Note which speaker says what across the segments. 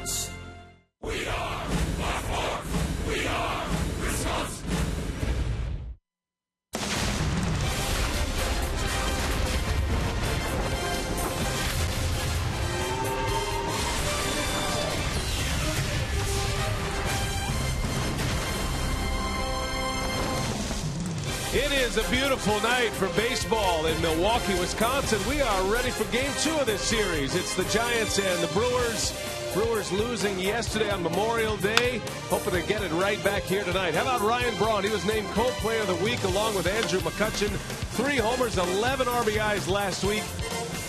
Speaker 1: Sports. We are Buffalo. We are Wisconsin.
Speaker 2: It is a beautiful night for baseball in Milwaukee, Wisconsin. We are ready for Game 2 of this series. It's the Giants and the Brewers. Brewers losing yesterday on Memorial Day. Hoping to get it right back here tonight. How about Ryan Braun? He was named co-player of the week along with Andrew McCutchen. 3 homers, 11 RBIs last week.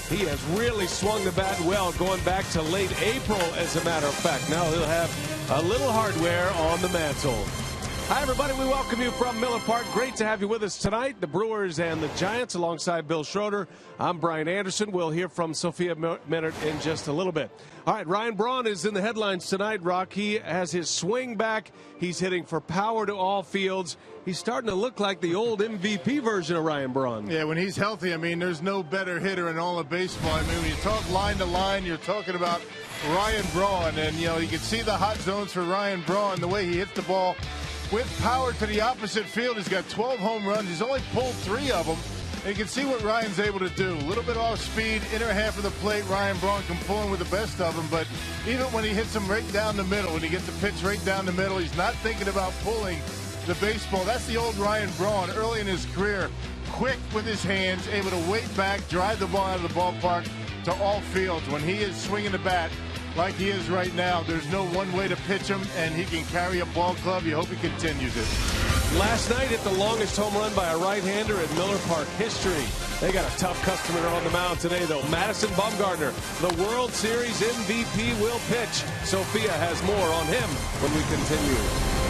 Speaker 2: He has really swung the bat well going back to late April, as a matter of fact. Now he'll have a little hardware on the mantle. Hi, everybody. We welcome you from Miller Park. Great to have you with us tonight. The Brewers and the Giants alongside Bill Schroeder. I'm Brian Anderson. We'll hear from Sophia Minert in just a little bit. All right, Ryan Braun is in the headlines tonight, Rock. He has his swing back. He's hitting for power to all fields. He's starting to look like the old MVP version of Ryan Braun.
Speaker 3: Yeah, when he's healthy, I mean, there's no better hitter in all of baseball. I mean, when you talk line to line, you're talking about Ryan Braun. And, you know, you can see the hot zones for Ryan Braun, the way he hits the ball with power to the opposite field. He's got 12 home runs. He's only pulled 3 of them. And you can see what Ryan's able to do. A little bit off speed, inner half of the plate. Ryan Braun can pull in with the best of them. But even when he hits them right down the middle, when he gets the pitch right down the middle, he's not thinking about pulling the baseball. That's the old Ryan Braun early in his career. Quick with his hands, able to wait back, drive the ball out of the ballpark to all fields. When he is swinging the bat like he is right now, there's no one way to pitch him, and he can carry a ball club. You hope he continues it.
Speaker 2: Last night hit the longest home run by a right-hander in Miller Park history. They got a tough customer on the mound today, though. Madison Bumgarner, the World Series MVP, will pitch. Sophia has more on him when we continue.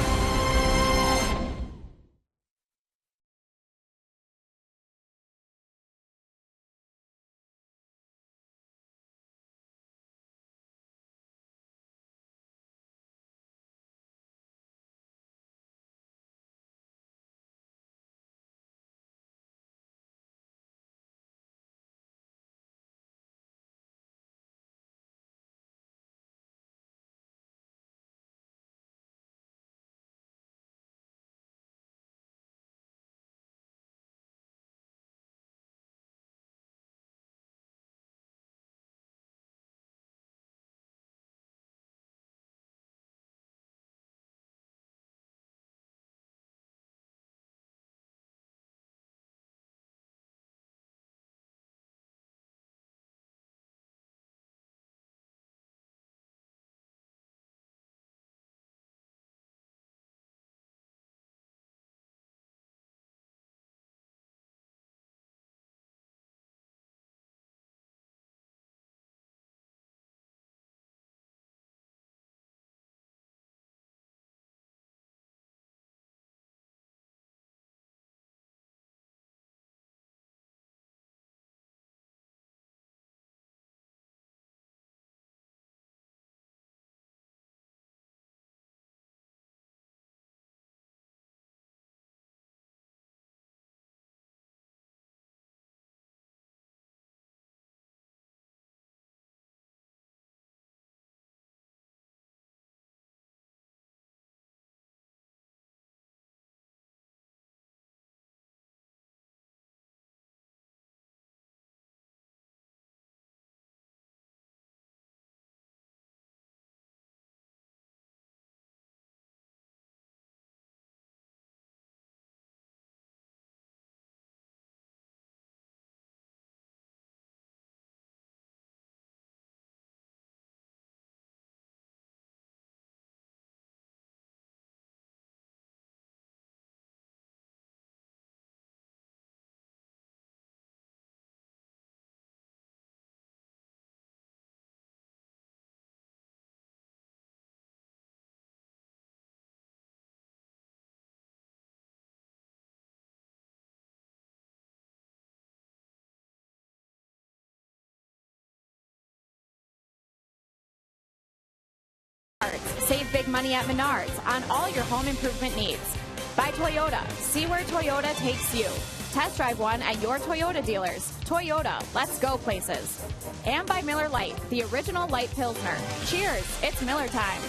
Speaker 4: Save big money at Menards on all your home improvement needs. By Toyota. See where Toyota takes you. Test drive one at your Toyota dealers. Toyota, let's go places. And by Miller Lite, the original light Pilsner. Cheers, it's Miller time.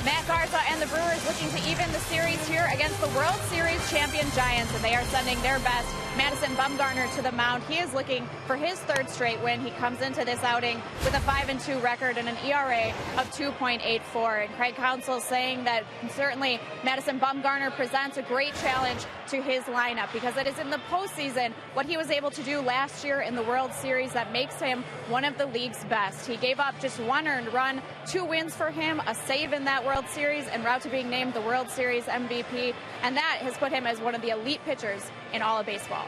Speaker 4: Matt Garza and the Brewers looking to even the series here against the World Series champion Giants, and they are sending their best, Madison Bumgarner, to the mound. He is looking for his third straight win. He comes into this outing with a 5-2 record and an ERA of 2.84. And Craig Counsell saying that certainly Madison Bumgarner presents a great challenge to his lineup, because it is in the postseason what he was able to do last year in the World Series that makes him one of the league's best. He gave up just 1 earned run, 2 wins for him, a save in that World Series, en route to being named the World Series MVP, and that has put him as one of the elite pitchers in all of baseball.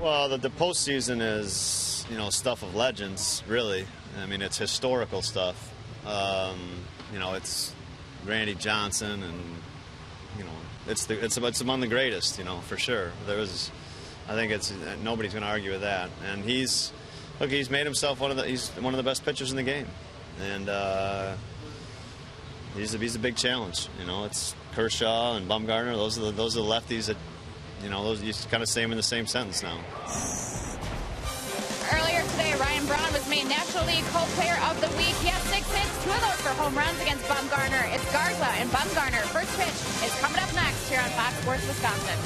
Speaker 5: Well, the postseason is, stuff of legends, really. I mean, it's historical stuff. It's Randy Johnson, and it's among the greatest, for sure. I think nobody's going to argue with that. And he's made himself one of the best pitchers in the game, and he's a big challenge. It's Kershaw and Bumgarner. Those are the lefties that, those you kind of say them in the same sentence now.
Speaker 4: Earlier today, Ryan Braun was made National League Co-Player of the Week. He has 6 hits, 2 of those for home runs against Bumgarner. It's Garza and Bumgarner. First pitch is coming up next here on Fox Sports Wisconsin.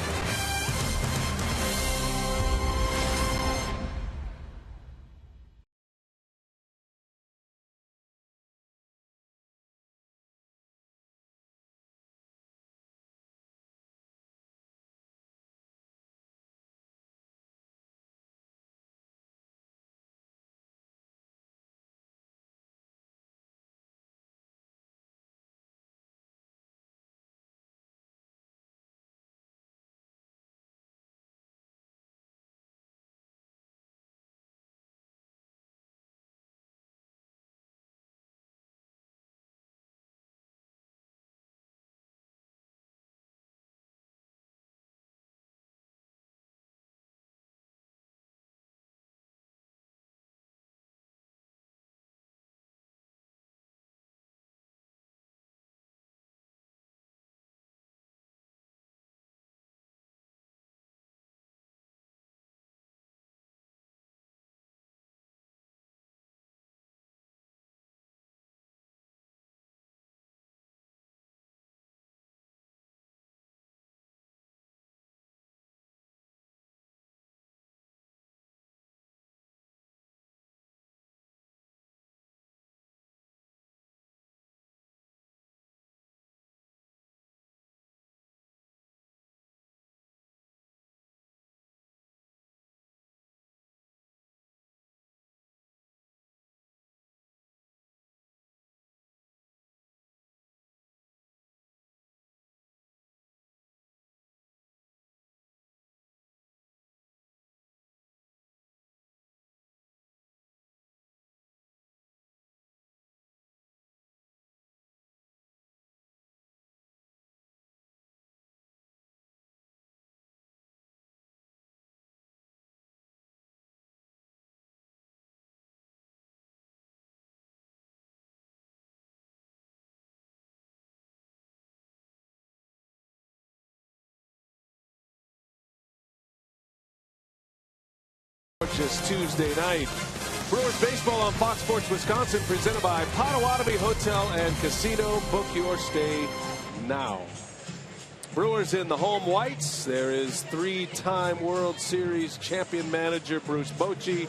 Speaker 2: Just Tuesday night. Brewers baseball on Fox Sports Wisconsin, presented by Potawatomi Hotel and Casino. Book your stay now. Brewers in the home whites. There is 3-time World Series champion manager Bruce Bochy.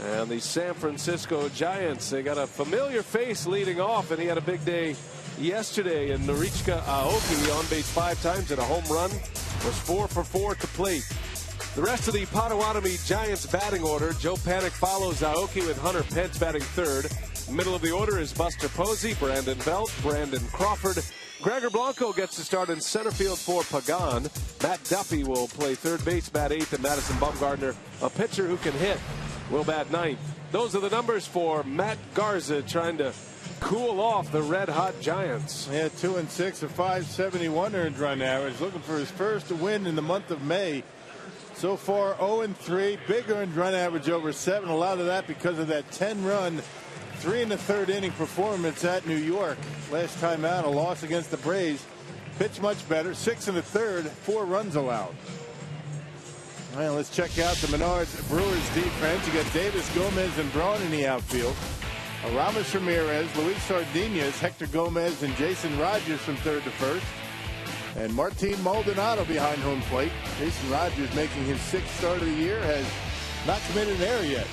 Speaker 2: And the San Francisco Giants, they got a familiar face leading off, and he had a big day yesterday. And Norichika Aoki on base 5 times and a home run, was 4 for 4 to plate. The rest of the Potawatomi Giants batting order: Joe Panik follows Aoki with Hunter Pence batting 3rd. Middle of the order is Buster Posey, Brandon Belt, Brandon Crawford. Gregor Blanco gets to start in center field for Pagan. Matt Duffy will play 3rd base, bat 8th, and Madison Bumgarner, a pitcher who can hit, will bat 9th. Those are the numbers for Matt Garza, trying to cool off the red-hot Giants.
Speaker 3: Yeah, 2 and 6, a 571 earned run average. Looking for his first win in the month of May. So far, 0 and 3, big earned run average over 7. A lot of that because of that 10-run, 3 1/3 inning performance at New York. Last time out, a loss against the Braves. Pitched much better. 6 1/3, 4 runs allowed. Well, let's check out the Menards Brewers defense. You got Davis, Gomez, and Braun in the outfield. Aramis Ramirez, Luis Sardinas, Hector Gomez, and Jason Rogers from third to first. And Martin Maldonado behind home plate. Jason Rogers, making his 6th start of the year, has not committed an error yet.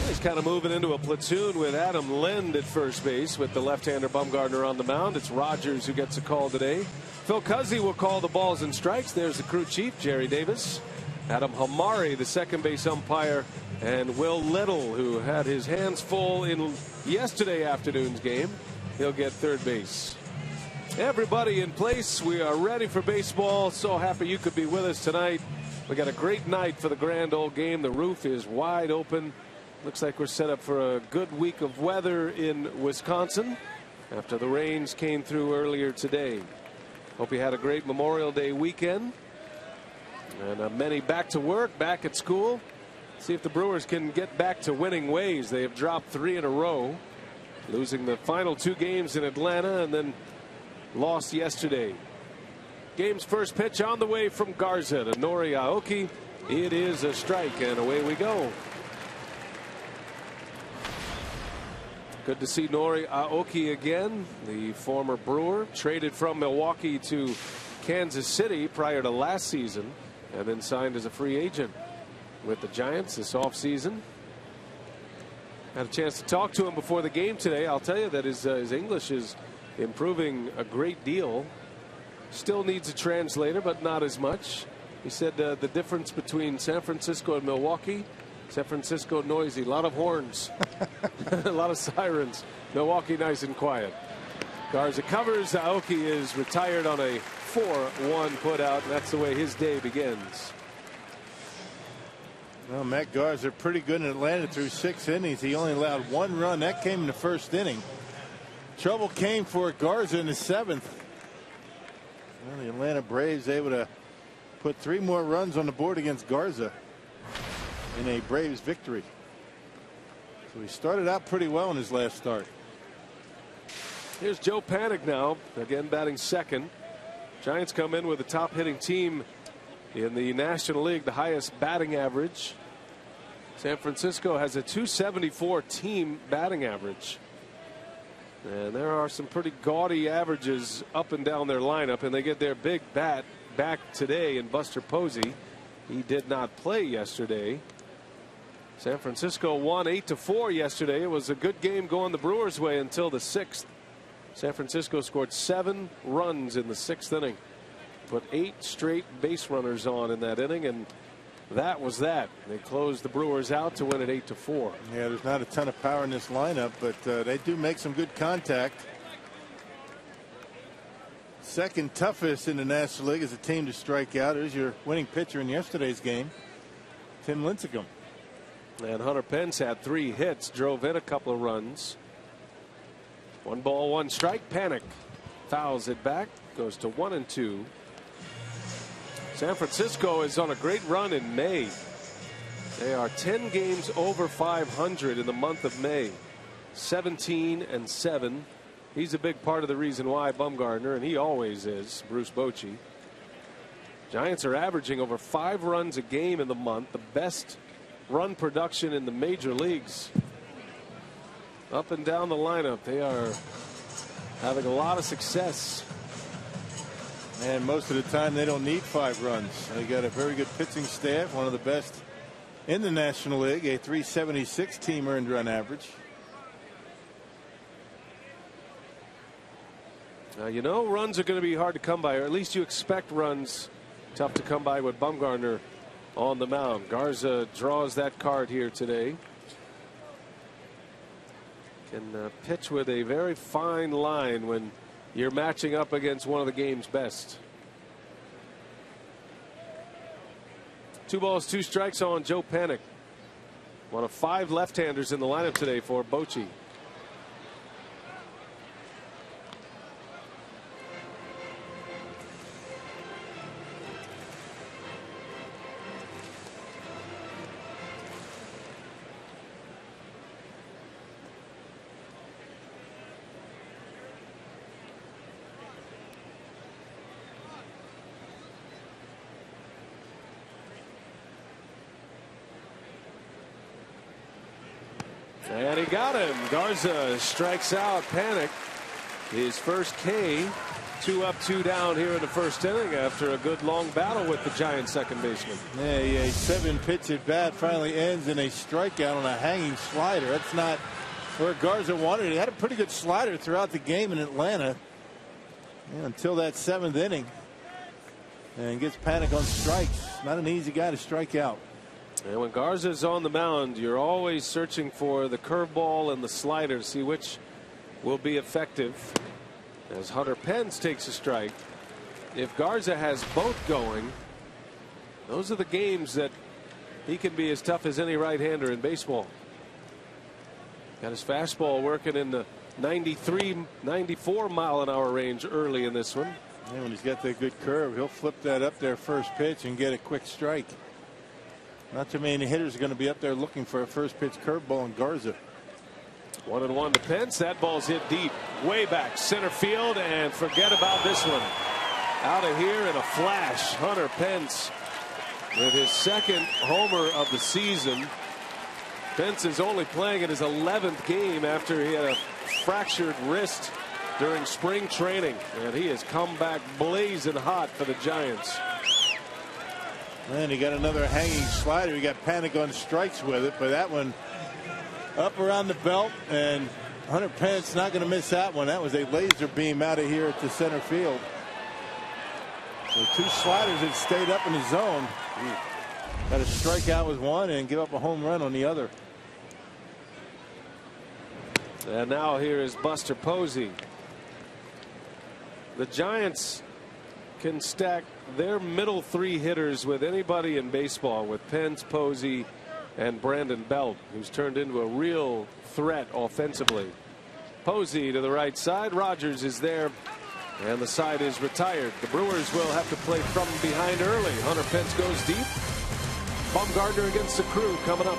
Speaker 2: He's kind of moving into a platoon with Adam Lind at first base with the left-hander Bumgarner on the mound. It's Rogers who gets a call today. Phil Cuzzi will call the balls and strikes. There's the crew chief, Jerry Davis. Adam Hamari, the second base umpire, and Will Little, who had his hands full in yesterday afternoon's game. He'll get third base. Everybody in place. We are ready for baseball. So happy you could be with us tonight. We got a great night for the grand old game. The roof is wide open. Looks like we're set up for a good week of weather in Wisconsin after the rains came through earlier today. Hope you had a great Memorial Day weekend. And many back to work, back at school. See if the Brewers can get back to winning ways. They have dropped 3 in a row, losing the final 2 games in Atlanta and then lost yesterday. Game's first pitch on the way from Garza to Nori Aoki. It is a strike, and away we go. Good to see Nori Aoki again, the former Brewer, traded from Milwaukee to Kansas City prior to last season, and then signed as a free agent with the Giants this offseason. Had a chance to talk to him before the game today. I'll tell you that his English is improving a great deal. Still needs a translator, but not as much. He said the difference between San Francisco and Milwaukee: San Francisco noisy, a lot of horns, a lot of sirens. Milwaukee nice and quiet. Garza covers. Aoki is retired on a 4-1 putout, and that's the way his day begins.
Speaker 3: Well, Matt Garza pretty good in Atlanta through 6 innings. He only allowed 1 run. That came in the first inning. Trouble came for Garza in the 7th. Well, the Atlanta Braves able to put 3 more runs on the board against Garza in a Braves victory. So he started out pretty well in his last start.
Speaker 2: Here's Joe Panik now, again batting second. Giants come in with the top hitting team in the National League, the highest batting average. San Francisco has a .274 team batting average. And there are some pretty gaudy averages up and down their lineup, and they get their big bat back today in Buster Posey. He did not play yesterday. San Francisco won 8-4 yesterday. It was a good game going the Brewers' way until the 6th. San Francisco scored 7 runs in the 6th inning. Put 8 straight base runners on in that inning, and that was that. They closed the Brewers out to win it 8-4.
Speaker 3: Yeah, there's not a ton of power in this lineup, but they do make some good contact. Second toughest in the National League as a team to strike out. There's your winning pitcher in yesterday's game, Tim Lincecum.
Speaker 2: And Hunter Pence had 3 hits, drove in a couple of runs. 1 ball, 1 strike. Panik fouls it back, goes to 1-2. San Francisco is on a great run in May. They are 10 games over 500 in the month of May. 17-7. He's a big part of the reason why, Bumgarner, and he always is, Bruce Bochy. Giants are averaging over 5 runs a game in the month, the best run production in the major leagues. Up and down the lineup, they are having a lot of success.
Speaker 3: And most of the time they don't need 5 runs. They got a very good pitching staff, one of the best in the National League, a .376 team earned run average.
Speaker 2: Now, you know, runs are going to be hard to come by, or at least you expect runs tough to come by with Bumgarner on the mound. Garza draws that card here today. Can pitch with a very fine line when you're matching up against one of the game's best. 2 balls, 2 strikes on Joe Panik. One of 5 left-handers in the lineup today for Bochy. And he got him. Garza strikes out Panic. His first K. 2 up, 2 down here in the first inning after a good long battle with the Giants second baseman.
Speaker 3: Yeah, a 7-pitch at bat finally ends in a strikeout on a hanging slider. That's not where Garza wanted it. He had a pretty good slider throughout the game in Atlanta until that 7th inning, and gets Panic on strikes. Not an easy guy to strike out.
Speaker 2: And when Garza's on the mound, you're always searching for the curveball and the slider to see which will be effective. As Hunter Pence takes a strike, if Garza has both going, those are the games that he can be as tough as any right-hander in baseball. Got his fastball working in the 93, 94 mile an hour range early in this one.
Speaker 3: And when he's got that good curve, he'll flip that up there first pitch and get a quick strike. Not too many hitters are going to be up there looking for a first pitch curveball in Garza.
Speaker 2: 1-1 to Pence. That ball's hit deep, way back center field, and forget about this one. Out of here in a flash. Hunter Pence with his second homer of the season. Pence is only playing in his 11th game after he had a fractured wrist during spring training, and he has come back blazing hot for the Giants.
Speaker 3: And he got another hanging slider. He got Panic on strikes with it, but that one up around the belt, and Hunter Pence not going to miss that one. That was a laser beam out of here at the center field. So 2 sliders that stayed up in the zone. Got a strikeout with one and give up a home run on the other.
Speaker 2: And now here is Buster Posey. The Giants can stack their middle 3 hitters with anybody in baseball, with Pence, Posey, and Brandon Belt, who's turned into a real threat offensively. Posey to the right side. Rogers is there, and the side is retired. The Brewers will have to play from behind early. Hunter Pence goes deep. Bumgarner against the Crew coming up.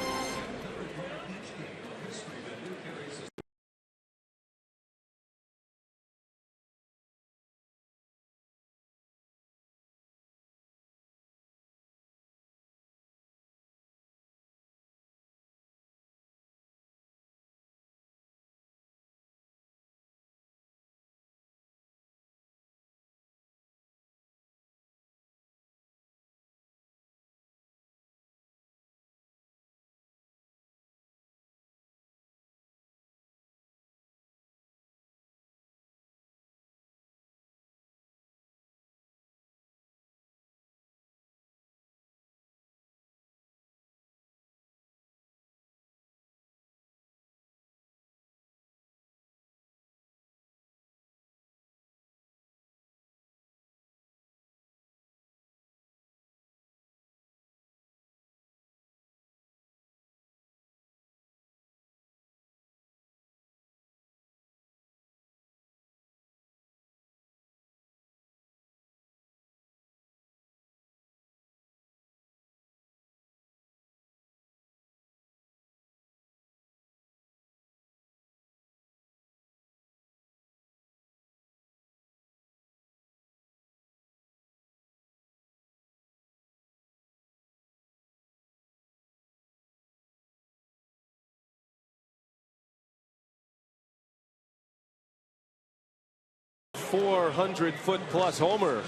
Speaker 2: +400-foot homer.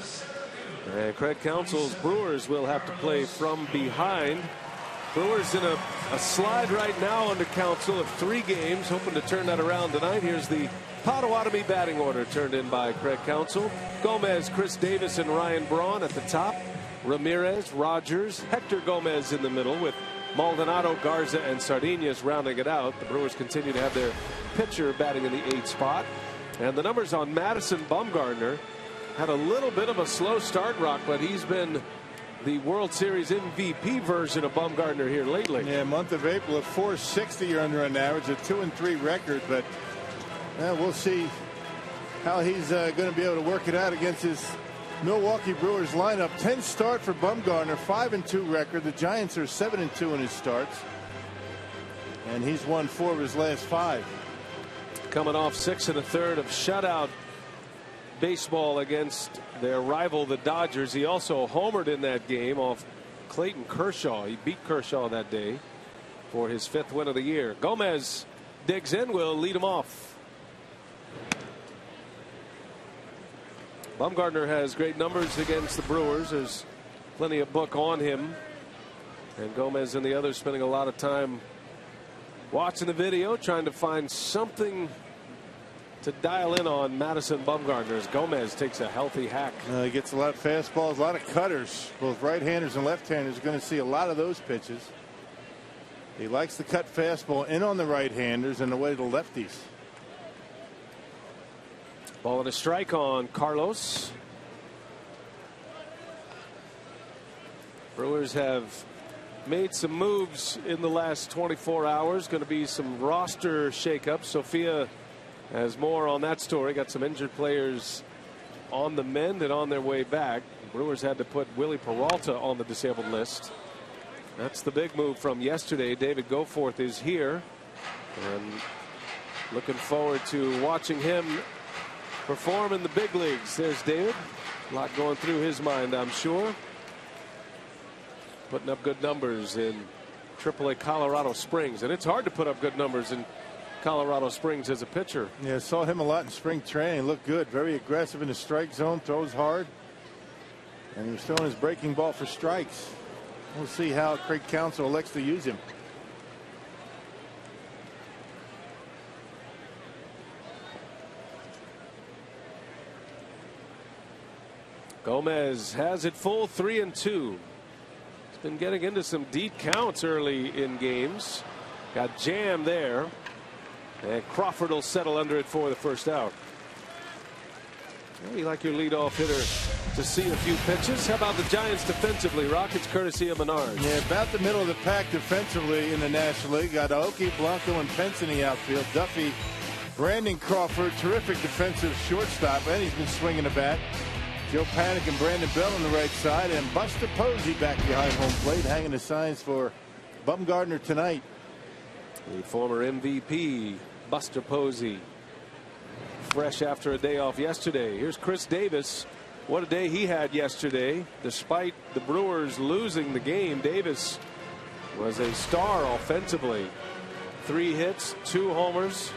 Speaker 2: And Craig Counsell's Brewers will have to play from behind. Brewers in a slide right now under Counsell of 3 games, hoping to turn that around tonight. Here's the Potawatomi batting order turned in by Craig Counsell. Gomez, Chris Davis, and Ryan Braun at the top. Ramirez, Rogers, Hector Gomez in the middle, with Maldonado, Garza, and Sardinas rounding it out. The Brewers continue to have their pitcher batting in the 8th spot. And the numbers on Madison Bumgarner had a little bit of a slow start, Rock, but he's been the World Series MVP version of Bumgarner here lately.
Speaker 3: Yeah, month of April at .460 earned average, a 2-3 record, but we'll see how he's going to be able to work it out against his Milwaukee Brewers lineup. 10 start for Bumgarner, 5-2 record. The Giants are 7-2 in his starts, and he's won 4 of his last 5.
Speaker 2: Coming off 6 1/3 of shutout baseball against their rival, the Dodgers. He also homered in that game off Clayton Kershaw. He beat Kershaw that day for his 5th win of the year. Gomez digs in, will lead him off. Bumgarner has great numbers against the Brewers. There's plenty of book on him. And Gomez and the others spending a lot of time watching the video, trying to find something to dial in on Madison Bumgarner as Gomez takes a healthy hack.
Speaker 3: He gets a lot of fastballs, a lot of cutters. Both right-handers and left-handers are going to see a lot of those pitches. He likes to cut fastball in on the right-handers and away to the lefties.
Speaker 2: Ball and a strike on Carlos. Brewers have made some moves in the last 24 hours. Going to be some roster shakeups. Sophia has more on that story. Got some injured players on the mend and on their way back. Brewers had to put Willie Peralta on the disabled list. That's the big move from yesterday. David Goforth is here, and looking forward to watching him perform in the big leagues. There's David. A lot going through his mind, I'm sure. Putting up good numbers in AAA Colorado Springs, and it's hard to put up good numbers in Colorado Springs as a pitcher.
Speaker 3: Yeah, saw him a lot in spring training. Looked good, very aggressive in the strike zone, throws hard, and he was throwing his breaking ball for strikes. We'll see how Craig Counsell elects to use him.
Speaker 2: Gomez has it full, 3-2. He's been getting into some deep counts early in games. Got jammed there, and Crawford will settle under it for the first out. Well, you like your leadoff hitter to see a few pitches. How about the Giants defensively? Rockets courtesy of Menard.
Speaker 3: Yeah, about the middle of the pack defensively in the National League. Got Aoki, Blanco, and Pence in the outfield. Duffy, Brandon Crawford, terrific defensive shortstop, and he's been swinging the bat. Joe Panik and Brandon Bell on the right side, and Buster Posey back behind home plate, hanging the signs for Bumgarner tonight.
Speaker 2: The former MVP, Buster Posey, fresh after a day off yesterday. Here's Chris Davis. What a day he had yesterday. Despite the Brewers losing the game, Davis was a star offensively. 3 hits, 2 homers,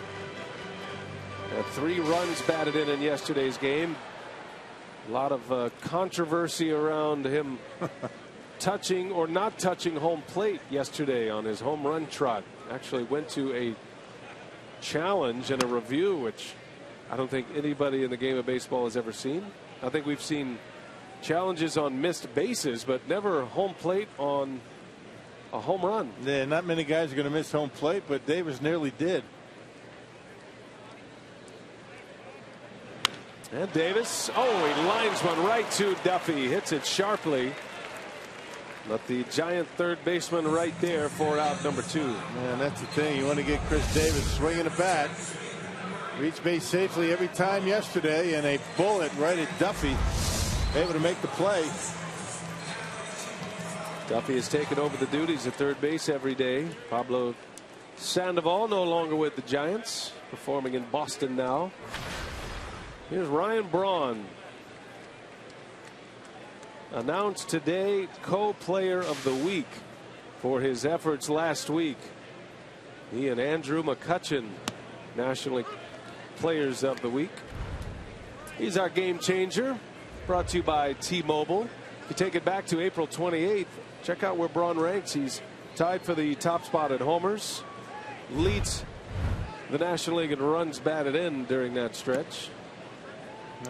Speaker 2: and 3 runs batted in yesterday's game. A lot of controversy around him touching or not touching home plate yesterday on his home run trot. Actually went to a challenge and a review, which I don't think anybody in the game of baseball has ever seen. I think we've seen challenges on missed bases, but never home plate on a home run.
Speaker 3: Yeah, not many guys are going to miss home plate, but Davis nearly did.
Speaker 2: And Davis, oh, he lines one right to Duffy, hits it sharply. But the Giant third baseman right there for out number 2.
Speaker 3: Man, that's the thing. You want to get Chris Davis swinging a bat. Reached base safely every time yesterday, and a bullet right at Duffy. Able to make the play.
Speaker 2: Duffy has taken over the duties at third base every day. Pablo Sandoval no longer with the Giants, performing in Boston now. Here's Ryan Braun, announced today co-player of the week for his efforts last week. He and Andrew McCutchen, National League Players of the Week. He's our game changer, brought to you by T-Mobile. If you take it back to April 28th, check out where Braun ranks. He's tied for the top spot at homers, leads the National League in runs batted in during that stretch.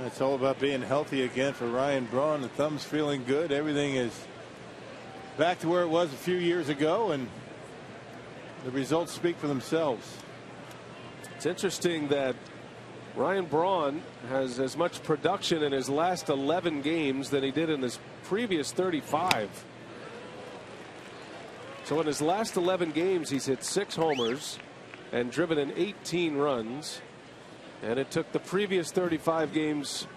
Speaker 3: It's all about being healthy again for Ryan Braun. The thumb's feeling good. Everything is back to where it was a few years ago, and the results speak for themselves.
Speaker 2: It's interesting that Ryan Braun has as much production in his last 11 games than he did in his previous 35. So in his last 11 games, he's hit 6 homers and driven in 18 runs. And it took the previous 35 games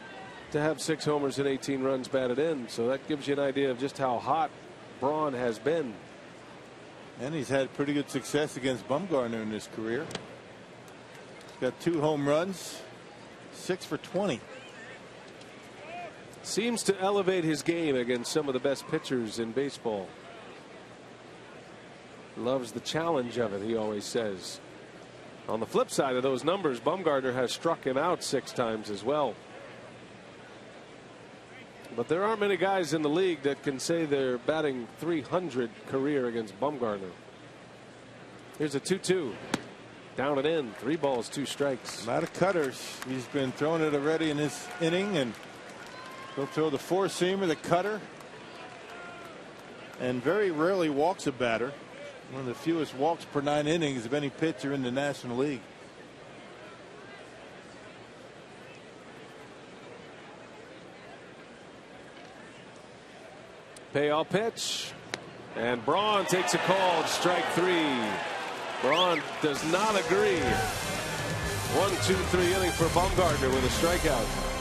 Speaker 2: to have 6 homers and 18 runs batted in. So that gives you an idea of just how hot Braun has been.
Speaker 3: And he's had pretty good success against Bumgarner in his career. He's got 2 home runs, 6 for 20.
Speaker 2: Seems to elevate his game against some of the best pitchers in baseball. Loves the challenge of it, he always says. On the flip side of those numbers, Bumgarner has struck him out 6 times as well. But there aren't many guys in the league that can say they're batting .300 career against Bumgarner. Here's a 2-2. Down and in. 3 balls, 2 strikes.
Speaker 3: A lot of cutters. He's been throwing it already in this inning, and he'll throw the 4-seamer, the cutter, and very rarely walks a batter. One of the fewest walks per 9 innings of any pitcher in the National League.
Speaker 2: Payoff pitch, and Braun takes a call. Strike 3. Braun does not agree. 1-2-3 inning for Bumgarner with a strikeout.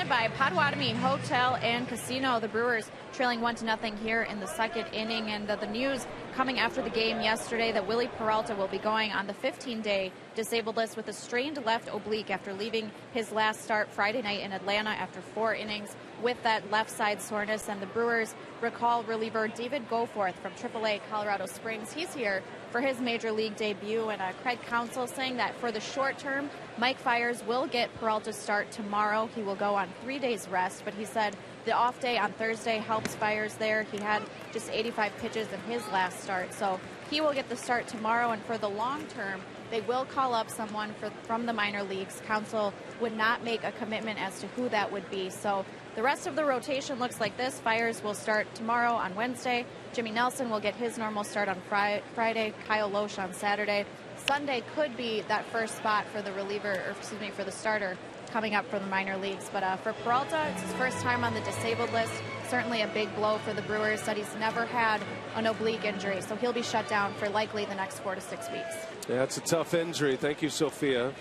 Speaker 4: By Potawatomi Hotel and Casino, the Brewers trailing 1-0 here in the 2nd inning, and the news coming after the game yesterday that Willie Peralta will be going on the 15-day disabled list with a strained left oblique after leaving his last start Friday night in Atlanta after 4 innings with that left side soreness. And the Brewers recall reliever David Goforth from AAA Colorado Springs. He's here for his major league debut, and Craig Counsell saying that for the short term, Mike Fiers will get Peralta's start tomorrow. He will go on 3 days rest, but he said the off day on Thursday helps Fiers there. He had just 85 pitches in his last start, so he will get the start tomorrow. And for the long term, they will call up someone from the minor leagues. Counsell would not make a commitment as to who that would be. So the rest of the rotation looks like this. Fiers will start tomorrow on Wednesday. Jimmy Nelson will get his normal start on Friday. Kyle Loesch on Saturday. Sunday could be that first spot for the reliever, or excuse me, for the starter coming up for the minor leagues. But for Peralta, it's his first time on the disabled list. Certainly a big blow for the Brewers. Said he's never had an oblique injury, so he'll be shut down for likely the next 4 to 6 weeks.
Speaker 2: Yeah, it's a tough injury. Thank you, Sophia.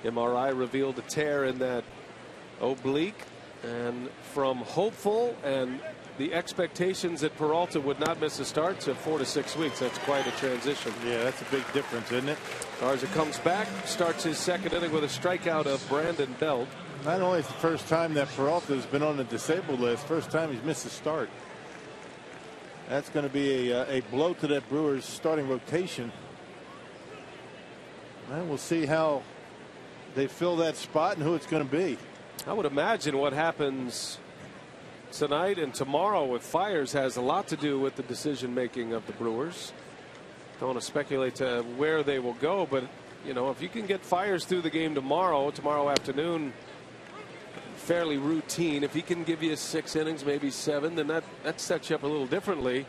Speaker 2: MRI revealed a tear in that oblique, and from hopeful and the expectations that Peralta would not miss a start to 4 to 6 weeks. That's quite a transition.
Speaker 3: Yeah, that's a big difference, isn't it?
Speaker 2: Garza comes back, starts his 2nd inning with a strikeout of Brandon Belt.
Speaker 3: Not only is it the first time that Peralta has been on the disabled list, first time he's missed a start. That's going to be a blow to that Brewers starting rotation. And we'll see how they fill that spot and who it's going to be.
Speaker 2: I would imagine what happens tonight and tomorrow with Fiers has a lot to do with the decision making of the Brewers. Don't want to speculate to where they will go, but you know, if you can get Fiers through the game tomorrow afternoon, fairly routine. If he can give you 6 innings, maybe 7, then that sets you up a little differently,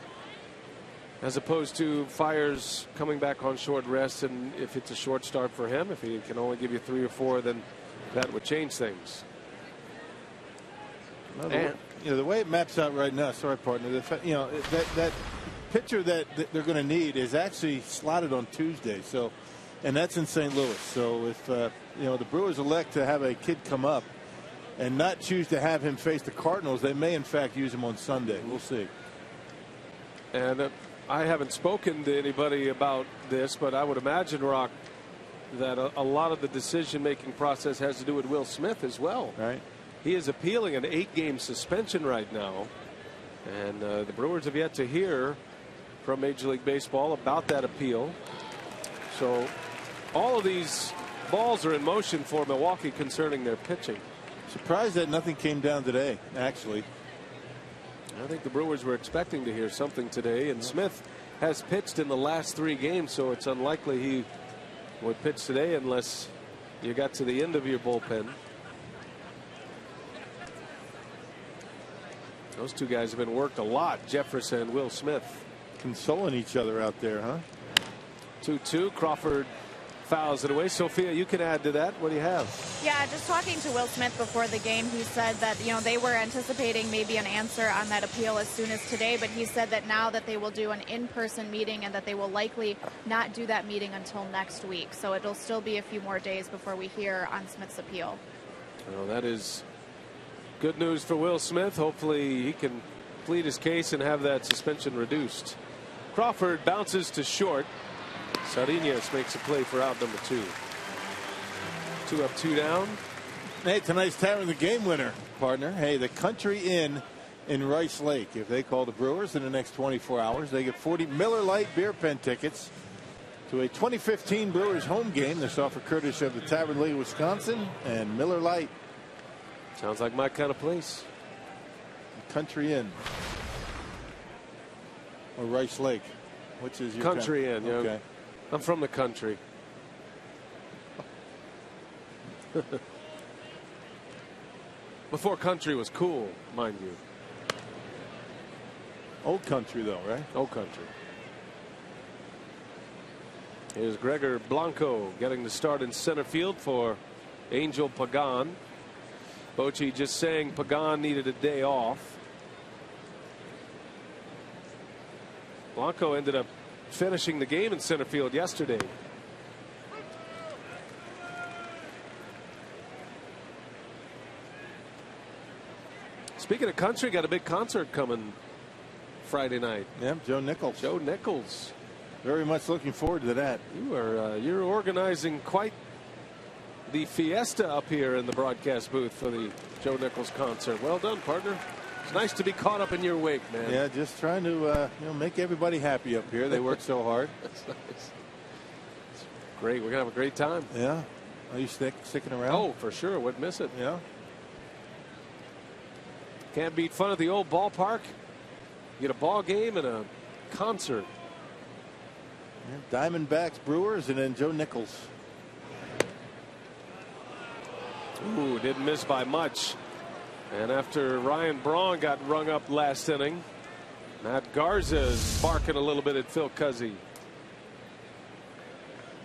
Speaker 2: as opposed to Fiers coming back on short rest. And if it's a short start for him, if he can only give you 3 or 4, then that would change things.
Speaker 3: Well,
Speaker 2: And
Speaker 3: the way it maps out right now, sorry, partner, that pitcher that they're going to need is actually slotted on Tuesday. So, and that's in St. Louis. So if the Brewers elect to have a kid come up and not choose to have him face the Cardinals, they may in fact use him on Sunday. We'll see.
Speaker 2: And I haven't spoken to anybody about this, but I would imagine, Rock, that a lot of the decision-making process has to do with Will Smith as well.
Speaker 3: Right.
Speaker 2: He is appealing an 8-game suspension right now, and the Brewers have yet to hear from Major League Baseball about that appeal. So all of these balls are in motion for Milwaukee concerning their pitching.
Speaker 3: Surprised that nothing came down today, actually.
Speaker 2: I think the Brewers were expecting to hear something today, and Smith has pitched in the last 3 games, so it's unlikely he would pitch today unless you got to the end of your bullpen. Those two guys have been worked a lot, Jefferson and Will Smith.
Speaker 3: Consoling each other out there, huh?
Speaker 2: 2-2. Crawford fouls it away. Sophia, you can add to that. What do you have?
Speaker 4: Yeah, just talking to Will Smith before the game, he said that, they were anticipating maybe an answer on that appeal as soon as today, but he said that now that they will do an in-person meeting and that they will likely not do that meeting until next week. So it'll still be a few more days before we hear on Smith's appeal.
Speaker 2: Well, that is good news for Will Smith. Hopefully he can plead his case and have that suspension reduced. Crawford bounces to short. Sarinas makes a play for out number 2. 2 up, 2 down.
Speaker 3: Hey, tonight's Tavern the game winner, partner. Hey, the Country Inn in Rice Lake. If they call the Brewers in the next 24 hours, they get 40 Miller Lite beer pen tickets to a 2015 Brewers home game. This offer courtesy of the Tavern League of Wisconsin and Miller Lite.
Speaker 2: Sounds like my kind of place.
Speaker 3: Country Inn or Rice Lake, which is your
Speaker 2: Country Inn?
Speaker 3: Okay.
Speaker 2: I'm from the country. Before country was cool, mind you.
Speaker 3: Old country, though, right?
Speaker 2: Old country. Here's Gregor Blanco getting the start in center field for Angel Pagan. Bochy just saying Pagan needed a day off. Blanco ended up finishing the game in center field yesterday. Speaking of country, got a big concert coming Friday night.
Speaker 3: Yeah, Joe Nichols.
Speaker 2: Joe Nichols.
Speaker 3: Very much looking forward to that.
Speaker 2: You're organizing quite the fiesta up here in the broadcast booth for the Joe Nichols concert. Well done, partner. It's nice to be caught up in your wake, man.
Speaker 3: Yeah, just trying to make everybody happy up here. They work so hard.
Speaker 2: That's nice. It's great. We're gonna have a great time.
Speaker 3: Yeah. Are you sticking around?
Speaker 2: Oh, for sure. Wouldn't miss it.
Speaker 3: Yeah.
Speaker 2: Can't beat fun at the old ballpark. You get a ball game and a concert.
Speaker 3: Yeah, Diamondbacks, Brewers, and then Joe Nichols.
Speaker 2: Ooh, didn't miss by much. And after Ryan Braun got rung up last inning, Matt Garza's barking a little bit at Phil Cuzzy.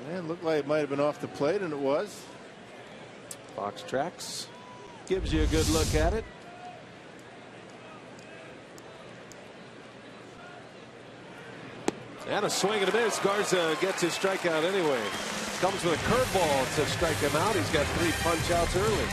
Speaker 3: Yeah, it looked like it might have been off the plate, and it was.
Speaker 2: Fox Tracks gives you a good look at it. And a swing and a miss. Garza gets his strikeout anyway. Comes with a curveball to strike him out. He's got 3 punch outs early.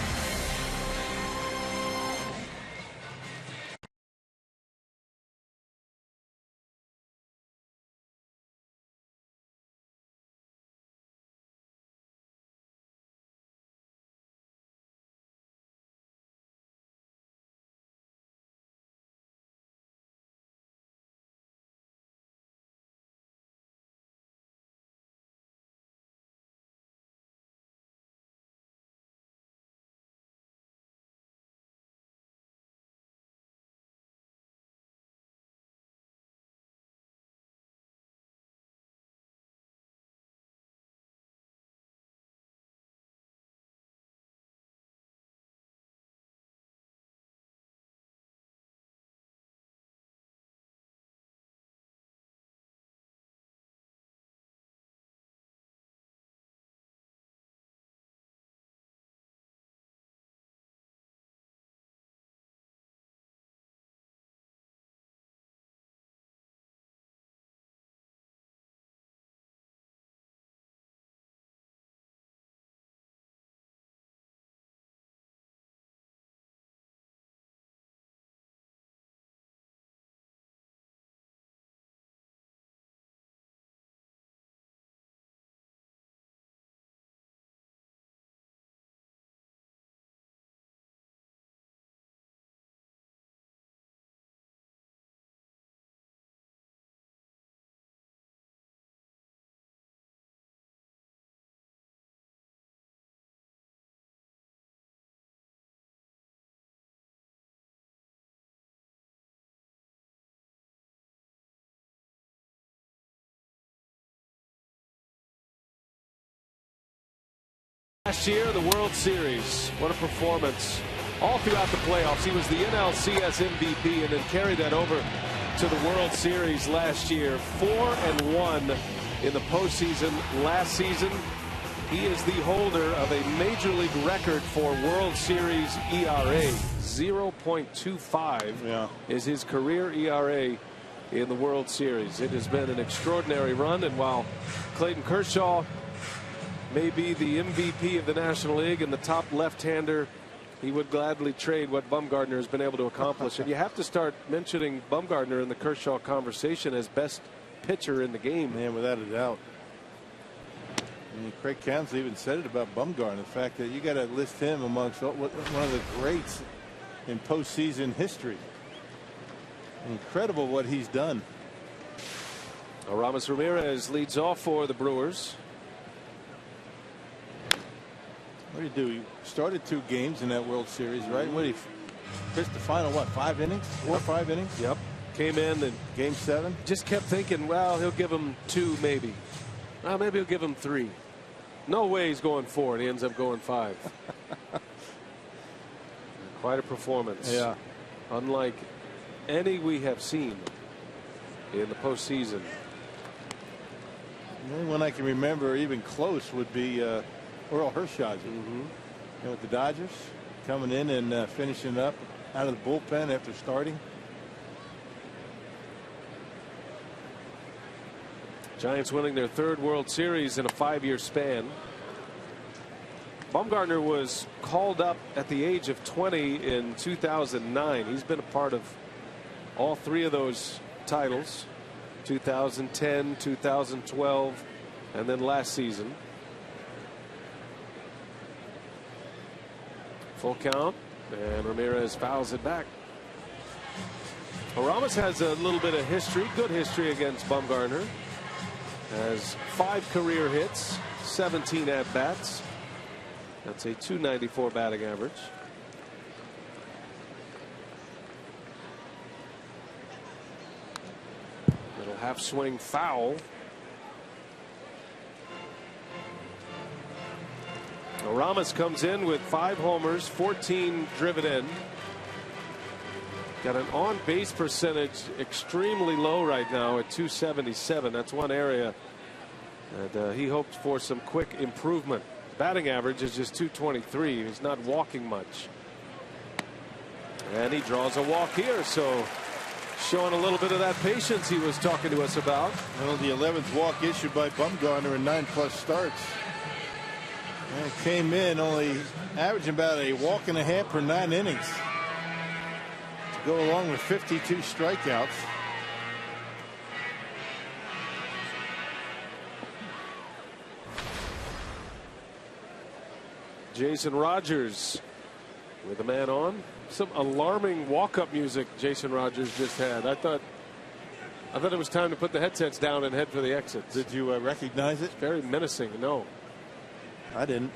Speaker 2: Last year, the World Series. What a performance. All throughout the playoffs. He was the NLCS MVP and then carried that over to the World Series last year. 4-1 in the postseason last season. He is the holder of a major league record for World Series ERA. 0.25 is his career ERA in the World Series. It has been an extraordinary run, and while Clayton Kershaw may be the MVP of the National League and the top left-hander, he would gladly trade what Bumgarner has been able to accomplish. And you have to start mentioning Bumgarner in the Kershaw conversation as best pitcher in the game.
Speaker 3: Man, without a doubt. I mean, Craig Counsell even said it about Bumgarner, the fact that you got to list him amongst one of the greats in postseason history. Incredible what he's done.
Speaker 2: Aramis Ramirez leads off for the Brewers.
Speaker 3: What did he do? He started 2 games in that World Series, right? What did he pitch the final, 5 innings? 4 or 5 innings?
Speaker 2: Yep. Came in and
Speaker 3: Game 7.
Speaker 2: just kept thinking, well, he'll give him 2 maybe. Well, maybe he'll give him 3. No way he's going 4, and he ends up going 5. Quite a performance.
Speaker 3: Yeah.
Speaker 2: Unlike any we have seen in the postseason.
Speaker 3: The only one I can remember even close would be Orel Hershiser. With the Dodgers, coming in and finishing up out of the bullpen after starting.
Speaker 2: Giants winning their 3rd World Series in a 5-year span. Bumgarner was called up at the age of 20 in 2009. He's been a part of all 3 of those titles, 2010, 2012, and then last season. Full count, and Ramirez fouls it back. Aramis has a little bit of history, good history against Bumgarner. Has 5 career hits, 17 at-bats. That's a .294 batting average. Little half swing foul. Aramis comes in with 5 homers, 14 driven in. Got an on-base percentage extremely low right now at .277. That's one area that he hoped for some quick improvement. Batting average is just .223. He's not walking much. And he draws a walk here, so showing a little bit of that patience he was talking to us about.
Speaker 3: Well, the 11th walk issued by Bumgarner in 9+ starts. And came in only averaging about a walk and a half per 9 innings. To go along with 52 strikeouts.
Speaker 2: Jason Rogers with a man on. Some alarming walk-up music Jason Rogers just had. I thought it was time to put the headsets down and head for the exits.
Speaker 3: Did you recognize it?
Speaker 2: Very menacing. No,
Speaker 3: I didn't.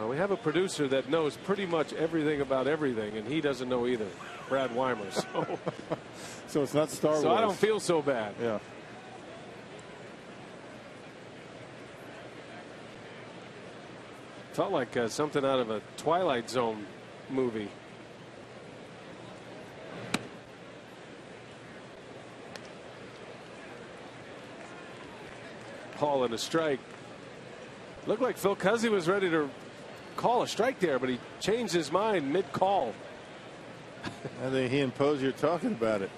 Speaker 2: We have a producer that knows pretty much everything about everything, and he doesn't know either. Brad Weimer.
Speaker 3: So it's not Star Wars.
Speaker 2: So I don't feel so bad.
Speaker 3: Yeah.
Speaker 2: Felt like something out of a Twilight Zone movie. Ball and a strike. Looked like Phil Cuzzy was ready to call a strike there, but he changed his mind mid-call.
Speaker 3: I think he and Posey are talking about it.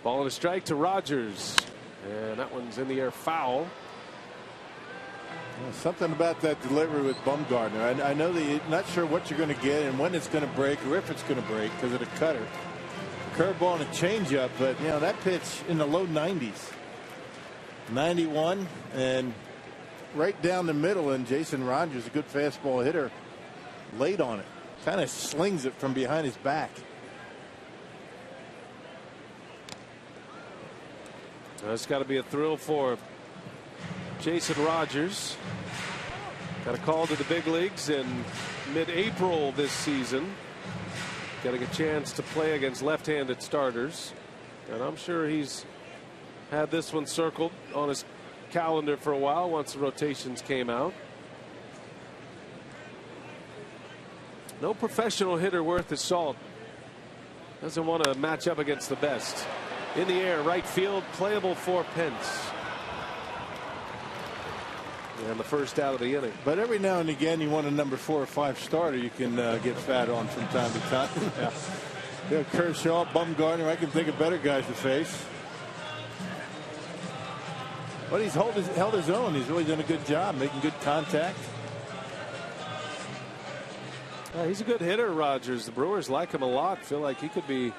Speaker 2: Ball and a strike to Rogers, and that one's in the air, foul.
Speaker 3: Well, something about that delivery with Bumgarner. I know that you're not sure what you're going to get and when it's going to break or if it's going to break because of the cutter. Curveball and a changeup, but you know that pitch in the low 90s. 91 and right down the middle, and Jason Rogers, a good fastball hitter, laid on it. Kind of slings it from behind his back.
Speaker 2: It's got to be a thrill for Jason Rogers. Got a call to the big leagues in mid-April this season. Getting a chance to play against left-handed starters. And I'm sure he's had this one circled on his calendar for a while once the rotations came out. No professional hitter worth his salt doesn't want to match up against the best. In the air, right field, playable for Pence. And the first out of the inning.
Speaker 3: But every now and again, you want a number 4 or 5 starter you can get fat on from time to time. Yeah. Kershaw, Bumgarner, I can think of better guys to face. But he's held his own. He's really done a good job making good contact.
Speaker 2: He's a good hitter, Rogers. The Brewers like him a lot. Feel like he could be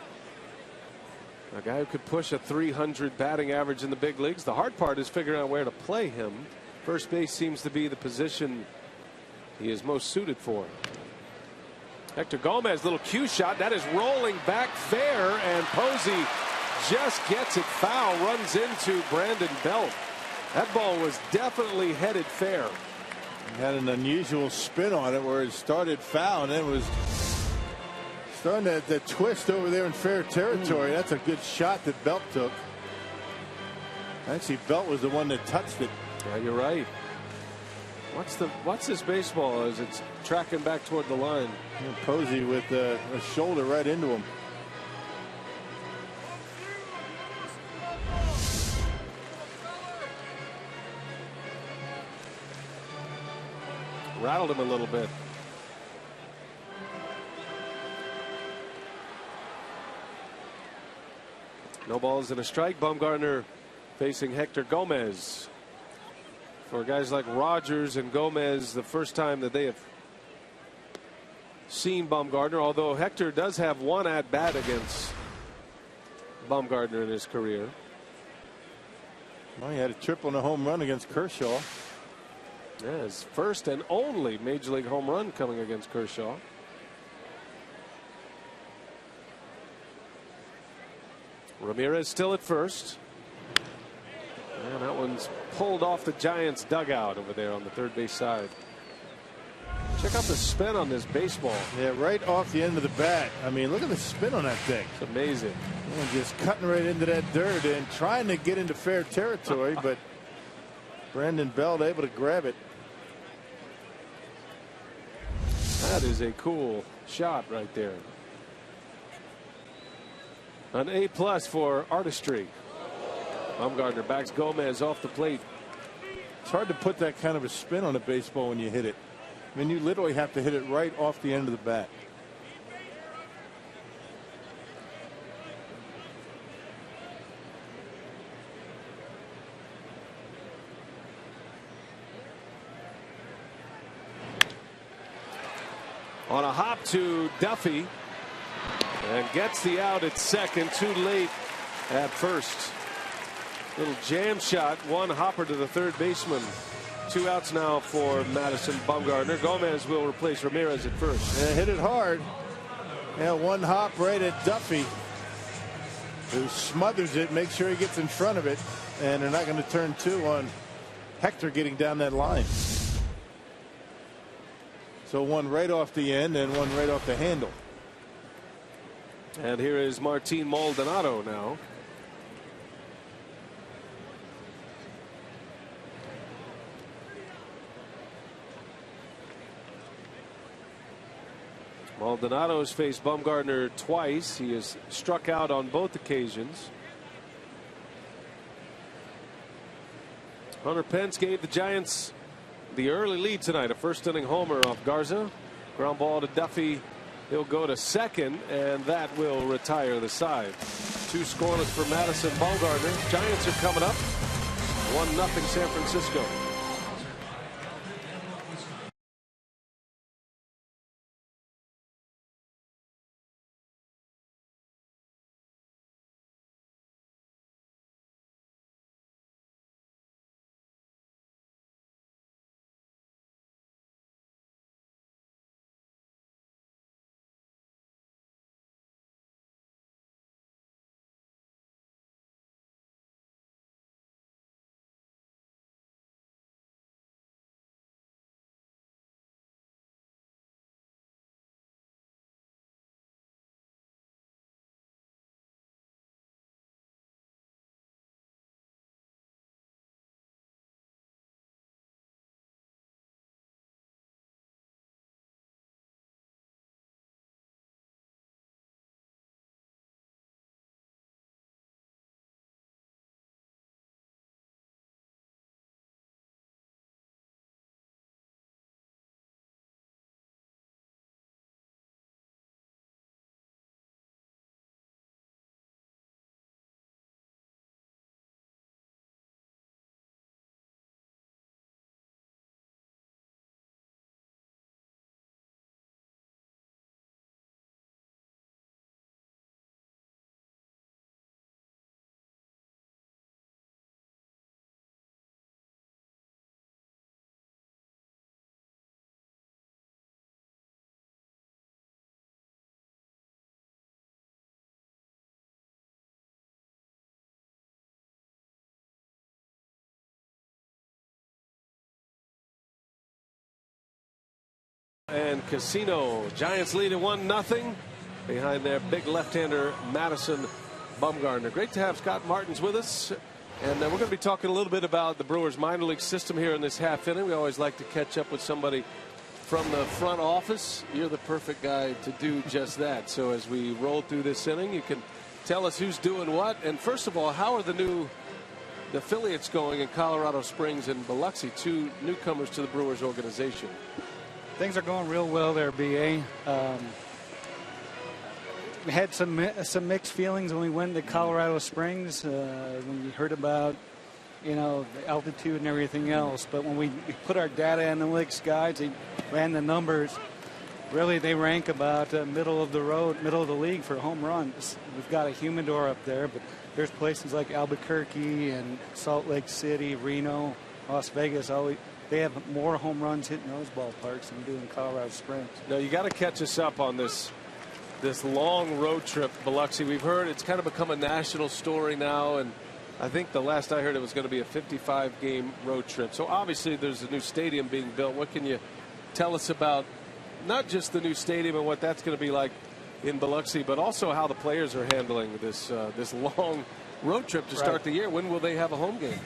Speaker 2: a guy who could push a 300 batting average in the big leagues. The hard part is figuring out where to play him. First base seems to be the position he is most suited for. Hector Gomez, little cue shot. That is rolling back fair, and Posey just gets it foul, runs into Brandon Belt. That ball was definitely headed fair.
Speaker 3: He had an unusual spin on it where it started foul and then was starting to twist over there in fair territory. That's a good shot that Belt took. Actually, Belt was the one that touched it.
Speaker 2: Yeah, you're right. What's this baseball as it's tracking back toward the line?
Speaker 3: And Posey with a shoulder right into him.
Speaker 2: Rattled him a little bit. No balls and a strike. Bumgarner facing Hector Gomez. For guys like Rogers and Gomez, the first time that they have seen Bumgarner, although Hector does have one at bat against Bumgarner in his career.
Speaker 3: Well, he had a triple and a home run against Kershaw.
Speaker 2: Yeah, his first and only major league home run coming against Kershaw. Ramirez still at first. And that one's pulled off the Giants dugout over there on the third base side. Check out the spin on this baseball.
Speaker 3: Yeah, right off the end of the bat. I mean, look at the spin on that thing.
Speaker 2: It's amazing.
Speaker 3: And just cutting right into that dirt and trying to get into fair territory, but Brandon Belt able to grab it.
Speaker 2: That is a cool shot right there. An A+ for artistry. Bumgarner backs Gomez off the plate.
Speaker 3: It's hard to put that kind of a spin on a baseball when you hit it. I mean, you literally have to hit it right off the end of the bat.
Speaker 2: On a hop to Duffy, and gets the out at second. Too late at first. Little jam shot, one hopper to the third baseman. 2 outs now for Madison Bumgarner. Gomez will replace Ramirez at first.
Speaker 3: And hit it hard. Yeah, one hop right at Duffy, who smothers it, makes sure he gets in front of it, and they're not going to turn 2 on Hector getting down that line. So one right off the end and one right off the handle.
Speaker 2: And here is Martin Maldonado now. Maldonado has faced Bumgarner twice. He has struck out on both occasions. Hunter Pence gave the Giants the early lead tonight. A first inning homer off Garza. Ground ball to Duffy. He'll go to second, and that will retire the side. 2 scoreless for Madison Bumgarner. Giants are coming up. 1-0 San Francisco. And Casino. Giants lead at 1-0 behind their big left-hander Madison Bumgarner. Great to have Scott Martins with us. And we're going to be talking a little bit about the Brewers minor league system here in this half inning. We always like to catch up with somebody from the front office. You're the perfect guy to do just that. So as we roll through this inning, you can tell us who's doing what. And first of all, how are the affiliates going in Colorado Springs and Biloxi, two newcomers to the Brewers organization?
Speaker 6: Things are going real well there, B.A. We had some mixed feelings when we went to Colorado Springs, when we heard about, the altitude and everything else. But when we put our data analytics guides, they ran the numbers. Really, they rank about middle of the road, middle of the league for home runs. We've got a humidor up there, but there's places like Albuquerque and Salt Lake City, Reno, Las Vegas. They have more home runs hitting those ballparks than we do in Colorado Springs.
Speaker 2: Now, you got to catch us up on this long road trip, Biloxi. We've heard it's kind of become a national story now, and I think the last I heard it was going to be a 55-game road trip. So obviously there's a new stadium being built. What can you tell us about not just the new stadium and what that's going to be like in Biloxi, but also how the players are handling this long road trip to start the year? When will they have a home game?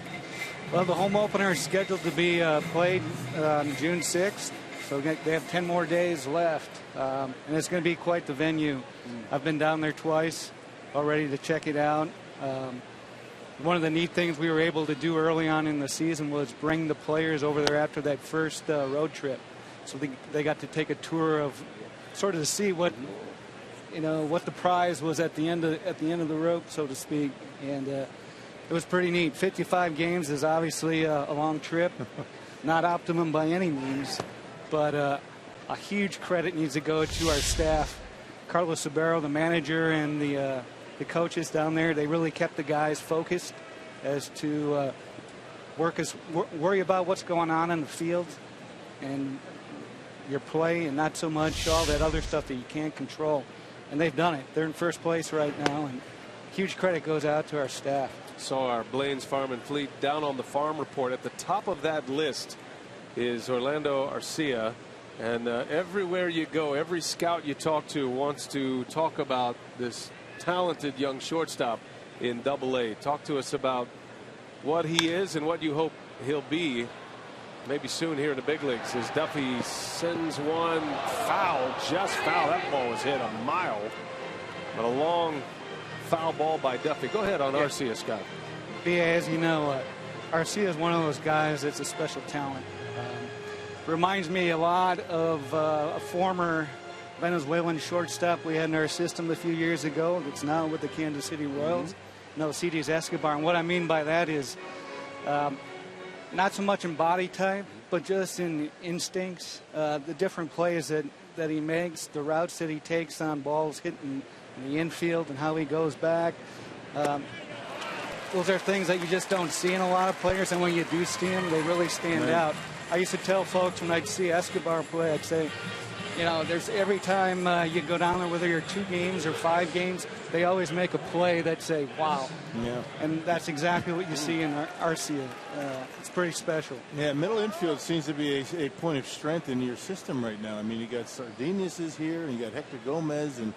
Speaker 6: Well, the home opener is scheduled to be played on June 6th. So they have 10 more days left, and it's going to be quite the venue. I've been down there twice already to check it out. One of the neat things we were able to do early on in the season was bring the players over there after that first road trip. So they got to take a tour of sort of to see what the prize was at the end of the rope, so to speak. And it was pretty neat. 55 games is obviously a long trip, not optimum by any means. But a huge credit needs to go to our staff. Carlos Sabero, the manager, and the coaches down there, they really kept the guys focused as to worry about what's going on in the field and your play, and not so much all that other stuff that you can't control. And they've done it. They're in first place right now, and huge credit goes out to our staff.
Speaker 2: Saw our Blaine's Farm and Fleet down on the farm report. At the top of that list is Orlando Arcia, and everywhere you go, every scout you talk to wants to talk about this talented young shortstop in Double-A. Talk to us about what he is and what you hope he'll be maybe soon here in the big leagues. As Duffy sends one foul, just foul. That ball was hit a mile, but a long foul ball by Duffy. Go ahead on Arcia, Scott.
Speaker 6: As you know, Arcia is one of those guys that's a special talent. Reminds me a lot of a former Venezuelan shortstop we had in our system a few years ago that's now with the Kansas City Royals. Alcides Escobar. And what I mean by that is not so much in body type, but just in instincts, the different plays that he makes, the routes that he takes on balls hitting in the infield and how he goes back. Those are things that you just don't see in a lot of players, and when you do see them, they really stand out. I used to tell folks when I'd see Escobar play, I'd say, there's every time you go down there, whether you're 2 games or 5 games, they always make a play that say, wow. Yeah. And that's exactly what you see in Arcia. It's pretty special. Yeah,
Speaker 3: middle infield seems to be a point of strength in your system right now. I mean, you got Sardinius is here, and you got Hector Gomez, and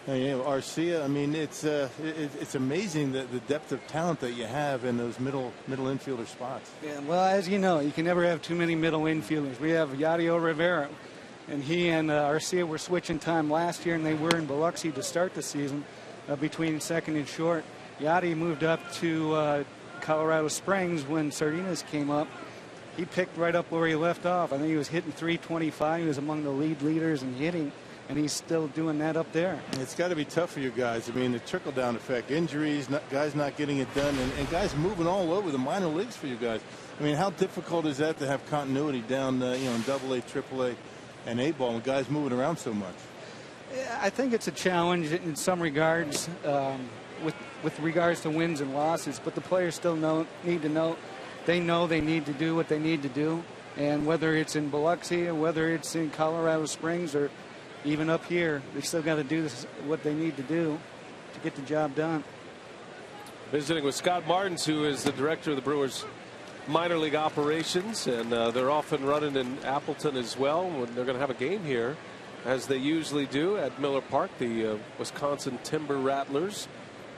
Speaker 3: Arcia. I mean, it's amazing the depth of talent that you have in those middle infielder spots.
Speaker 6: Yeah, well, as you know, you can never have too many middle infielders. We have Yadier Rivera, and he and Arcia were switching time last year, and they were in Biloxi to start the season between second and short. Yadi moved up to Colorado Springs when Sardinius came up. He picked right up where he left off. I think he was hitting .325. He was among the lead leaders in hitting. And he's still doing that up there.
Speaker 3: It's got to be tough for you guys. I mean, the trickle-down effect, injuries, guys not getting it done, and guys moving all over the minor leagues for you guys. I mean, how difficult is that to have continuity down, in Double-A, Triple-A, and A-ball, and guys moving around so much?
Speaker 6: Yeah, I think it's a challenge in some regards with regards to wins and losses, but the players still need to know they need to do what they need to do, and whether it's in Biloxi or whether it's in Colorado Springs or even up here, they still got to do what they need to do to get the job done.
Speaker 2: Visiting with Scott Martins, who is the director of the Brewers minor league operations, and they're off and running in Appleton as well. They're going to have a game here, as they usually do, at Miller Park. The Wisconsin Timber Rattlers.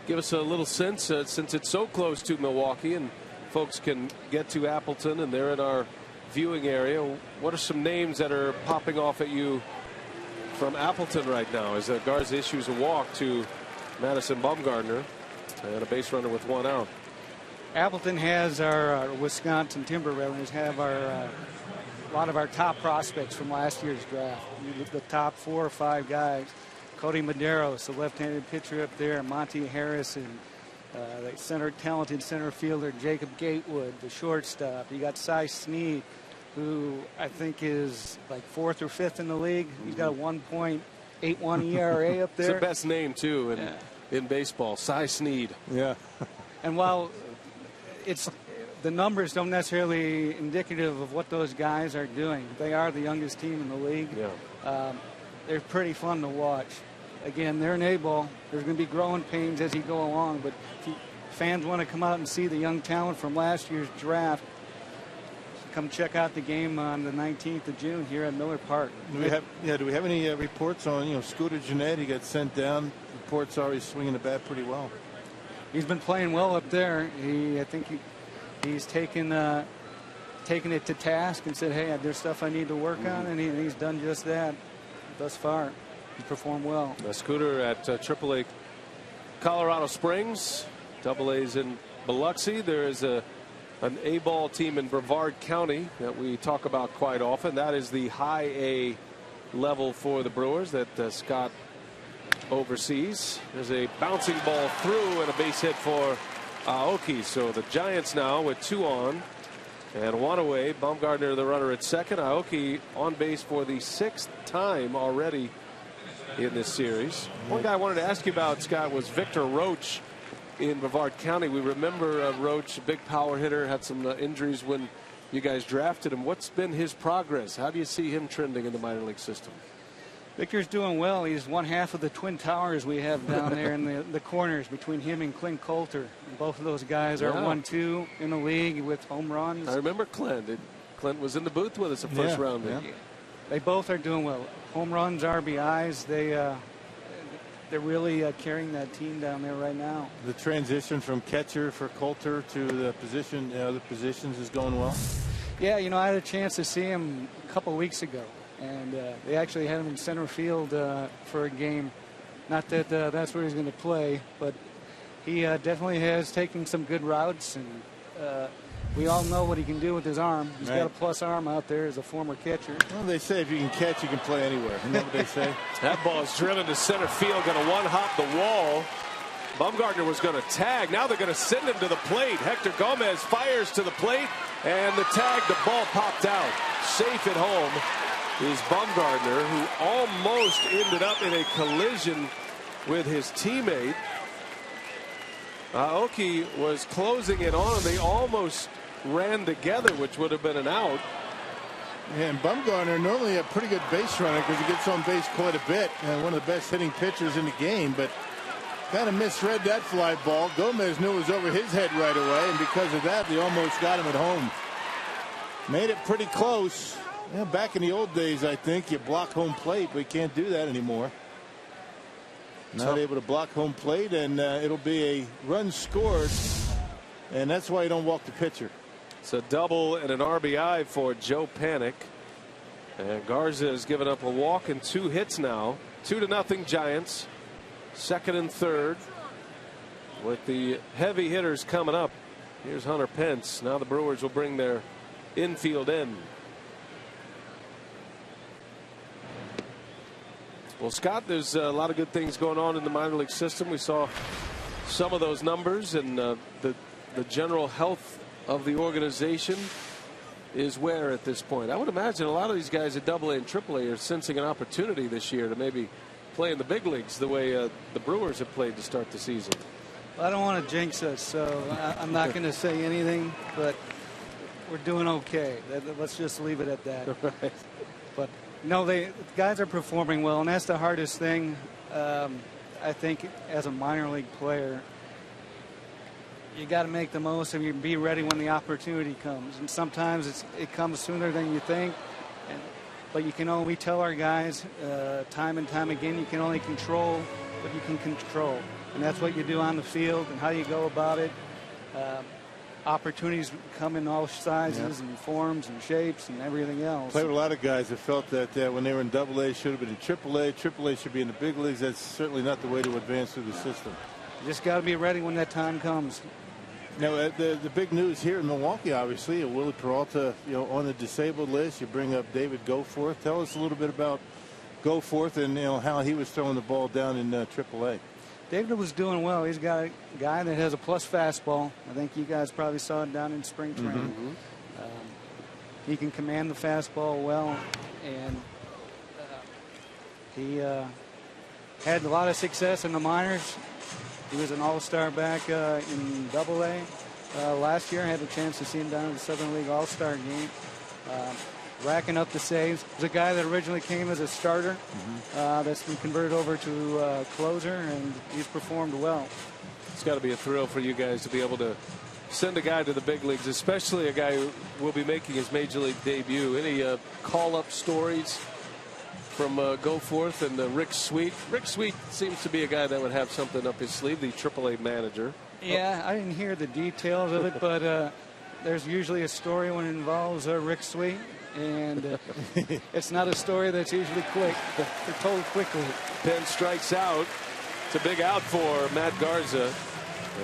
Speaker 2: Give us a little sense, since it's so close to Milwaukee and folks can get to Appleton and they're in our viewing area. What are some names that are popping off at you from Appleton right now, as Garza issues a walk to Madison Bumgarner and a base runner with 1 out?
Speaker 6: Appleton has our Wisconsin Timber Rattlers have a lot of our top prospects from last year's draft. The top 4 or 5 guys. Cody Medeiros, the left-handed pitcher up there, Monty Harrison, the talented center fielder Jacob Gatewood, the shortstop. You got Cy Snead, who I think is like 4th or 5th in the league. He's got a 1.81 ERA up there.
Speaker 2: It's the best name too in baseball, Cy Snead.
Speaker 3: Yeah.
Speaker 6: And while the numbers don't necessarily indicative of what those guys are doing, they are the youngest team in the league.
Speaker 2: Yeah.
Speaker 6: They're pretty fun to watch. Again, they're in A-ball. There's going to be growing pains as you go along, but if fans want to come out and see the young talent from last year's draft, come check out the game on the 19th of June here at Miller Park.
Speaker 3: Do we have any reports on Scooter Gennett? He got sent down. Reports are he's swinging the bat pretty well.
Speaker 6: He's been playing well up there. I think he's taken it to task and said, hey, there's stuff I need to work on, and he's done just that thus far. He performed well.
Speaker 2: Scooter at AAA Colorado Springs, AA's in Biloxi. There is an A-ball team in Brevard County that we talk about quite often. That is the high A level for the Brewers that Scott oversees. There's a bouncing ball through and a base hit for Aoki. So the Giants now with 2 on and 1 away. Bumgarner the runner at second. Aoki on base for the 6th time already in this series. One guy I wanted to ask you about, Scott, was Victor Roach in Brevard County. We remember Roach, a big power hitter, had some injuries when you guys drafted him. What's been his progress? How do you see him trending in the minor league system?
Speaker 6: Victor's doing well. He's one half of the twin towers we have down there in the corners between him and Clint Coulter. Both of those guys are 1-2 in the league with home runs.
Speaker 2: I remember Clint. Clint was in the booth with us the first round.
Speaker 6: Yeah. They both are doing well. Home runs, RBIs, they're really carrying that team down there right now.
Speaker 3: The transition from catcher for Coulter to the other positions is going well.
Speaker 6: Yeah, I had a chance to see him a couple weeks ago, and they actually had him in center field for a game. Not that that's where he's going to play, but he definitely has taken some good routes, and we all know what he can do with his arm. He's got a plus arm out there as a former catcher.
Speaker 3: Well, they say if you can catch, you can play anywhere. You know what they say?
Speaker 2: That ball is driven to center field, going to one-hop the wall. Bumgarner was going to tag. Now they're going to send him to the plate. Hector Gomez fires to the plate, and the tag, the ball popped out. Safe at home is Bumgarner, who almost ended up in a collision with his teammate. Aoki was closing it on, and they almost ran together, which would have been an out.
Speaker 3: Yeah, and Bumgarner normally a pretty good base runner because he gets on base quite a bit. One of the best hitting pitchers in the game, but kind of misread that fly ball. Gomez knew it was over his head right away, and because of that, they almost got him at home. Made it pretty close. Yeah, back in the old days, I think you block home plate, but you can't do that anymore. Not able to block home plate, and it'll be a run scored, and that's why you don't walk the pitcher.
Speaker 2: It's a double and an RBI for Joe Panik. And Garza has given up a walk and 2 hits now. 2-0 Giants. Second and third. With the heavy hitters coming up. Here's Hunter Pence. Now the Brewers will bring their infield in. Well, Scott, there's a lot of good things going on in the minor league system. We saw some of those numbers, and the general health of the organization is where at this point. I would imagine a lot of these guys at AA and AAA are sensing an opportunity this year to maybe play in the big leagues the way the Brewers have played to start the season.
Speaker 6: I don't want to jinx us, so I'm not going to say anything, but we're doing okay. Let's just leave it at that.
Speaker 2: Right.
Speaker 6: But no, the guys are performing well, and that's the hardest thing. I think as a minor league player, you got to make the most of it. Be ready when the opportunity comes. And sometimes it comes sooner than you think. But we tell our guys time and time again, you can only control what you can control. And that's what you do on the field and how you go about it. Opportunities come in all sizes and forms and shapes and everything else.
Speaker 3: Played with a lot of guys that felt that when they were in AA, should have been in AAA. AAA should be in the big leagues. That's certainly not the way to advance through the system.
Speaker 6: You just got to be ready when that time comes.
Speaker 3: Now, the big news here in Milwaukee, obviously, Willie Peralta, on the disabled list. You bring up David Goforth. Tell us a little bit about Goforth and how he was throwing the ball down in AAA.
Speaker 6: David was doing well. He's got a guy that has a plus fastball. I think you guys probably saw it down in spring training. He can command the fastball well, and he had a lot of success in the minors. He was an all-star back in AA last year. I had a chance to see him down in the Southern League All-Star game. Racking up the saves. He's a guy that originally came as a starter that's been converted over to closer, and he's performed well.
Speaker 2: It's got to be a thrill for you guys to be able to send a guy to the big leagues, especially a guy who will be making his major league debut. Any call-up stories from Goforth and Rick Sweet? Rick Sweet seems to be a guy that would have something up his sleeve, the AAA manager.
Speaker 6: Yeah, I didn't hear the details of it, but there's usually a story when it involves Rick Sweet. And it's not a story that's usually quick. They're told quickly.
Speaker 2: Penn strikes out. It's a big out for Matt Garza.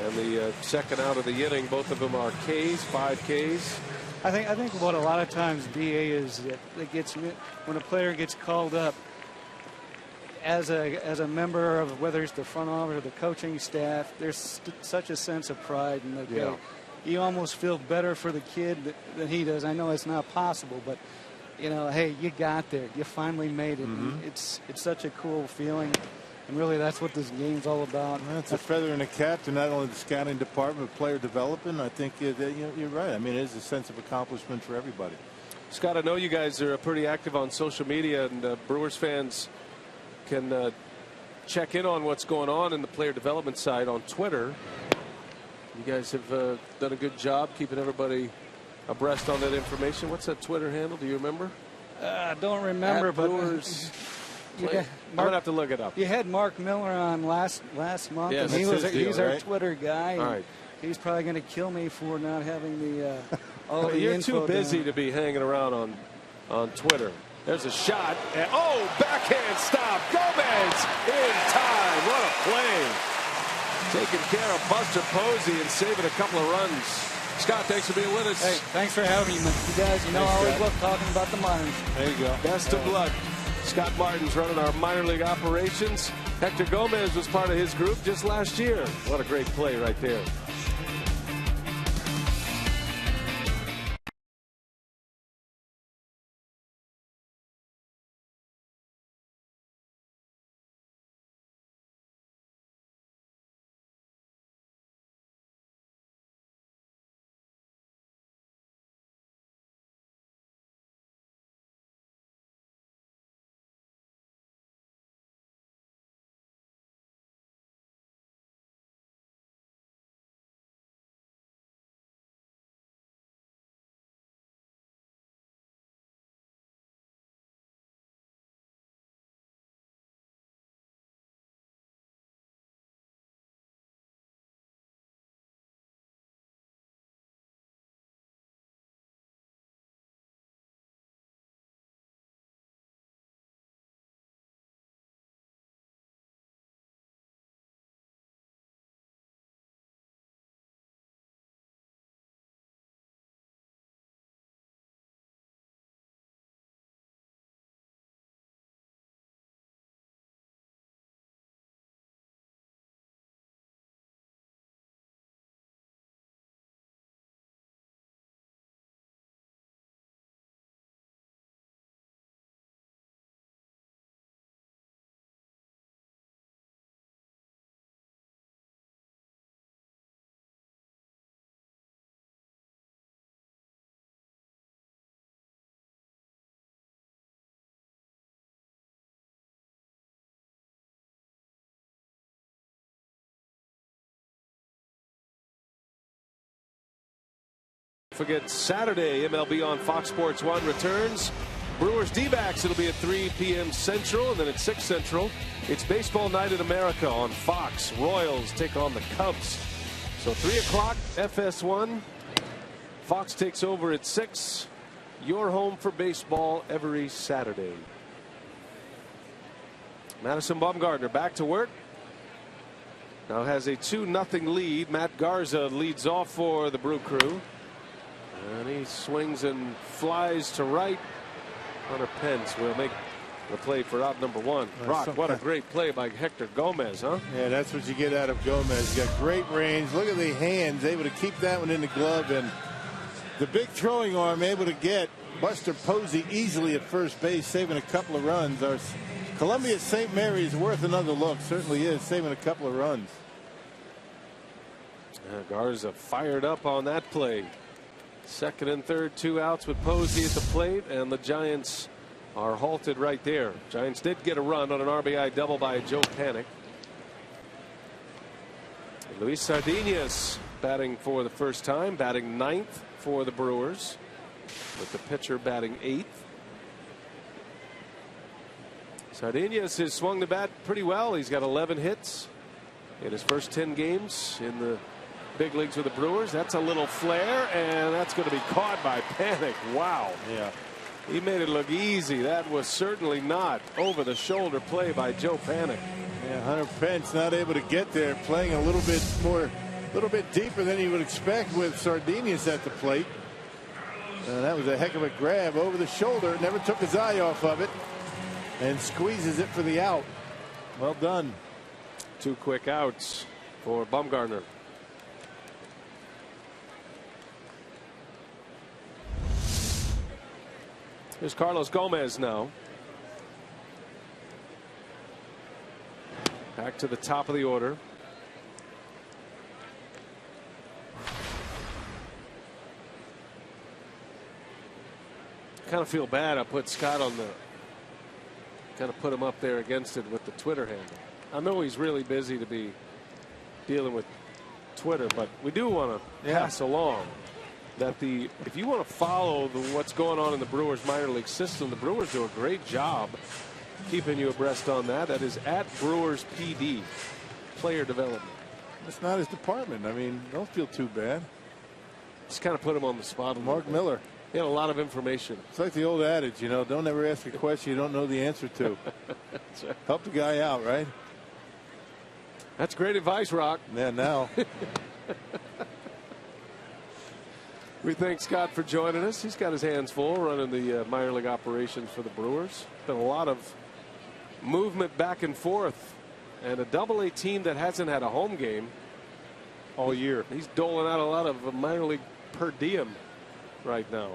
Speaker 2: And the second out of the inning. Both of them are Ks, 5 Ks.
Speaker 6: I think what a lot of times DA is that gets when a player gets called up as a member of whether it's the front office or the coaching staff, there's such a sense of pride in the game. You almost feel better for the kid than he does. I know it's not possible, but hey, you got there. You finally made it. It's such a cool feeling, and really that's what this game's all about.
Speaker 3: That's a feather in the cap to not only the scouting department, but player development. I think you're right. I mean, it is a sense of accomplishment for everybody.
Speaker 2: Scott, I know you guys are pretty active on social media, and Brewers fans can check in on what's going on in the player development side on Twitter. You guys have done a good job keeping everybody abreast on that information. What's that Twitter handle? Do you remember?
Speaker 6: I don't remember, but
Speaker 2: Brewers. I'm gonna have to look it up.
Speaker 6: You had Mark Miller on last month,
Speaker 2: yes,
Speaker 6: and he's our
Speaker 3: right?
Speaker 6: Twitter guy.
Speaker 2: All right.
Speaker 6: He's probably going to kill me for not having the all the
Speaker 2: You're
Speaker 6: info
Speaker 2: too busy
Speaker 6: down.
Speaker 2: to be hanging around on Twitter. There's a shot. And, backhand stop. Gomez in time. What a play. Taking care of Buster Posey and saving a couple of runs. Scott, thanks for being with us.
Speaker 6: Hey, thanks for having me. You guys, I always love talking about the minors.
Speaker 3: There you go.
Speaker 2: Best of luck. Scott Martin's running our minor league operations. Hector Gomez was part of his group just last year. What a great play right there. forget Saturday MLB on Fox Sports 1 returns. Brewers D-backs, it'll be at 3 p.m. Central, and then at 6 Central it's Baseball Night in America on Fox. Royals take on the Cubs. So 3 o'clock FS1. Fox takes over at 6. Your home for baseball every Saturday. Madison Bumgarner back to work. Now has a 2-0 lead. Matt Garza leads off for the Brew Crew. And he swings and flies to right. Hunter Pence will make the play for out number 1. Brock, what a great play by Hector Gomez, huh?
Speaker 3: Yeah, that's what you get out of Gomez. He's got great range. Look at the hands, able to keep that one in the glove, and the big throwing arm able to get Buster Posey easily at first base, saving a couple of runs. Our Columbia St. Mary is worth another look. Certainly is, saving a couple of runs.
Speaker 2: Garza fired up on that play. Second and third, 2 outs with Posey at the plate, and the Giants are halted right there. Giants did get a run on an RBI double by Joe Panik. Luis Sardinas batting for the first time, batting 9th for the Brewers, with the pitcher batting 8th. Sardinas has swung the bat pretty well. He's got 11 hits in his first 10 games in the big leagues with the Brewers. That's a little flare, and that's going to be caught by Panik. Wow.
Speaker 3: Yeah.
Speaker 2: He made it look easy. That was certainly not over the shoulder play by Joe Panik.
Speaker 3: Yeah, Hunter Pence not able to get there, playing a little bit deeper than you would expect with Sardinas at the plate. That was a heck of a grab over the shoulder. Never took his eye off of it, and squeezes it for the out. Well done.
Speaker 2: 2 quick outs for Bumgarner. Here's Carlos Gomez now. Back to the top of the order. Kind of feel bad. I put Scott on the, kind of put him up there against it with the Twitter handle. I know he's really busy to be dealing with Twitter, but we do want to pass along that if you want to follow what's going on in the Brewers minor league system, the Brewers do a great job keeping you abreast on that. That is at Brewers PD, player development.
Speaker 3: It's not his department. I mean, don't feel too bad.
Speaker 2: Just kind of put him on the spot.
Speaker 3: Mark Miller.
Speaker 2: He had a lot of information.
Speaker 3: It's like the old adage, you know, don't ever ask a question you don't know the answer to.
Speaker 2: Right.
Speaker 3: Help the guy out, right?
Speaker 2: That's great advice, Rock.
Speaker 3: Yeah, now.
Speaker 2: We thank Scott for joining us. He's got his hands full running the minor league operations for the Brewers. Been a lot of movement back and forth, and a Double-A team that hasn't had a home game all year. He's doling out a lot of minor league per diem right now.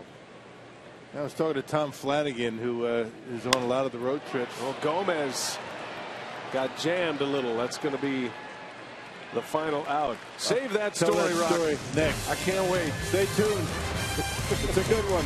Speaker 3: I was talking to Tom Flanagan, who is on a lot of the road trips.
Speaker 2: Well, Gomez got jammed a little. That's going to be the final out. Save that story, Rock.
Speaker 3: Next.
Speaker 2: I can't wait.
Speaker 3: Stay tuned. It's a good one.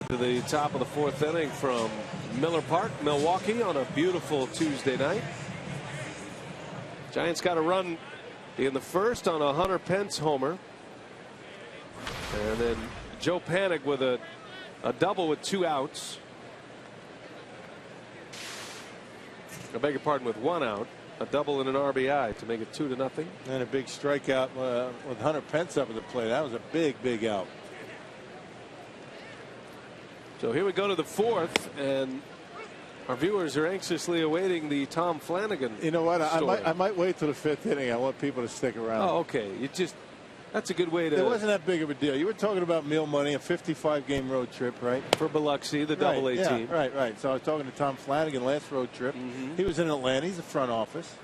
Speaker 2: to the top of the 4th inning from Miller Park, Milwaukee, on a beautiful Tuesday night. Giants got a run in the first on a Hunter Pence homer, and then Joe Panik with a double with 2 outs. I beg your pardon, with 1 out, a double and an RBI to make it 2-0.
Speaker 3: And a big strikeout with Hunter Pence up at the plate. That was a big out.
Speaker 2: So here we go to the 4th, and our viewers are anxiously awaiting the Tom Flanagan.
Speaker 3: You know what?
Speaker 2: Story.
Speaker 3: I might wait till the 5th inning. I want people to stick around.
Speaker 2: Oh, okay. That's a good way to.
Speaker 3: It wasn't that big of a deal. You were talking about meal money, a 55-game road trip, right?
Speaker 2: For Biloxi, the Double-A team.
Speaker 3: Right. So I was talking to Tom Flanagan last road trip. He was in Atlanta. He's the front office.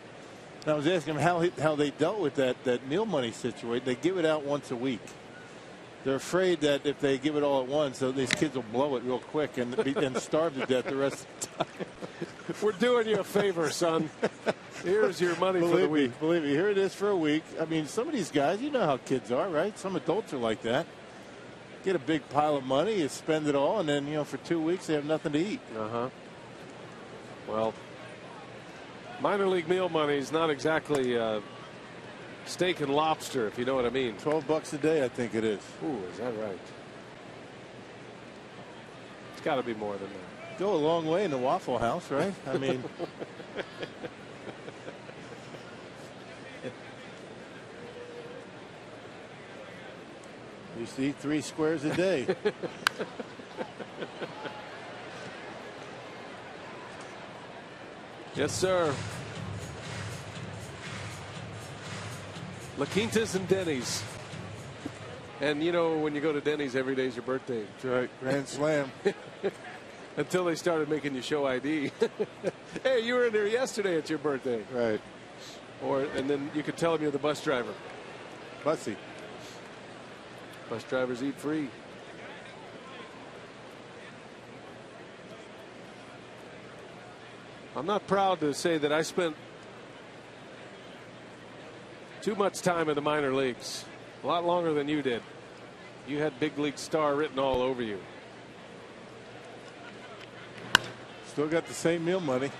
Speaker 3: And I was asking him how they dealt with that meal money situation. They give it out once a week. They're afraid that if they give it all at once, so these kids will blow it real quick and starve to death the rest of the time.
Speaker 2: We're doing you a favor, son. Here's your money for the week.
Speaker 3: Believe me, here it is for a week. I mean, some of these guys, you know how kids are, right? Some adults are like that. Get a big pile of money, you spend it all, and then, for 2 weeks they have nothing to eat.
Speaker 2: Well, minor league meal money is not exactly steak and lobster, if you know what I mean.
Speaker 3: $12 a day, I think it is.
Speaker 2: Ooh, is that right? It's got to be more than that.
Speaker 3: Go a long way in the Waffle House, right? I mean. Used to eat 3 squares a day.
Speaker 2: Yes, sir. La Quinta's and Denny's. And when you go to Denny's, every day's your birthday.
Speaker 3: That's right. Grand slam.
Speaker 2: Until they started making you show ID. Hey, you were in there yesterday. It's your birthday.
Speaker 3: Right.
Speaker 2: And then you could tell them you're the bus driver.
Speaker 3: Bussy.
Speaker 2: Bus drivers eat free. I'm not proud to say that I spent too much time in the minor leagues. A lot longer than you did. You had big league star written all over you.
Speaker 3: Still got the same meal money.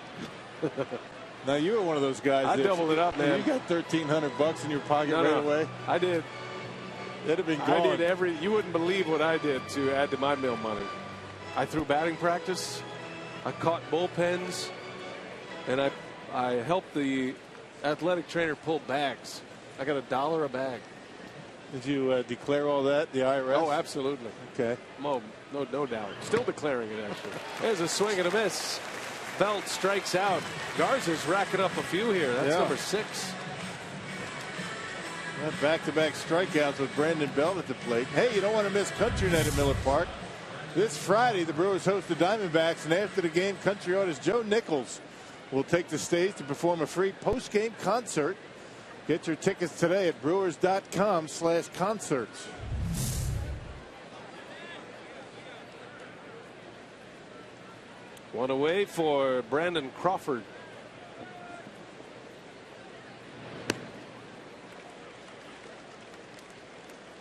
Speaker 3: Now you were one of those guys.
Speaker 2: I doubled it up, man.
Speaker 3: You got $1,300 in your pocket right away.
Speaker 2: I did.
Speaker 3: It'd have been gone.
Speaker 2: I did you wouldn't believe what I did to add to my meal money. I threw batting practice. I caught bullpens, and I helped the athletic trainer pull bags. I got $1 a bag.
Speaker 3: Did you declare all that, the IRS?
Speaker 2: Oh, absolutely.
Speaker 3: Okay.
Speaker 2: No doubt. Still declaring it, actually. There's a swing and a miss. Belt strikes out. Garza's racking up a few here. That's number 6.
Speaker 3: Back-to-back strikeouts with Brandon Belt at the plate. Hey, you don't want to miss Country Night at Miller Park. This Friday, the Brewers host the Diamondbacks, and after the game, country artist Joe Nichols will take the stage to perform a free post-game concert. Get your tickets today at brewers.com/concerts.
Speaker 2: One away for Brandon Crawford.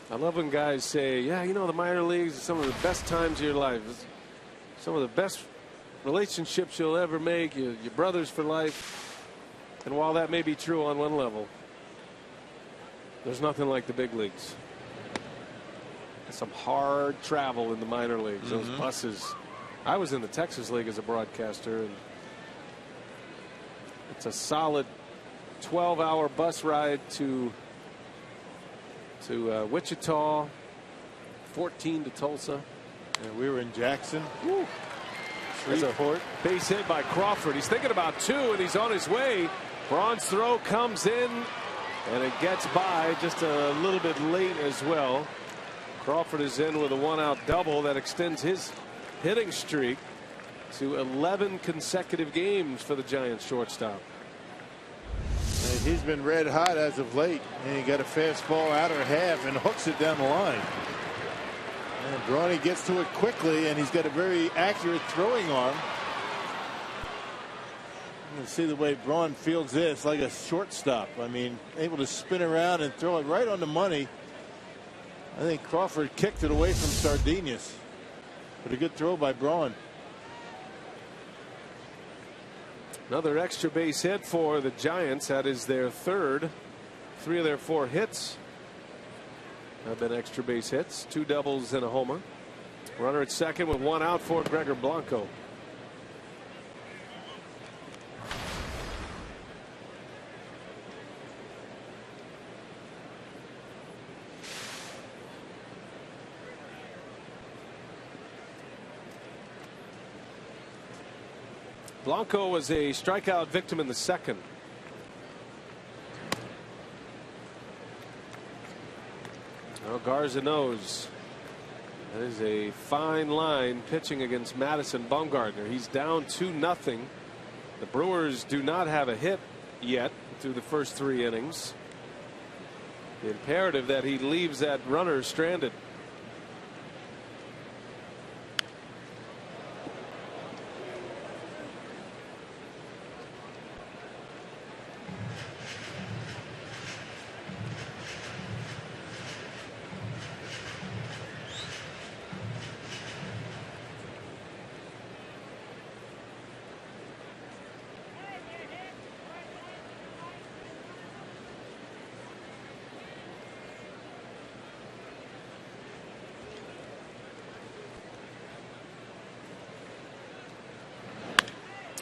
Speaker 2: I love when guys say, yeah, the minor leagues are some of the best times of your life. It's some of the best relationships you'll ever make. Your brothers for life. And while that may be true on one level, there's nothing like the big leagues. Some hard travel in the minor leagues. Those buses. I was in the Texas League as a broadcaster, and it's a solid 12-hour bus ride to Wichita, 14 to Tulsa.
Speaker 3: And we were in Jackson.
Speaker 2: There's a base hit by Crawford. He's thinking about 2, and he's on his way. Braun's throw comes in, and it gets by just a little bit late as well. Crawford is in with a 1-out double that extends his hitting streak to 11 consecutive games for the Giants shortstop.
Speaker 3: And he's been red hot as of late, and he got a fastball outer half and hooks it down the line. And Brawny gets to it quickly, and he's got a very accurate throwing arm. You can see the way Braun fields this, like a shortstop. I mean, able to spin around and throw it right on the money. I think Crawford kicked it away from Sardinius. But a good throw by Braun.
Speaker 2: Another extra base hit for the Giants. That is their third. 3 of their 4 hits have been extra base hits. 2 doubles and a homer. Runner at second with 1 out for Gregor Blanco. Blanco was a strikeout victim in the second. Well, Garza knows that is a fine line pitching against Madison Bumgarner. He's down 2-0. The Brewers do not have a hit yet through the first 3 innings. The imperative that he leaves that runner stranded.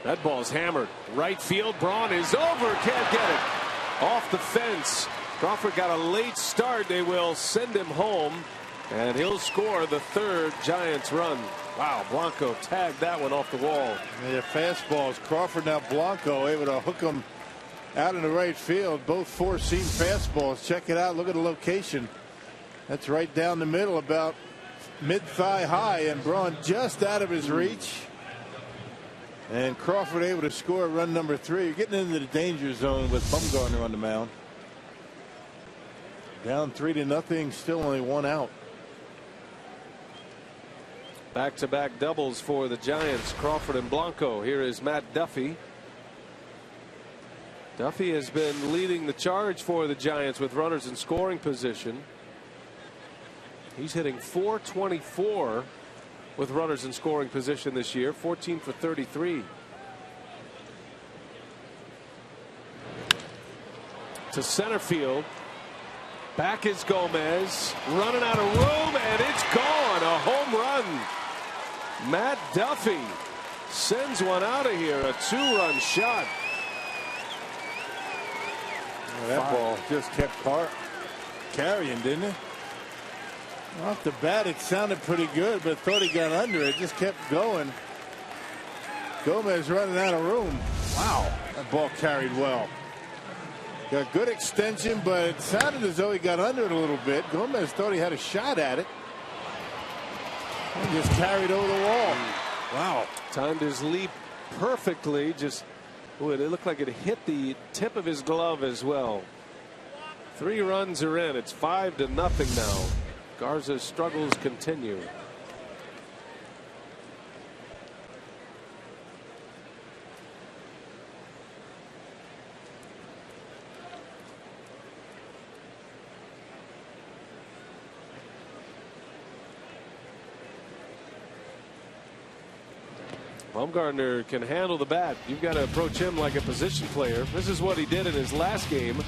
Speaker 2: That ball's hammered. Right field. Braun is over. Can't get it. Off the fence. Crawford got a late start. They will send him home. And he'll score the 3rd Giants run. Wow. Blanco tagged that one off the wall.
Speaker 3: Yeah, fastballs. Crawford now Blanco able to hook him out in the right field. Both 4-seam fastballs. Check it out. Look at the location. That's right down the middle, about mid-thigh high. And Braun just out of his reach. And Crawford able to score run number 3. You're getting into the danger zone with Bumgarner on the mound. Down 3-0. Still only 1 out.
Speaker 2: Back-to-back doubles for the Giants. Crawford and Blanco. Here is Matt Duffy. Duffy has been leading the charge for the Giants with runners in scoring position. He's hitting .424 with runners in scoring position this year. 14 for 33. To center field. Back is Gomez. Running out of room, and it's gone. A home run. Matt Duffy sends one out of here. A 2-run shot.
Speaker 3: Well, that ball just kept carrying, didn't it? Off the bat, it sounded pretty good, but thought he got under it. Just kept going. Gomez running out of room. Wow, that ball carried well. Got good extension, but it sounded as though he got under it a little bit. Gomez thought he had a shot at it. And just carried over the wall. Wow.
Speaker 2: Timed his leap perfectly. Just, ooh, it looked like it hit the tip of his glove as well. 3 runs are in. It's 5-0 now. Garza's struggles continue. Bumgarner can handle the bat. You've got to approach him like a position player. This is what he did in his last game.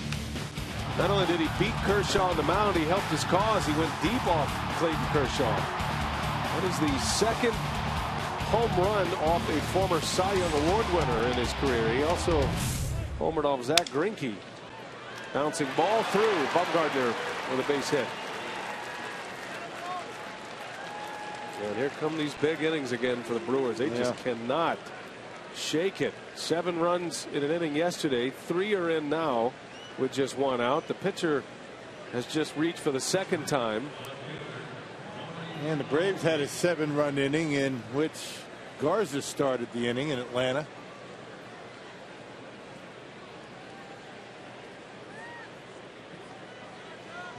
Speaker 2: Not only did he beat Kershaw on the mound, he helped his cause. He went deep off Clayton Kershaw. That is the 2nd home run off a former Cy Young Award winner in his career. He also homered off Zach Greinke. Bouncing ball through. Bumgarner with a base hit. And here come these big innings again for the Brewers. They just cannot shake it. 7 runs in an inning yesterday. 3 are in now with just 1 out. The pitcher has just reached for the 2nd time.
Speaker 3: And the Braves had a 7-run inning in which Garza started the inning in Atlanta.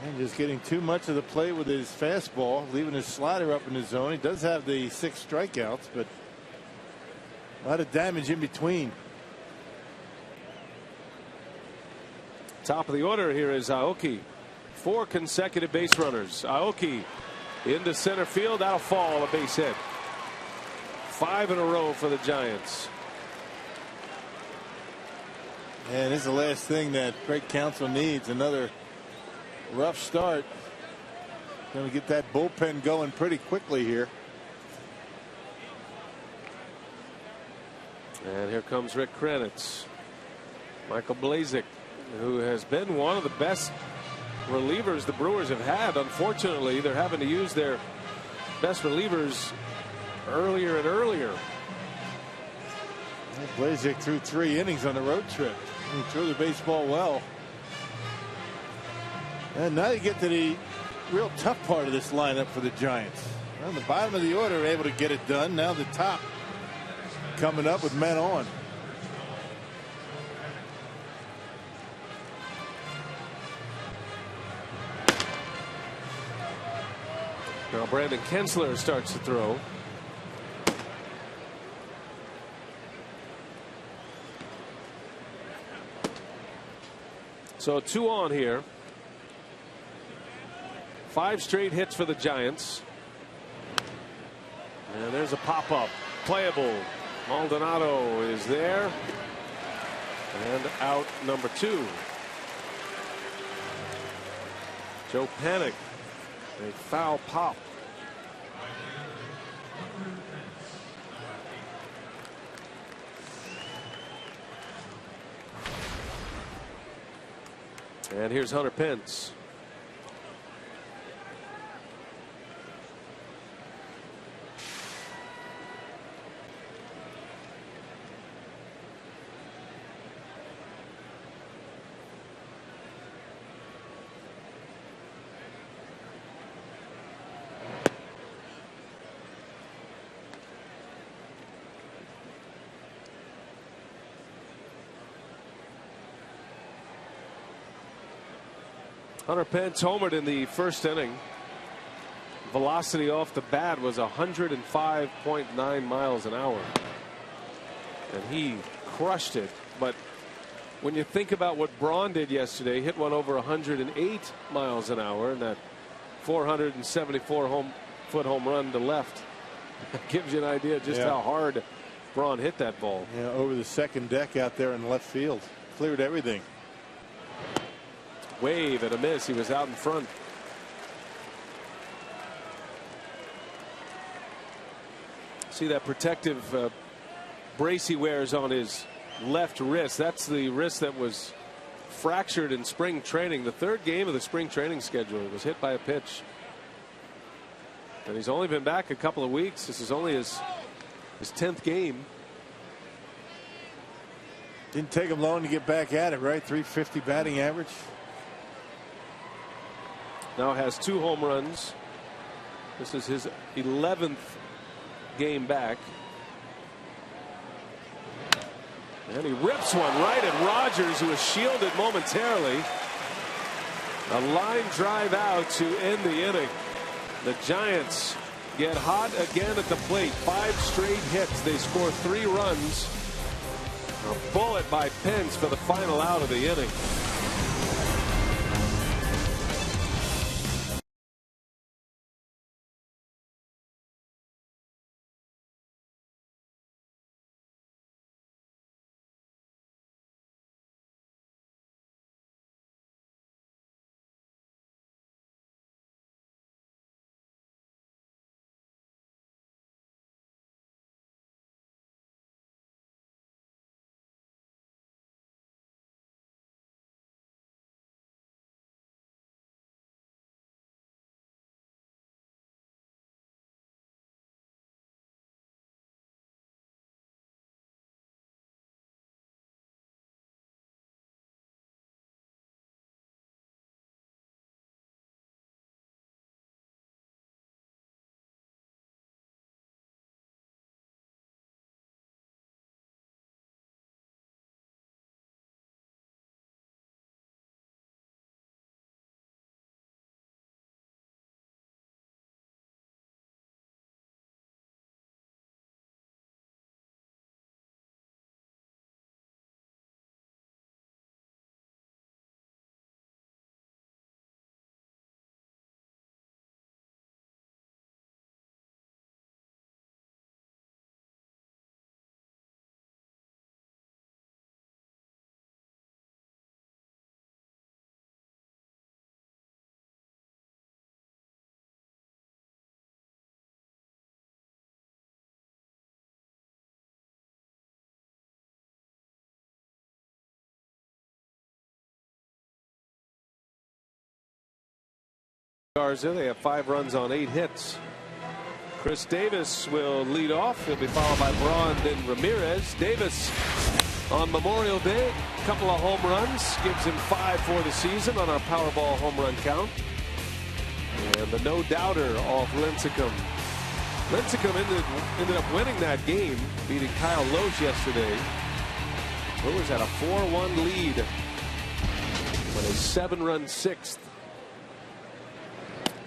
Speaker 3: And just getting too much of the play with his fastball, leaving his slider up in the zone. He does have the 6 strikeouts, but a lot of damage in between.
Speaker 2: Top of the order here is Aoki. 4 consecutive base runners. Aoki into center field. That'll fall, a base hit. 5 in a row for the Giants.
Speaker 3: And this is the last thing that Craig Counsell needs. Another rough start. Going to get that bullpen going pretty quickly here.
Speaker 2: And here comes Rick Kranitz. Michael Blazek, who has been one of the best relievers the Brewers have had. Unfortunately, they're having to use their best relievers earlier and earlier.
Speaker 3: Blazek threw 3 innings on the road trip. He threw the baseball well. And now you get to the real tough part of this lineup for the Giants. On the bottom of the order, able to get it done. Now the top coming up with men on.
Speaker 2: Now Brandon Kensler starts to throw. So 2 on here. 5 straight hits for the Giants. And there's a pop-up. Playable. Maldonado is there. And out number 2. Joe Panik. A foul pop. And here's Hunter Pence. Hunter Pence homered in the first inning. Velocity off the bat was 105.9 miles an hour. And he crushed it. But when you think about what Braun did yesterday, hit one over 108 miles an hour, and that 474-foot home run to left gives you an idea just how hard Braun hit that ball.
Speaker 3: Yeah, over the second deck out there in left field. Cleared everything.
Speaker 2: Wave and a miss. He was out in front. See that protective brace he wears on his left wrist. That's the wrist that was fractured in spring training. The 3rd game of the spring training schedule. It was hit by a pitch. And he's only been back a couple of weeks. This is only his 10th game.
Speaker 3: Didn't take him long to get back at it, right? 350 batting average.
Speaker 2: Now has 2 home runs. This is his 11th game back. And he rips one right at Rogers, who was shielded momentarily. A line drive out to end the inning. The Giants get hot again at the plate. 5 straight hits. They score 3 runs. A bullet by Pence for the final out of the inning. Garza. They have 5 runs on 8 hits. Chris Davis will lead off. He'll be followed by Braun, then Ramirez. Davis on Memorial Day, a couple of home runs, gives him 5 for the season on our Powerball home run count. And the no-doubter off Lincecum. Lincecum ended up winning that game, beating Kyle Loesch yesterday. Brewers had a 4-1 lead with a 7-run 6th.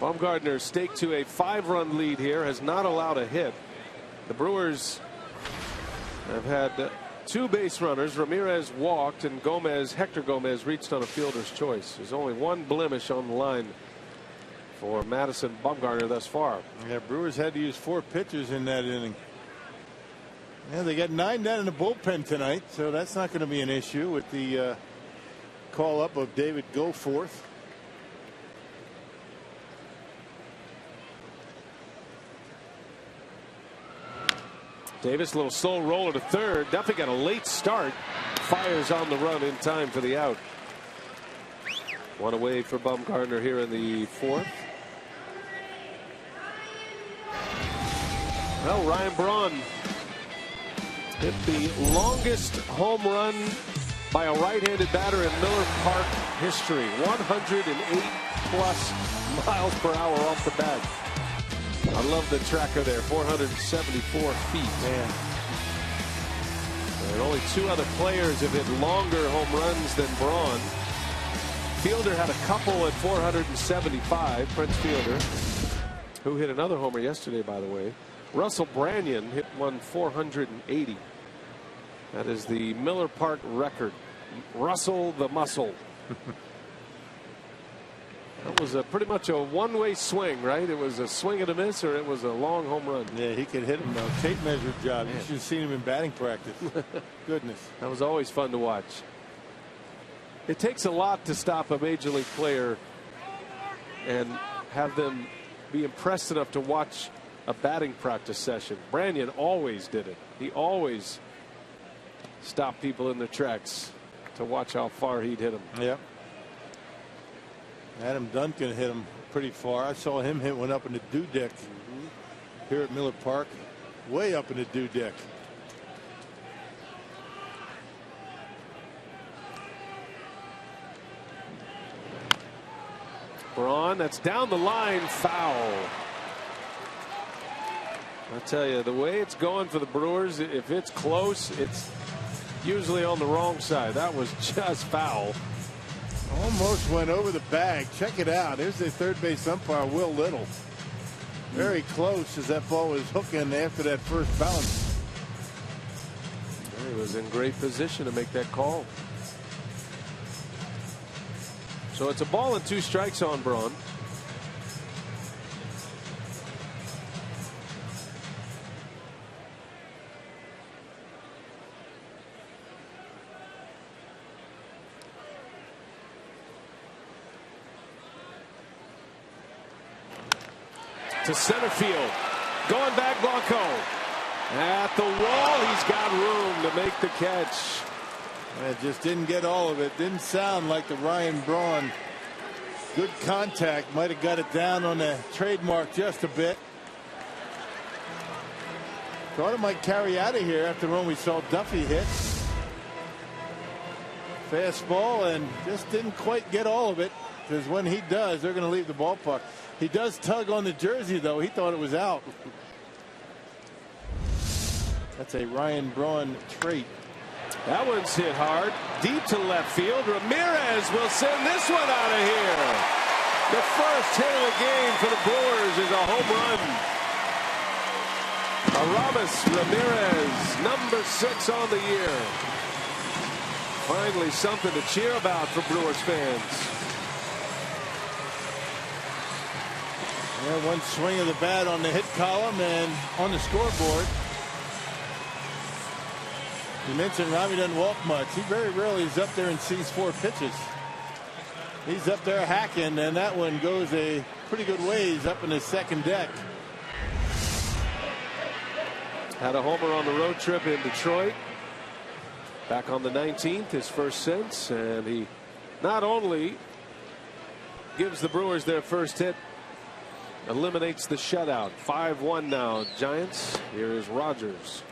Speaker 2: Bumgarner staked to a 5-run lead here, has not allowed a hit. The Brewers have had 2 base runners. Ramirez walked, and Hector Gomez reached on a fielder's choice. There's only 1 blemish on the line for Madison Bumgarner thus far.
Speaker 3: Yeah, Brewers had to use 4 pitchers in that inning. Yeah, they got 9 down in the bullpen tonight, so that's not going to be an issue with the call up of David Goforth.
Speaker 2: Davis, a little slow roller to third. Duffy got a late start. Fires on the run in time for the out. 1 away for Bumgarner here in the 4th. Well, Ryan Braun hit the longest home run by a right-handed batter in Miller Park history. 108 plus miles per hour off the bat. I love the tracker there. 474 feet.
Speaker 3: Man.
Speaker 2: And only 2 other players have hit longer home runs than Braun. Fielder had a couple at 475. Prince Fielder, who hit another homer yesterday, by the way. Russell Branyan hit one 480. That is the Miller Park record. Russell the Muscle. That was pretty much a one-way swing, right? It was a swing and a miss, or it was a long home run.
Speaker 3: Yeah, he could hit him though. Tape measure job. Man. You should have seen him in batting practice. Goodness.
Speaker 2: That was always fun to watch. It takes a lot to stop a major league player and have them be impressed enough to watch a batting practice session. Branyan always did it. He always stopped people in their tracks to watch how far he'd hit them.
Speaker 3: Yep. Adam Duncan hit him pretty far. I saw him hit one up in the dewdeck here at Miller Park, way up in the dewdeck.
Speaker 2: Braun, that's down the line, foul. I tell you, the way it's going for the Brewers, if it's close, it's usually on the wrong side. That was just foul.
Speaker 3: Almost went over the bag. Check it out. There's the third base umpire, Will Little. Very close as that ball was hooking after that first bounce.
Speaker 2: He was in great position to make that call. So it's a ball and 2 strikes on Braun. To center field. Going back, Blanco. At the wall, he's got room to make the catch.
Speaker 3: It just didn't get all of it. Didn't sound like the Ryan Braun. Good contact. Might have got it down on the trademark just a bit. Thought it might carry out of here after the one we saw Duffy hit. Fastball, and just didn't quite get all of it. Because when he does, they're going to leave the ballpark. He does tug on the jersey, though. He thought it was out. That's a Ryan Braun trait.
Speaker 2: That one's hit hard. Deep to left field. Ramirez will send this one out of here. The first hit of the game for the Brewers is a home run. Aramis Ramirez, number 6 on the year. Finally something to cheer about for Brewers fans.
Speaker 3: Yeah, one swing of the bat on the hit column and on the scoreboard. You mentioned Rami doesn't walk much. He very rarely is up there and sees 4 pitches. He's up there hacking, and that one goes a pretty good ways up in the second deck.
Speaker 2: Had a homer on the road trip in Detroit. Back on the 19th, his first since, and he not only gives the Brewers their first hit eliminates the shutout. 5-1 now, Giants. Here is Rogers.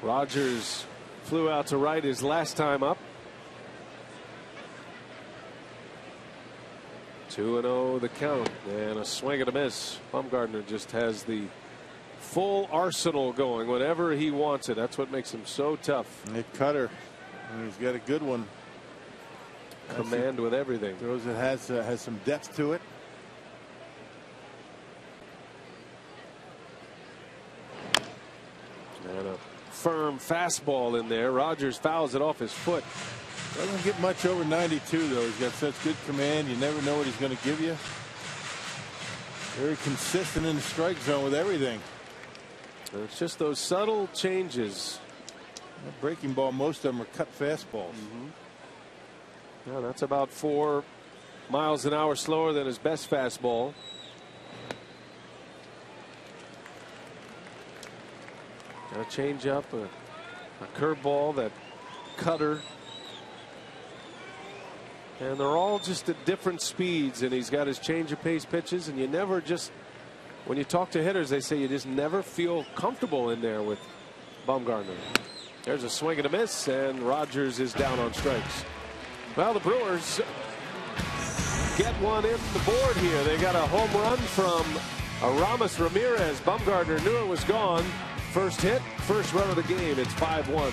Speaker 2: Rogers flew out to right his last time up. 2-0 the count, and a swing and a miss. Bumgarner just has the full arsenal going whenever he wants it. That's what makes him so tough.
Speaker 3: And a cutter, and he's got a good one.
Speaker 2: Command with everything.
Speaker 3: Throws it has some depth to it.
Speaker 2: And a firm fastball in there. Rogers fouls it off his foot.
Speaker 3: Doesn't get much over 92 though. He's got such good command. You never know what he's going to give you. Very consistent in the strike zone with everything.
Speaker 2: And it's just those subtle changes.
Speaker 3: That breaking ball, most of them are cut fastballs.
Speaker 2: Yeah, that's about 4 miles an hour slower than his best fastball. A change up, a curveball, that cutter. And they're all just at different speeds, and he's got his change of pace pitches, and you never just, when you talk to hitters, they say you just never feel comfortable in there with Bumgarner. There's a swing and a miss, and Rogers is down on strikes. Well, the Brewers get one in the board here. They got a home run from Aramis Ramirez. Bumgarner knew it was gone. First hit, first run of the game. It's 5-1.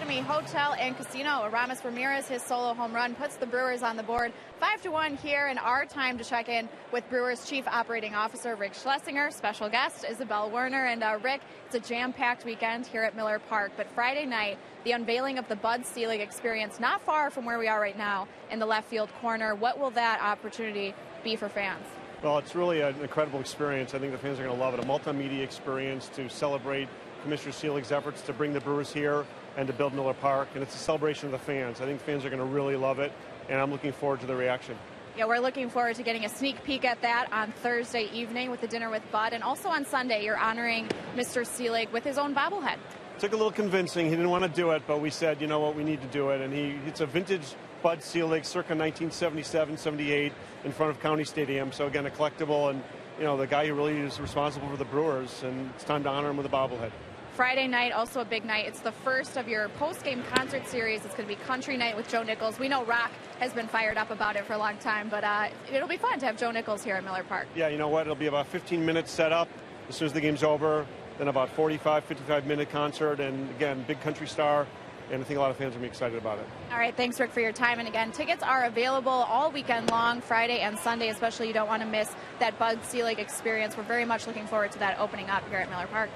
Speaker 4: Hotel and Casino. Aramis Ramirez, his solo home run, puts the Brewers on the board 5-1 here, and our time to check in with Brewers Chief Operating Officer Rick Schlesinger, special guest Isabel Werner. And Rick, it's a jam-packed weekend here at Miller Park, but Friday night, the unveiling of the Bud Selig experience not far from where we are right now in the left field corner. What will that opportunity be for fans?
Speaker 7: Well, it's really an incredible experience. I think the fans are going to love it. A multimedia experience to celebrate Commissioner Selig's efforts to bring the Brewers here and to build Miller Park, and it's a celebration of the fans. I think fans are going to really love it, and I'm looking forward to the reaction.
Speaker 4: Yeah, we're looking forward to getting a sneak peek at that on Thursday evening with the dinner with Bud, and also on Sunday you're honoring Mr. Selig with his own bobblehead.
Speaker 7: Took a little convincing. He didn't want to do it, but we said, you know what, we need to do it. And it's a vintage Bud Selig, circa 1977-78, in front of County Stadium. So again, a collectible, and the guy who really is responsible for the Brewers, and it's time to honor him with a bobblehead.
Speaker 4: Friday night, also a big night. It's the first of your post-game concert series. It's going to be Country Night with Joe Nichols. We know Rock has been fired up about it for a long time, but it'll be fun to have Joe Nichols here at Miller Park.
Speaker 7: Yeah, you know what? It'll be about 15 minutes set up. As soon as the game's over, then about 45, 55-minute concert, and again, big country star. And I think a lot of fans will be excited about it.
Speaker 4: All right, thanks, Rick, for your time. And again, tickets are available all weekend long, Friday and Sunday, especially. You don't want to miss that Bud Selig experience. We're very much looking forward to that opening up here at Miller Park.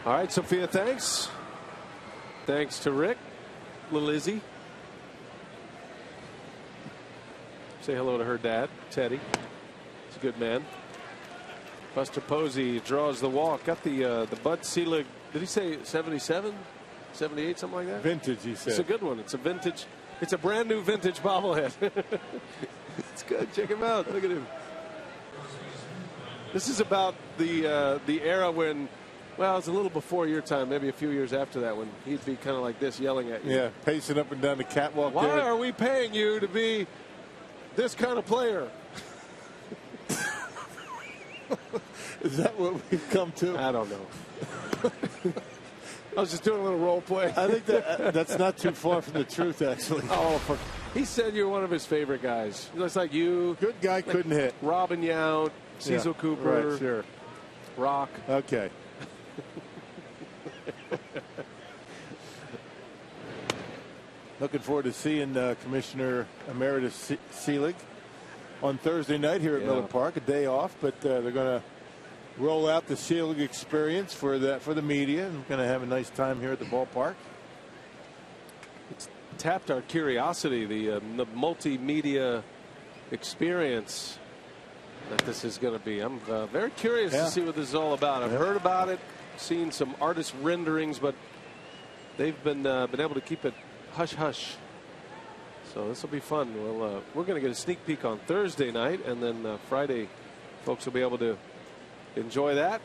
Speaker 2: All right, Sophia, thanks. Thanks to Rick. Little Izzy. Say hello to her dad, Teddy. He's a good man. Buster Posey draws the walk. Got the Bud Selig, did he say 77? 78, something like that?
Speaker 3: Vintage, he said.
Speaker 2: It's a good one. It's a vintage. It's a brand new vintage bobblehead. It's good. Check him out. Look at him. This is about the era when, well, it's a little before your time, maybe a few years after that, when he'd be kind of like this, yelling at you.
Speaker 3: Yeah, pacing up and down the catwalk.
Speaker 2: Why are we paying you to be this kind of player?
Speaker 3: Is that what we've come to?
Speaker 2: I don't know. I was just doing a little role play.
Speaker 3: I think that's not too far from the truth, actually.
Speaker 2: Oh, he said you're one of his favorite guys. He looks like you.
Speaker 3: Good guy, like couldn't hit.
Speaker 2: Robin Yount, Cecil Cooper.
Speaker 3: Right, sure.
Speaker 2: Rock.
Speaker 3: Okay. Looking forward to seeing Commissioner Emeritus Selig on Thursday night here at Miller Park. A day off, but they're going to roll out the Selig experience for the media, and we're going to have a nice time here at the ballpark.
Speaker 2: It's tapped our curiosity, the multimedia experience that this is going to be. I'm very curious to see what this is all about. I've heard about it, seen some artist renderings, but they've been able to keep it hush hush. So this will be fun. Well, we're going to get a sneak peek on Thursday night, and then Friday, folks will be able to enjoy that.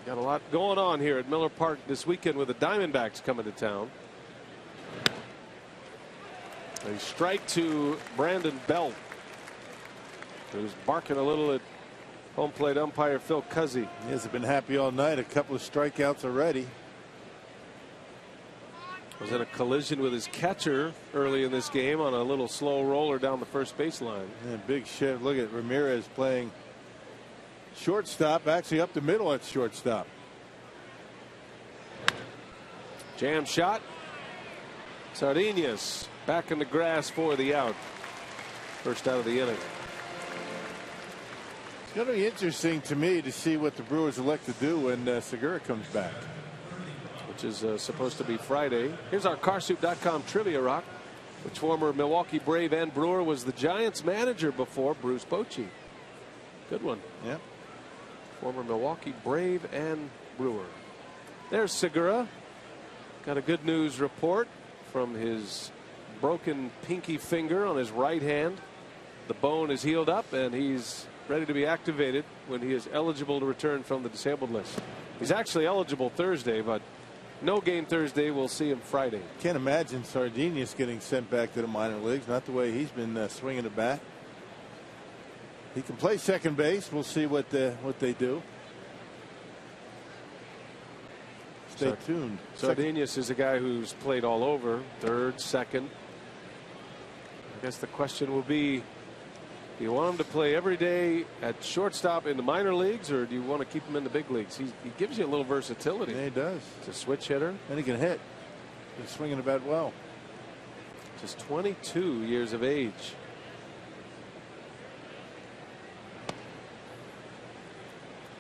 Speaker 2: Got a lot going on here at Miller Park this weekend with the Diamondbacks coming to town. A strike to Brandon Belt, who's barking a little at home plate umpire Phil Cuzzy.
Speaker 3: He hasn't been happy all night. A couple of strikeouts already.
Speaker 2: Was in a collision with his catcher early in this game on a little slow roller down the first baseline.
Speaker 3: Yeah, big shift. Look at Ramirez playing shortstop, actually up the middle at shortstop.
Speaker 2: Jam shot. Sardinas back in the grass for the out. First out of the inning.
Speaker 3: It's going to be interesting to me to see what the Brewers elect to do when Segura comes back,
Speaker 2: which is supposed to be Friday. Here's our Carsoup.com trivia, Rock. Which former Milwaukee Brave and Brewer was the Giants manager before Bruce Bochy? Good one.
Speaker 3: Yeah.
Speaker 2: Former Milwaukee Brave and Brewer. There's Segura. Got a good news report from his broken pinky finger on his right hand. The bone is healed up and he's ready to be activated when he is eligible to return from the disabled list. He's actually eligible Thursday, but no game Thursday. We'll see him Friday.
Speaker 3: Can't imagine Sardinas getting sent back to the minor leagues. Not the way he's been swinging the bat. He can play second base. We'll see what they do. Stay tuned.
Speaker 2: Sardinas is a guy who's played all over, third, second. I guess the question will be, do you want him to play every day at shortstop in the minor leagues, or do you want to keep him in the big leagues? He gives you a little versatility.
Speaker 3: Yeah, he does.
Speaker 2: He's a switch hitter.
Speaker 3: And he can hit. He's swinging the bat well.
Speaker 2: Just 22 years of age.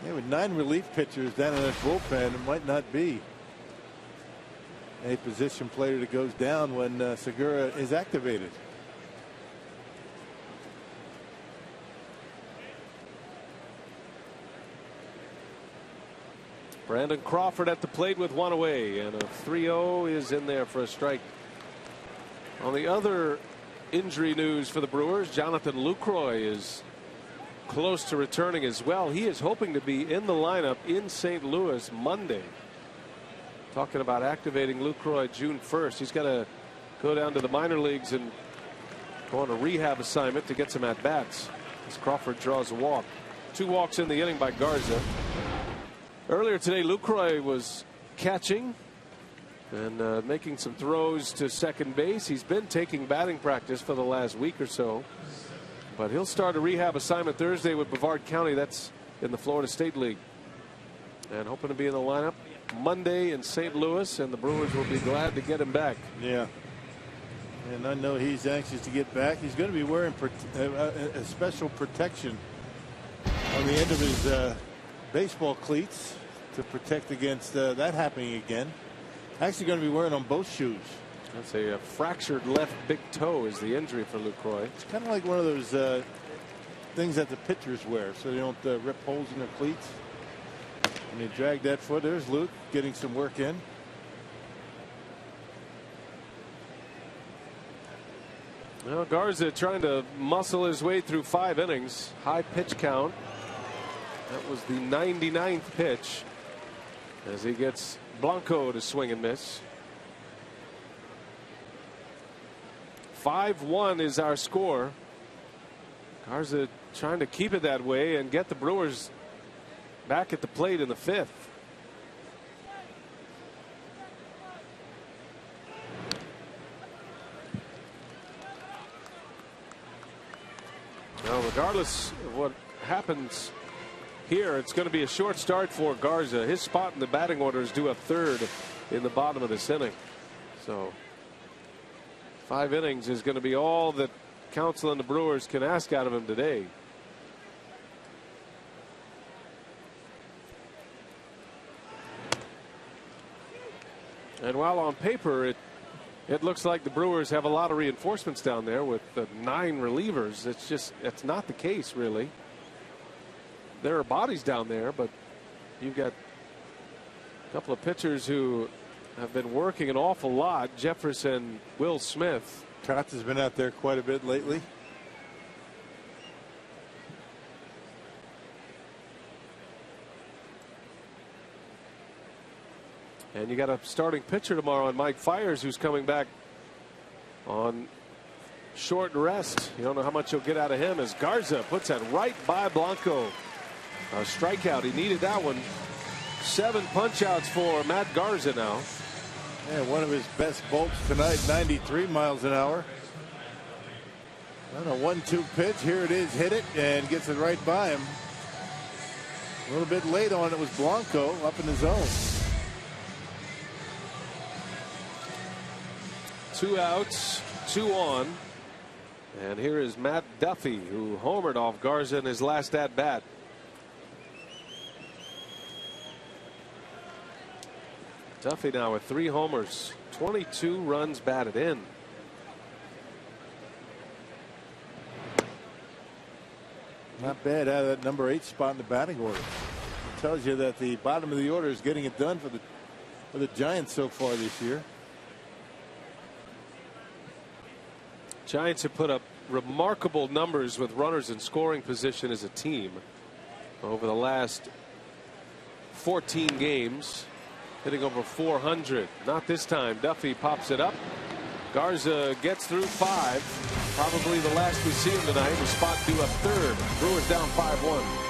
Speaker 3: Yeah, with 9 relief pitchers down in that bullpen, it might not be a position player that goes down when Segura is activated.
Speaker 2: Brandon Crawford at the plate with one away, and a 3-0 is in there for a strike. On the other injury news for the Brewers, Jonathan Lucroy is close to returning as well. He is hoping to be in the lineup in St. Louis Monday. Talking about activating Lucroy June 1st. He's got to go down to the minor leagues and go on a rehab assignment to get some at bats as Crawford draws a walk. 2 walks in the inning by Garza. Earlier today, Lucroy was catching and making some throws to second base. He's been taking batting practice for the last week or so, but he'll start a rehab assignment Thursday with Brevard County. That's in the Florida State League. and hoping to be in the lineup Monday in St. Louis, and the Brewers will be glad to get him back.
Speaker 3: Yeah. And I know he's anxious to get back. He's going to be wearing a special protection on the end of his baseball cleats to protect against that happening again. Actually going to be wearing on both shoes.
Speaker 2: That's a fractured left big toe is the injury for Lucroy.
Speaker 3: It's kind of like one of those things that the pitchers wear so they don't rip holes in their cleats. And they drag that foot. There's Luke getting some work in.
Speaker 2: Well, Garza trying to muscle his way through 5 innings. High pitch count. That was the 99th pitch as he gets Blanco to swing and miss. 5-1 is our score. Garza trying to keep it that way and get the Brewers back at the plate in the 5th. Well, regardless of what happens here, it's going to be a short start for Garza. His spot in the batting order is due a 3rd in the bottom of this inning. So 5 innings is going to be all that Counsell and the Brewers can ask out of him today. And while on paper it looks like the Brewers have a lot of reinforcements down there with 9 relievers, it's not the case really. There are bodies down there, but you've got a couple of pitchers who have been working an awful lot. Jefferson, Will Smith.
Speaker 3: Trotz has been out there quite a bit lately.
Speaker 2: And you got a starting pitcher tomorrow in Mike Fiers, who's coming back on short rest. You don't know how much you'll get out of him as Garza puts that right by Blanco. A strikeout. He needed that one. 7 punch outs for Matt Garza now.
Speaker 3: Yeah, one of his best bolts tonight, 93 miles an hour. On a 1-2 pitch. Here it is. Hit it and gets it right by him. A little bit late on it was Blanco up in the zone.
Speaker 2: 2 outs, 2 on. And here is Matt Duffy, who homered off Garza in his last at bat. Duffy now with 3 homers, 22 runs batted in.
Speaker 3: Not bad out of that number 8 spot in the batting order. It tells you that the bottom of the order is getting it done for the Giants so far this year.
Speaker 2: Giants have put up remarkable numbers with runners in scoring position as a team over the last 14 games, hitting over 400. Not this time. Duffy pops it up. Garza gets through 5. Probably the last we see him tonight. The spot due a 3rd. Brewers down 5-1.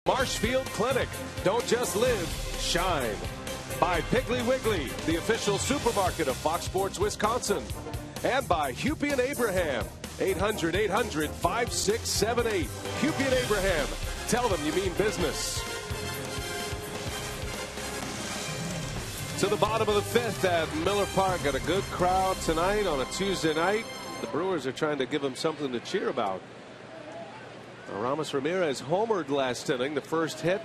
Speaker 2: Marshfield Clinic. Don't just live, shine. By Piggly Wiggly, the official supermarket of Fox Sports Wisconsin. And by Hupy and Abraham. 800-800-5678. Hupy and Abraham. Tell them you mean business. To the bottom of the fifth at Miller Park. Got a good crowd tonight on a Tuesday night. The Brewers are trying to give them something to cheer about. Ramos Ramirez homered last inning, the first hit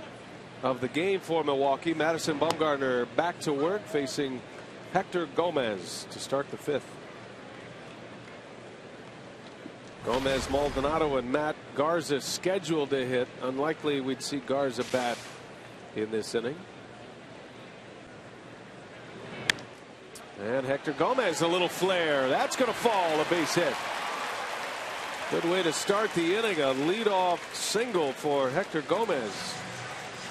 Speaker 2: of the game for Milwaukee. Madison Bumgarner back to work facing Hector Gomez to start the fifth. Gomez, Maldonado, and Matt Garza scheduled to hit. Unlikely we'd see Garza bat in this inning. And Hector Gomez, a little flare. That's going to fall, a base hit. Good way to start the inning. A leadoff single for Hector Gomez.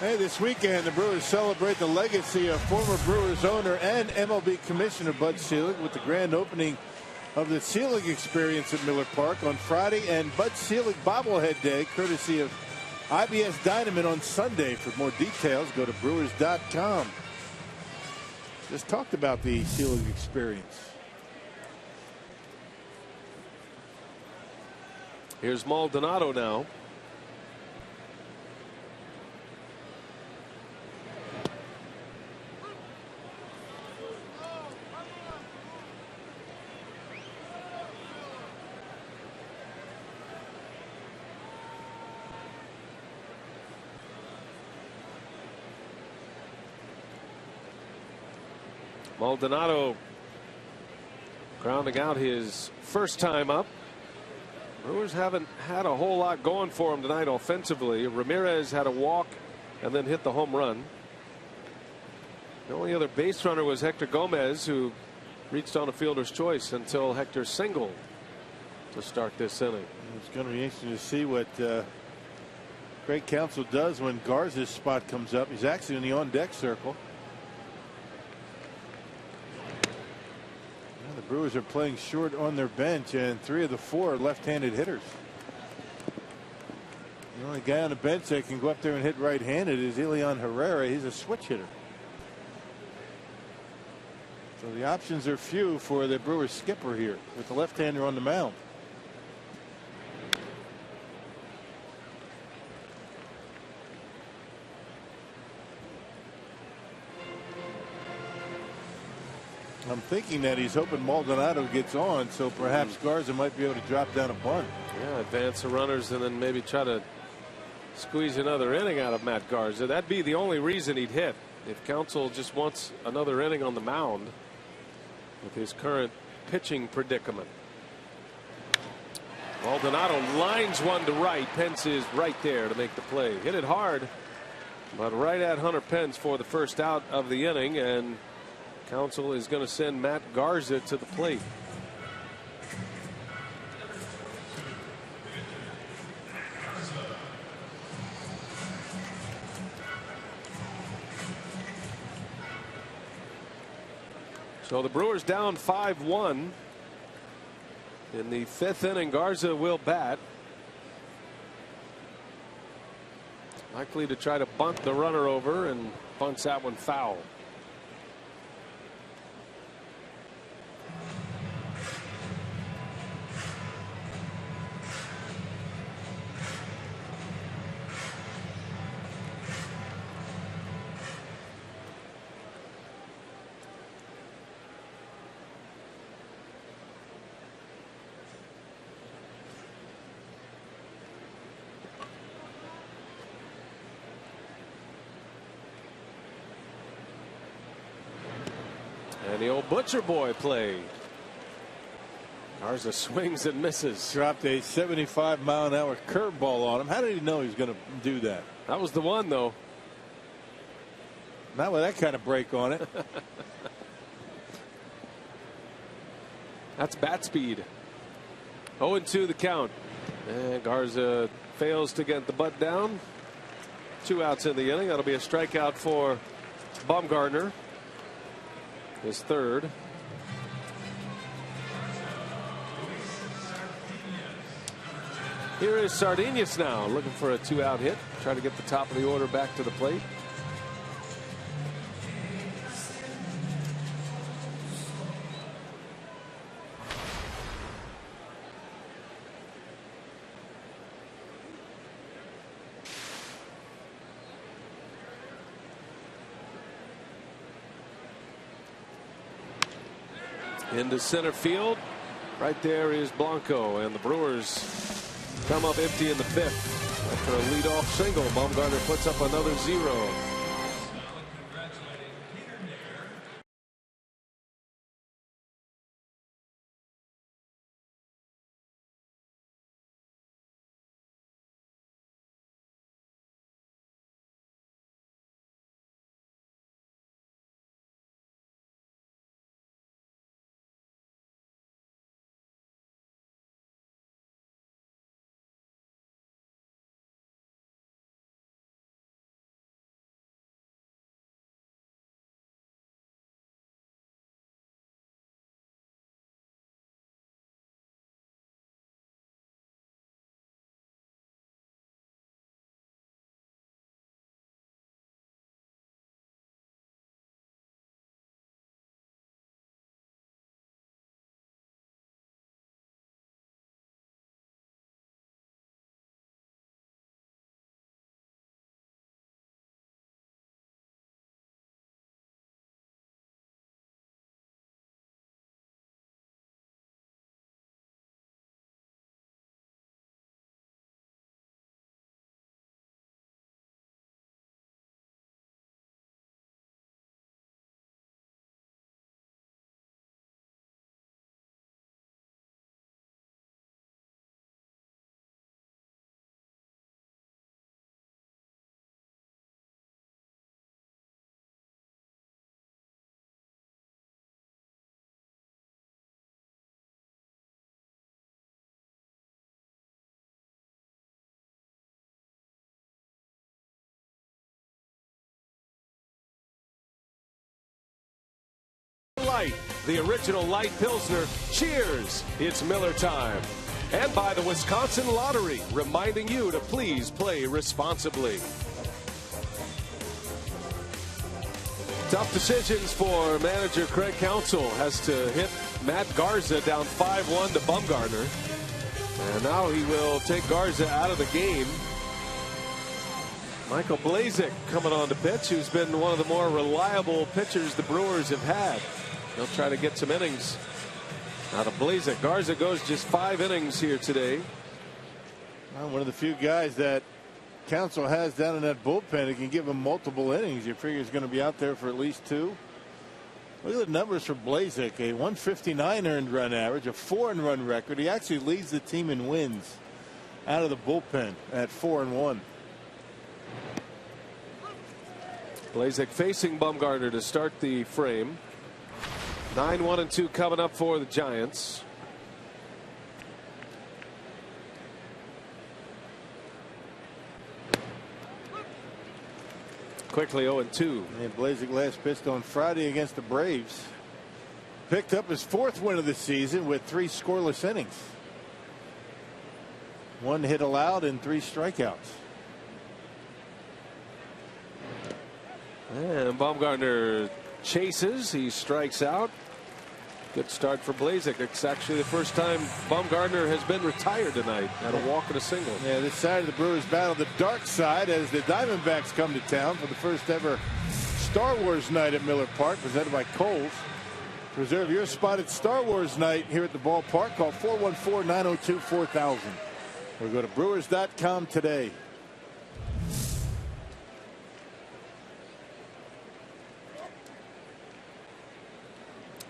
Speaker 3: Hey, this weekend the Brewers celebrate the legacy of former Brewers owner and MLB Commissioner Bud Selig with the grand opening of the Selig Experience at Miller Park on Friday, and Bud Selig Bobblehead Day, courtesy of IBS Dynamite on Sunday. For more details, go to Brewers.com. Just talked about the Selig Experience.
Speaker 2: Here's Maldonado now. Maldonado grounding out his first time up. Brewers haven't had a whole lot going for him tonight offensively. Ramirez had a walk and then hit the home run. The only other base runner was Hector Gomez, who reached on a fielder's choice until Hector singled to start this inning.
Speaker 3: It's going to be interesting to see what Craig Counsell does when Garza's spot comes up. He's actually in the on-deck circle. The Brewers are playing short on their bench, and 3 of the 4 are left-handed hitters. The only guy on the bench that can go up there and hit right-handed is Elian Herrera. He's a switch hitter. So the options are few for the Brewers skipper here with the left-hander on the mound. I'm thinking that he's hoping Maldonado gets on, so perhaps Garza might be able to drop down a bunt.
Speaker 2: Yeah, advance the runners and then maybe try to squeeze another inning out of Matt Garza. That'd be the only reason he'd hit. If Counsell just wants another inning on the mound with his current pitching predicament. Maldonado lines one to right. Pence is right there to make the play. Hit it hard, but right at Hunter Pence for the first out of the inning, and Counsell is going to send Matt Garza to the plate. So the Brewers down 5-1 in the 5th inning. Garza will bat. Likely to try to bunt the runner over, and bunts that one foul. And the old Butcher Boy play. Garza swings and misses.
Speaker 3: Dropped a 75-mile-an-hour curveball on him. How did he know he was going to do that?
Speaker 2: That was the one, though.
Speaker 3: Not with that kind of break on it.
Speaker 2: That's bat speed. 0-2 the count. And Garza fails to get the butt down. 2 outs in the inning. That'll be a strikeout for Bumgarner. His third. Here is Sardinus now looking for a 2-out hit. Trying to get the top of the order back to the plate. Into center field. Right there is Blanco, and the Brewers come up empty in the 5th. After a leadoff single, Bumgarner puts up another 0. Light, the original light Pilsner. Cheers! It's Miller time. And by the Wisconsin Lottery, reminding you to please play responsibly. Tough decisions for manager Craig Counsell. Has to hit Matt Garza down 5-1 to Bumgarner. And now he will take Garza out of the game. Michael Blazek coming on to pitch, who's been one of the more reliable pitchers the Brewers have had. They'll try to get some innings out of Blazek. Garza goes just 5 innings here today.
Speaker 3: Well, one of the few guys that Counsell has down in that bullpen that can give him multiple innings. You figure he's going to be out there for at least 2. Look at the numbers for Blazek. A 159 earned run average, a 4 earned run record. He actually leads the team in wins out of the bullpen at 4-1.
Speaker 2: Blazek facing Bumgarner to start the frame. 9-1-2 coming up for the Giants. Quickly 0-2.
Speaker 3: And Blazek last pitched on Friday against the Braves. Picked up his 4th win of the season with 3 scoreless innings. 1 hit allowed and 3 strikeouts.
Speaker 2: And Bumgarner chases. He strikes out. Good start for Blazek. It's actually the first time Bumgarner has been retired tonight. Had a walk and a single.
Speaker 3: Yeah, this side of the Brewers battle the dark side as the Diamondbacks come to town for the first ever Star Wars night at Miller Park, presented by Kohl's. Reserve your spot at Star Wars night here at the ballpark. Call 414-902-4000 or go to brewers.com today.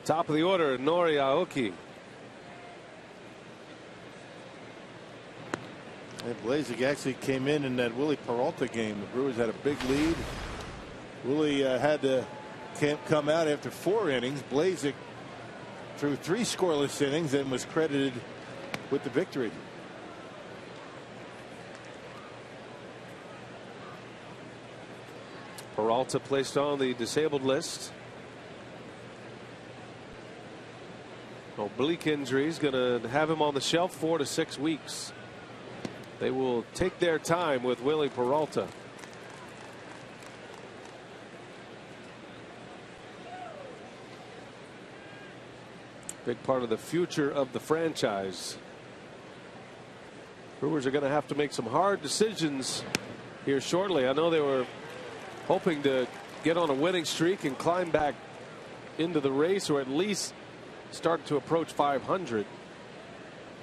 Speaker 2: Top of the order, Nori Aoki.
Speaker 3: And Blazek actually came in that Willie Peralta game. The Brewers had a big lead. Willie had to come out after 4 innings. Blazek threw 3 scoreless innings and was credited with the victory.
Speaker 2: Peralta placed on the disabled list. Oblique injury is going to have him on the shelf 4 to 6 weeks. They will take their time with Willie Peralta. Big part of the future of the franchise. Brewers are going to have to make some hard decisions here shortly. I know they were hoping to get on a winning streak and climb back into the race, or at least start to approach 500.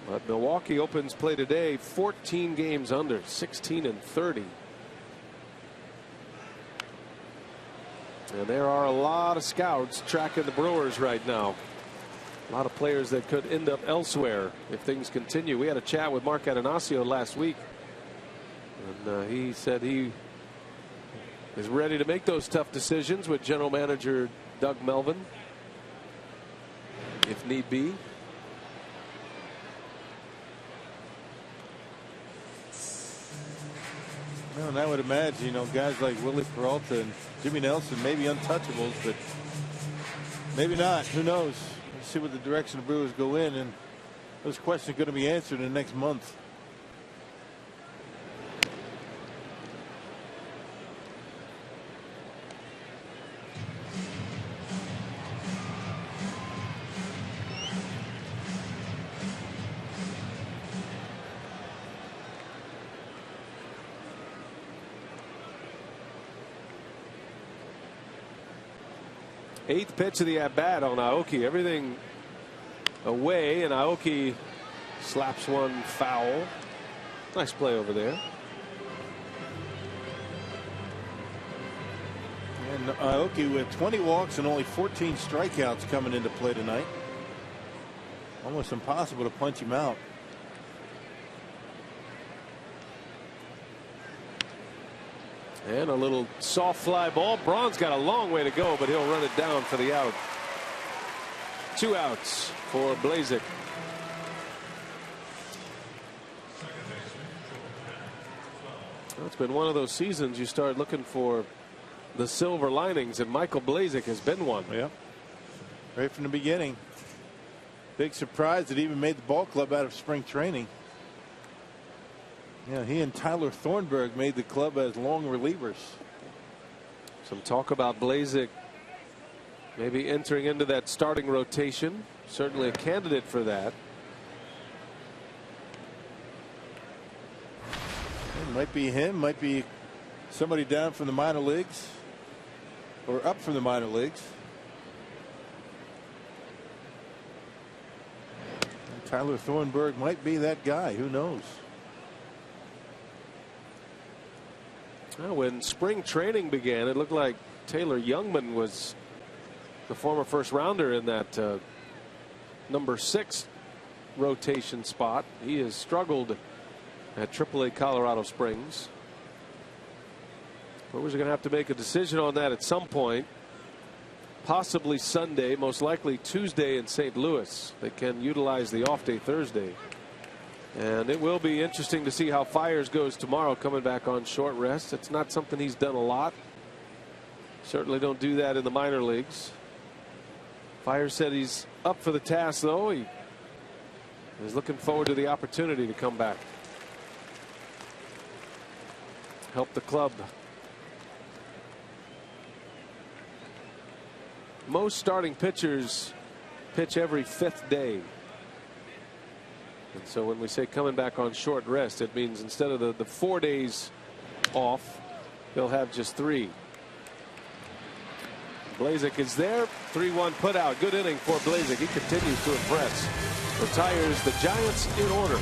Speaker 2: But Milwaukee opens play today 14 games under, 16-30. And there are a lot of scouts tracking the Brewers right now. A lot of players that could end up elsewhere if things continue. We had a chat with Mark Atanasio last week, and he said he is ready to make those tough decisions with general manager Doug Melvin if need be.
Speaker 3: Well, and I would imagine, you know, guys like Willie Peralta and Jimmy Nelson may be untouchables, but maybe not. Who knows? Let's see what the direction the Brewers go in, and those questions are going to be answered in the next month.
Speaker 2: Eighth pitch of the at bat on Aoki. Everything away, and Aoki slaps one foul. Nice play over there.
Speaker 3: And Aoki with 20 walks and only 14 strikeouts coming into play tonight. Almost impossible to punch him out.
Speaker 2: And a little soft fly ball. Braun's got a long way to go, but he'll run it down for the out. 2 outs for Blazek. Well, it's been one of those seasons you start looking for the silver linings, and Michael Blazek has been one.
Speaker 3: Yeah. Right from the beginning. Big surprise that he even made the ball club out of spring training. Yeah, he and Tyler Thornburg made the club as long relievers.
Speaker 2: Some talk about Blazek maybe entering into that starting rotation. Certainly a candidate for that.
Speaker 3: It might be him, might be somebody down from the minor leagues or up from the minor leagues. And Tyler Thornburg might be that guy. Who knows?
Speaker 2: Well, when spring training began, it looked like Taylor Youngman was the former first rounder in that number 6 rotation spot. He has struggled at AAA Colorado Springs. Brewers are going to have to make a decision on that at some point. Possibly Sunday, most likely Tuesday in St. Louis. They can utilize the off day Thursday. And it will be interesting to see how Fiers goes tomorrow, coming back on short rest. It's not something he's done a lot. Certainly don't do that in the minor leagues. Fiers said he's up for the task, though. He is looking forward to the opportunity to come back. Help the club. Most starting pitchers pitch every 5th day. And so when we say coming back on short rest, it means instead of the 4 days off, they'll have just 3. Blazek is there. 3-1 put out. Good inning for Blazek. He continues to impress. Retires the Giants in order.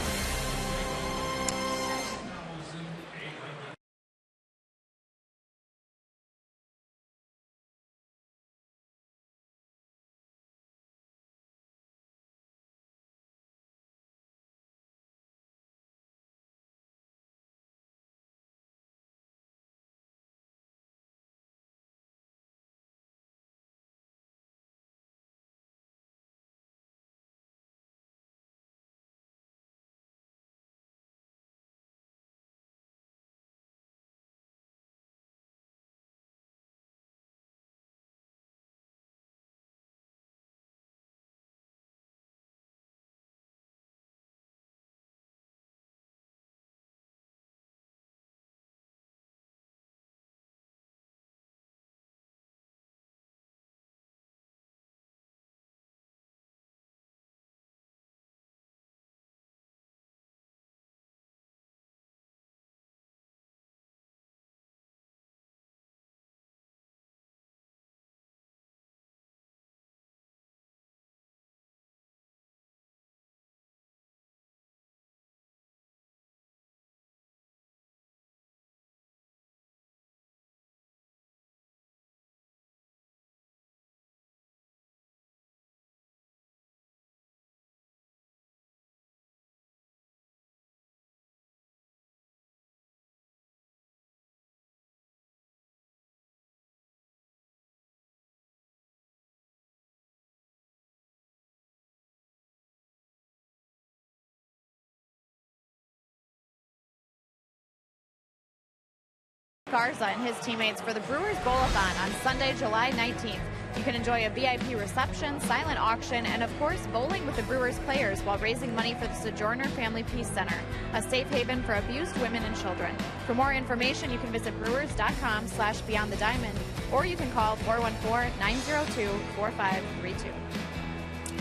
Speaker 4: Garza and his teammates for the Brewers Bowl-a-thon on Sunday, July 19th. You can enjoy a VIP reception, silent auction, and of course, bowling with the Brewers players while raising money for the Sojourner Family Peace Center, a safe haven for abused women and children. For more information, you can visit brewers.com/beyondthediamond, or you can call 414-902-4532.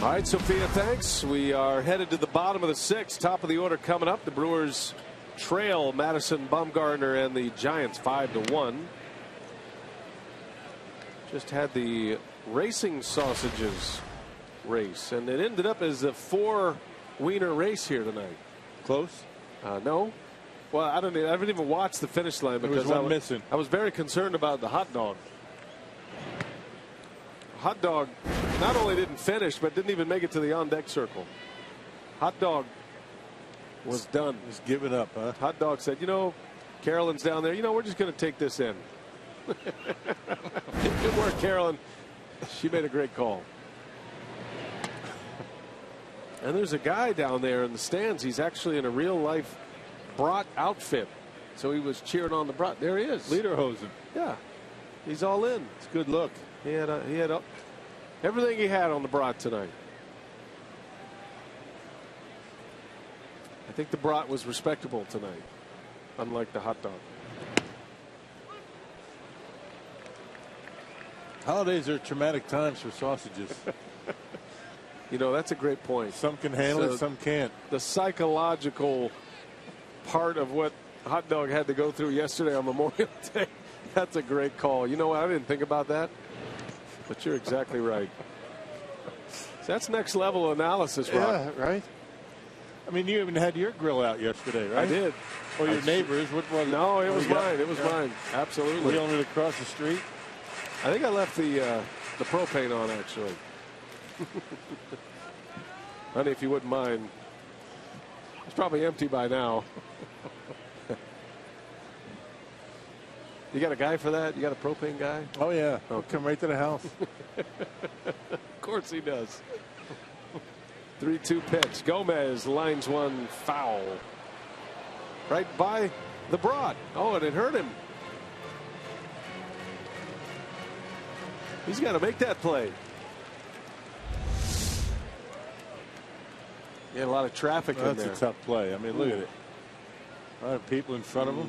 Speaker 2: All right, Sophia, thanks. We are headed to the bottom of the sixth. Top of the order coming up. The Brewers trail Madison Bumgarner and the Giants 5-1. Just had the racing sausages race, and it ended up as a 4-wiener race here tonight.
Speaker 3: Close?
Speaker 2: No. Well, I haven't even watched the finish line because I was very concerned about the hot dog. Hot dog not only didn't finish, but didn't even make it to the on-deck circle. Hot dog was done.
Speaker 3: He's giving up, huh?
Speaker 2: Hot dog said, you know, Carolyn's down there. You know, we're just going to take this in. Good work, Carolyn. She made a great call. And there's a guy down there in the stands. He's actually in a real-life brat outfit. So he was cheering on the brat. There he is.
Speaker 3: Lederhosen.
Speaker 2: Yeah. He's all in.
Speaker 3: It's a good look.
Speaker 2: He had everything he had on the brat tonight. I think the brat was respectable tonight, unlike the hot dog.
Speaker 3: Holidays are traumatic times for sausages.
Speaker 2: You know, that's a great point.
Speaker 3: Some can handle it, some can't.
Speaker 2: The psychological part of what hot dog had to go through yesterday on Memorial Day. That's a great call. You know what? I didn't think about that. But you're exactly right. So that's next level analysis, Rob.
Speaker 3: Yeah, right. I mean, you even had your grill out yesterday, right?
Speaker 2: I did.
Speaker 3: Or your neighbors. What was it?
Speaker 2: No, it was mine. It was mine. Absolutely.
Speaker 3: You only across the street?
Speaker 2: I think I left the propane on, actually. Honey, if you wouldn't mind. It's probably empty by now. You got a guy for that? You got a propane guy?
Speaker 3: Oh, yeah. Oh, come right to the house.
Speaker 2: Of course he does. 3-2 pitch. Gomez lines one foul. Right by the Broad. Oh, and it hurt him. He's got to make that play. He had a lot of traffic in there.
Speaker 3: That's a tough play. I mean, look at it. A lot of people in front of him.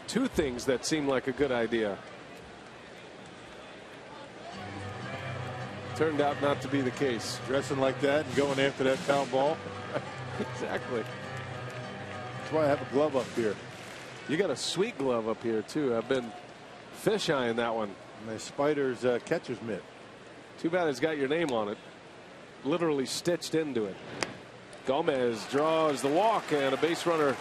Speaker 2: Two things that seem like a good idea. Turned out not to be the case.
Speaker 3: Dressing like that and going after that foul ball.
Speaker 2: Exactly.
Speaker 3: That's why I have a glove up here.
Speaker 2: You got a sweet glove up here, too. I've been fish-eyeing that one.
Speaker 3: My Spider's catcher's mitt.
Speaker 2: Too bad it's got your name on it. Literally stitched into it. Gomez draws the walk and a base runner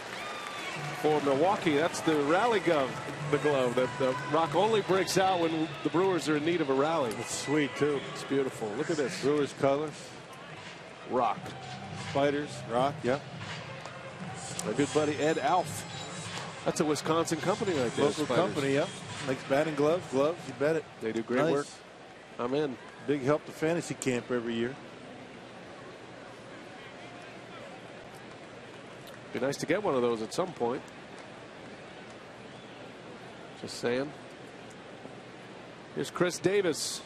Speaker 2: for Milwaukee. That's the rally glove. The glove that the rock only breaks out when the Brewers are in need of a rally.
Speaker 3: It's sweet, too.
Speaker 2: It's beautiful. Look at this.
Speaker 3: Brewers colors.
Speaker 2: Rock.
Speaker 3: Spiders. Rock, yep.
Speaker 2: My good buddy Ed Alf. That's a Wisconsin company right there.
Speaker 3: Local company, yep. Makes batting gloves. You bet it.
Speaker 2: They do great work. I'm in.
Speaker 3: Big help to fantasy camp every year.
Speaker 2: Be nice to get one of those at some point. Just saying. Here's Chris Davis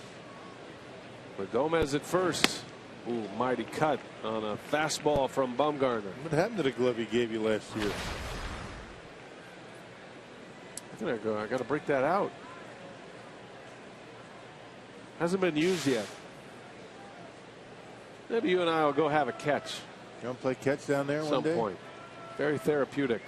Speaker 2: with Gomez at first. Ooh, mighty cut on a fastball from Bumgarner.
Speaker 3: What happened to the glove he gave you last year?
Speaker 2: I got to break that out. Hasn't been used yet. Maybe you and I will go have a catch.
Speaker 3: You want to play catch down there
Speaker 2: at
Speaker 3: one day?
Speaker 2: Some point. Very therapeutic.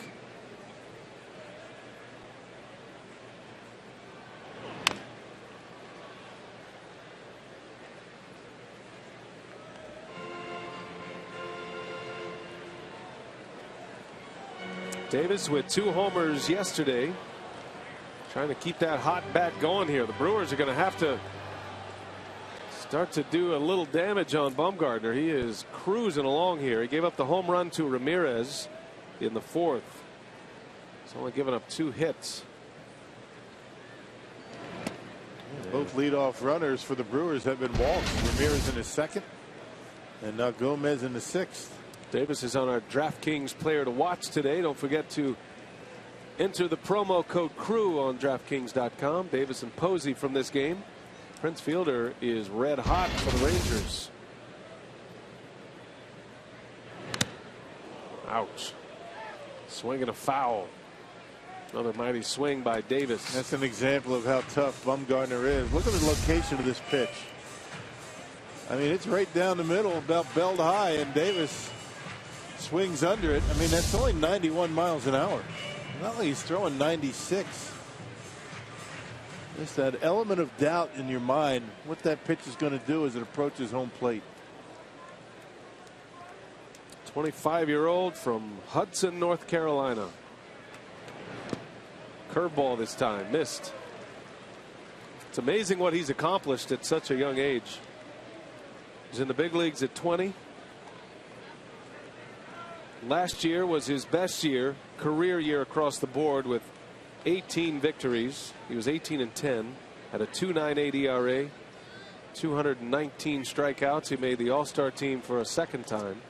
Speaker 2: Davis with 2 homers yesterday. Trying to keep that hot bat going here. The Brewers are going to have to start to do a little damage on Bumgarner. He is cruising along here. He gave up the home run to Ramirez in the 4th. He's only given up 2 hits.
Speaker 3: Both leadoff runners for the Brewers have been walked. Ramirez in his 2nd, and now Gomez in the 6th.
Speaker 2: Davis is on our DraftKings player to watch today. Don't forget to enter the promo code CREW on DraftKings.com. Davis and Posey from this game. Prince Fielder is red hot for the Rangers. Ouch. Swing and a foul. Another mighty swing by Davis.
Speaker 3: That's an example of how tough Bumgarner is. Look at the location of this pitch. I mean, it's right down the middle, about belt high, and Davis swings under it. I mean, that's only 91 miles an hour. Not like he's throwing 96. Just that element of doubt in your mind what that pitch is going to do as it approaches home plate.
Speaker 2: 25-year-old from Hudson, North Carolina. Curveball this time, missed. It's amazing what he's accomplished at such a young age. He's in the big leagues at 20. Last year was his best year, career year across the board with 18 victories. He was 18-10, had a 2.98 ERA, 219 strikeouts. He made the All-Star team for a second time.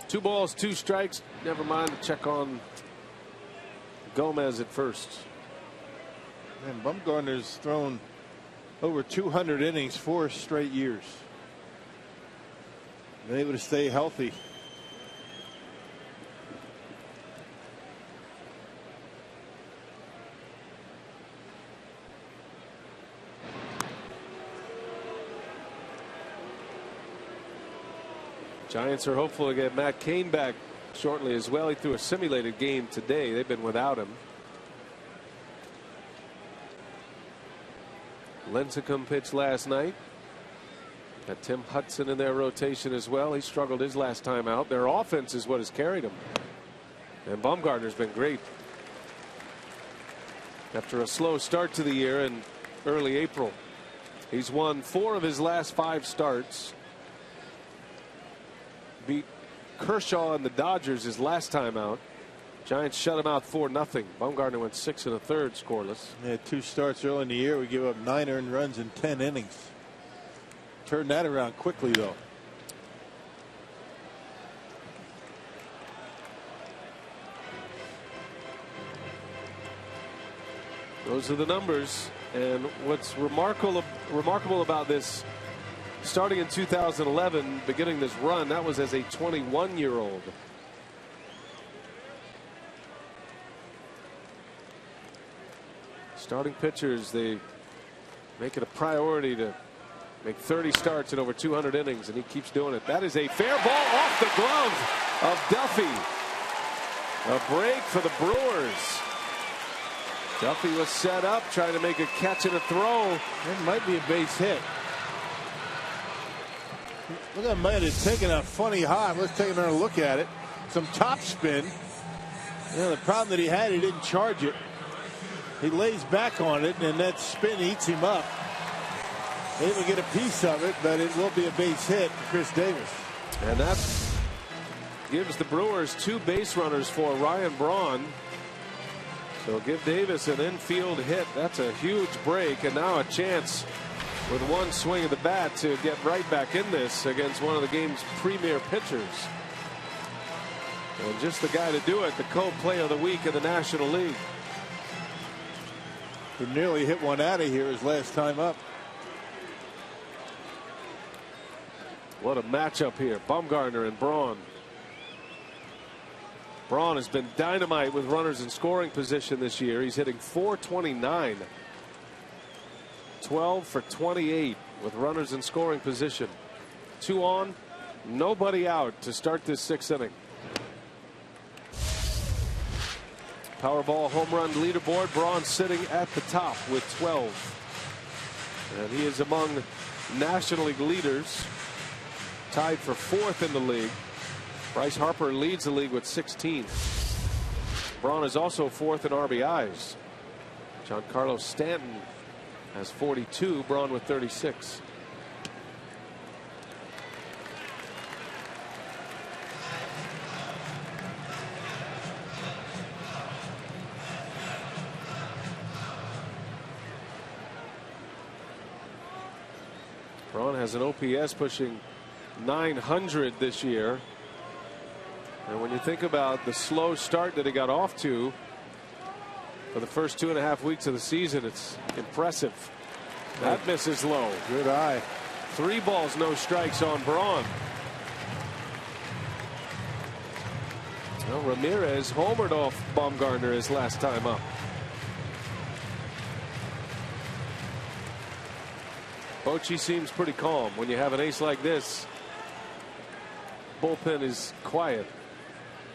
Speaker 2: Two balls, two strikes. Never mind to check on Gomez at first.
Speaker 3: And Bumgarner's thrown over 200 innings 4 straight years. Been able to stay healthy.
Speaker 2: Giants are hopeful to get Matt Cain back shortly as well. He threw a simulated game today. They've been without him. Lincecum pitched last night. Got Tim Hudson in their rotation as well. He struggled his last time out. Their offense is what has carried them. And Bumgarner's been great. After a slow start to the year in early April, he's won 4 of his last 5 starts. Beat Kershaw and the Dodgers his last time out. Giants shut him out 4-0. Bumgarner went 6 1/3 scoreless.
Speaker 3: He had 2 starts early in the year. We give up 9 earned runs in 10 innings. Turned that around quickly, though.
Speaker 2: Those are the numbers. And what's remarkable about this, starting in 2011, beginning this run, that was as a 21-year-old. Starting pitchers, they make it a priority to make 30 starts in over 200 innings, and he keeps doing it. That is a fair ball off the glove of Duffy. A break for the Brewers. Duffy was set up, trying to make a catch and a throw.
Speaker 3: It might be a base hit. Look at might have taken a funny hop. Let's take another look at it. Some top spin. You know, the problem that he had, he didn't charge it. He lays back on it, and that spin eats him up. Able to get a piece of it, but it will be a base hit for Chris Davis.
Speaker 2: And that gives the Brewers 2 base runners for Ryan Braun. So give Davis an infield hit. That's a huge break, and now a chance with 1 swing of the bat to get right back in this against one of the game's premier pitchers. And just the guy to do it, the co-player of the week in the National League.
Speaker 3: He nearly hit one out of here his last time up.
Speaker 2: What a matchup here. Bumgarner and Braun. Braun has been dynamite with runners in scoring position this year. He's hitting .429. 12 for 28 with runners in scoring position. 2 on, nobody out to start this 6th inning. Powerball home run leaderboard. Braun sitting at the top with 12. And he is among National League leaders. Tied for 4th in the league. Bryce Harper leads the league with 16. Braun is also 4th in RBIs. Giancarlo Stanton has 42. Braun with 36. Braun has an OPS pushing 900 this year. And when you think about the slow start that he got off to for the first 2.5 weeks of the season, it's impressive. That misses low.
Speaker 3: Good eye.
Speaker 2: 3 balls, no strikes on Braun. Well, Ramirez homered off Bumgarner his last time up. Bochy seems pretty calm. When you have an ace like this, bullpen is quiet.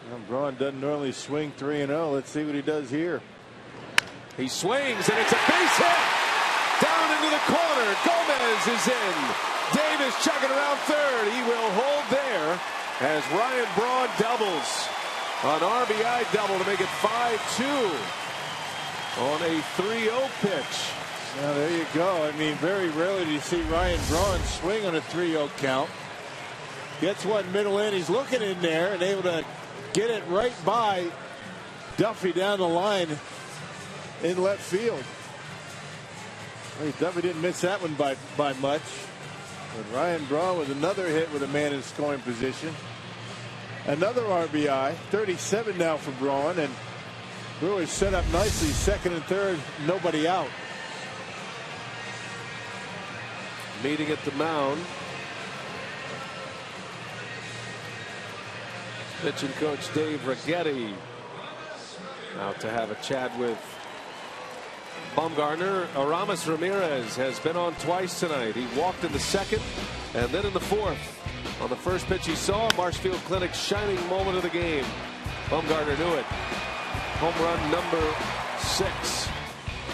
Speaker 3: Well, Braun doesn't normally swing 3-0. Let's see what he does here.
Speaker 2: He swings, and it's a base hit. Down into the corner. Gomez is in. Davis chugging around third. He will hold there as Ryan Braun doubles. An RBI double to make it 5-2 on a 3-0 pitch.
Speaker 3: Now there you go. I mean, very rarely do you see Ryan Braun swing on a 3-0 count. Gets one middle in. He's looking in there and able to get it right by Duffy down the line in left field. Well, Duffy didn't miss that one by much. But Ryan Braun with another hit with a man in scoring position. Another RBI. 37 now for Braun, and Brewers set up nicely. Second and third, nobody out.
Speaker 2: Meeting at the mound. Pitching coach Dave Righetti out to have a chat with Bumgarner. Aramis Ramirez has been on twice tonight. He walked in the second and then in the fourth. On the first pitch he saw, Marshfield Clinic's shining moment of the game. Bumgarner knew it. Home run number 6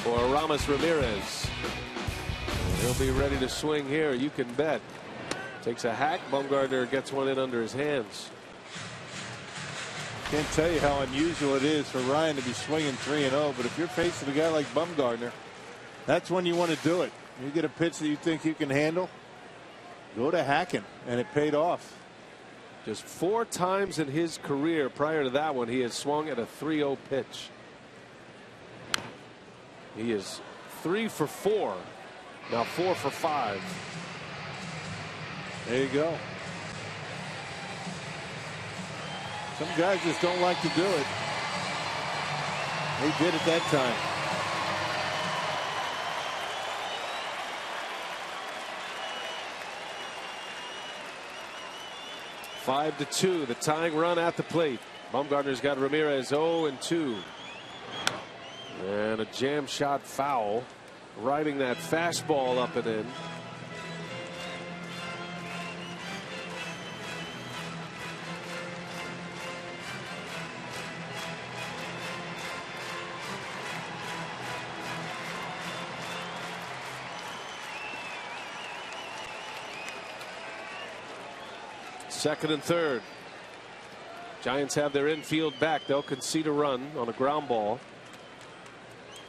Speaker 2: for Aramis Ramirez. He'll be ready to swing here, you can bet. Takes a hack. Bumgarner gets one in under his hands.
Speaker 3: Can't tell you how unusual it is for Ryan to be swinging 3-0, but if you're facing a guy like Bumgarner, that's when you want to do it. You get a pitch that you think you can handle, go to hacking, and it paid off.
Speaker 2: Just 4 times in his career prior to that one he has swung at a 3-0 pitch. He is 3 for 4. Now 4 for 5.
Speaker 3: There you go. Some guys just don't like to do it. He did it that time.
Speaker 2: Five to 2, the tying run at the plate. Bumgarner's got Ramirez 0-2. And a jam shot foul. Riding that fastball up and in. Second and third. Giants have their infield back. They'll concede a run on a ground ball.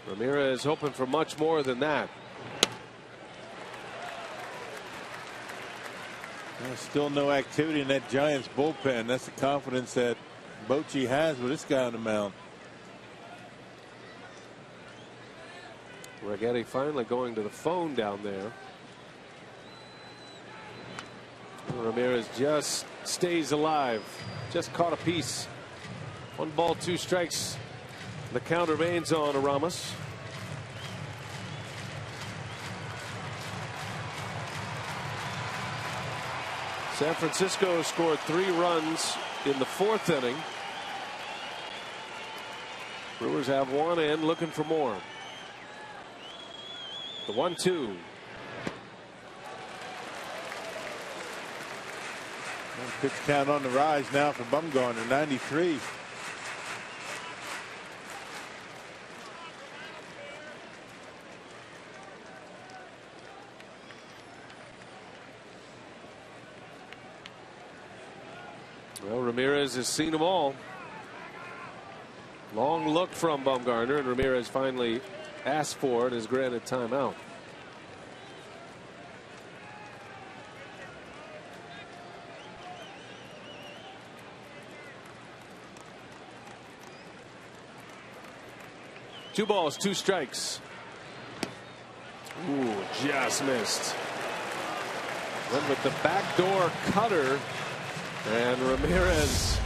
Speaker 2: Ramirez hoping for much more than that.
Speaker 3: There's still no activity in that Giants bullpen. That's the confidence that Bochy has with this guy on the mound.
Speaker 2: Righetti finally going to the phone down there. Ramirez just stays alive. Just caught a piece. 1 ball, 2 strikes. The count remains on Aramis. San Francisco scored 3 runs in the 4th inning. Brewers have 1 in, looking for more. The 1-2.
Speaker 3: Pitch count on the rise now for Bumgarner, 93.
Speaker 2: Well, Ramirez has seen them all. Long look from Bumgarner, and Ramirez finally asked for it and is granted timeout. Two balls, 2 strikes. Ooh, just missed. Then with the backdoor cutter, and Ramirez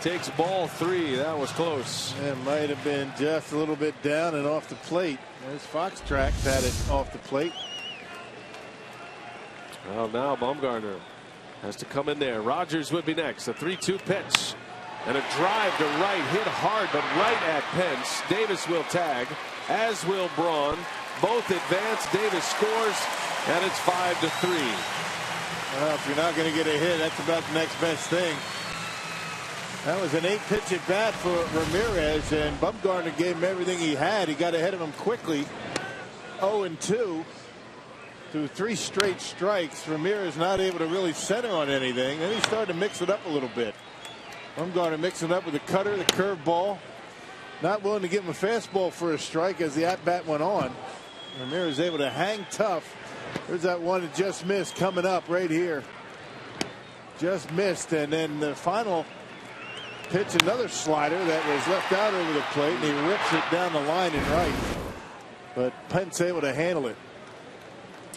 Speaker 2: takes ball 3. That was close.
Speaker 3: It might have been just a little bit down and off the plate. There's Fox Tracks had it off the plate.
Speaker 2: Well, now Bumgarner has to come in there. Rogers would be next. A 3-2 pitch. And a drive to right, hit hard, but right at Pence. Davis will tag, as will Braun. Both advance. Davis scores, and it's 5-3.
Speaker 3: Well, if you're not going to get a hit, that's about the next best thing. That was an 8-pitch at bat for Ramirez, and Bumgarner gave him everything he had. He got ahead of him quickly. 0-2 through 3 straight strikes. Ramirez not able to really center on anything. Then he started to mix it up a little bit. Bumgarner mixing it up with the cutter, the curveball. Not willing to give him a fastball for a strike as the at-bat went on. Ramirez able to hang tough. There's that one that just missed coming up right here. Just missed, and then the final pitch, another slider that was left out over the plate, and he rips it down the line and right. But Pence able to handle it.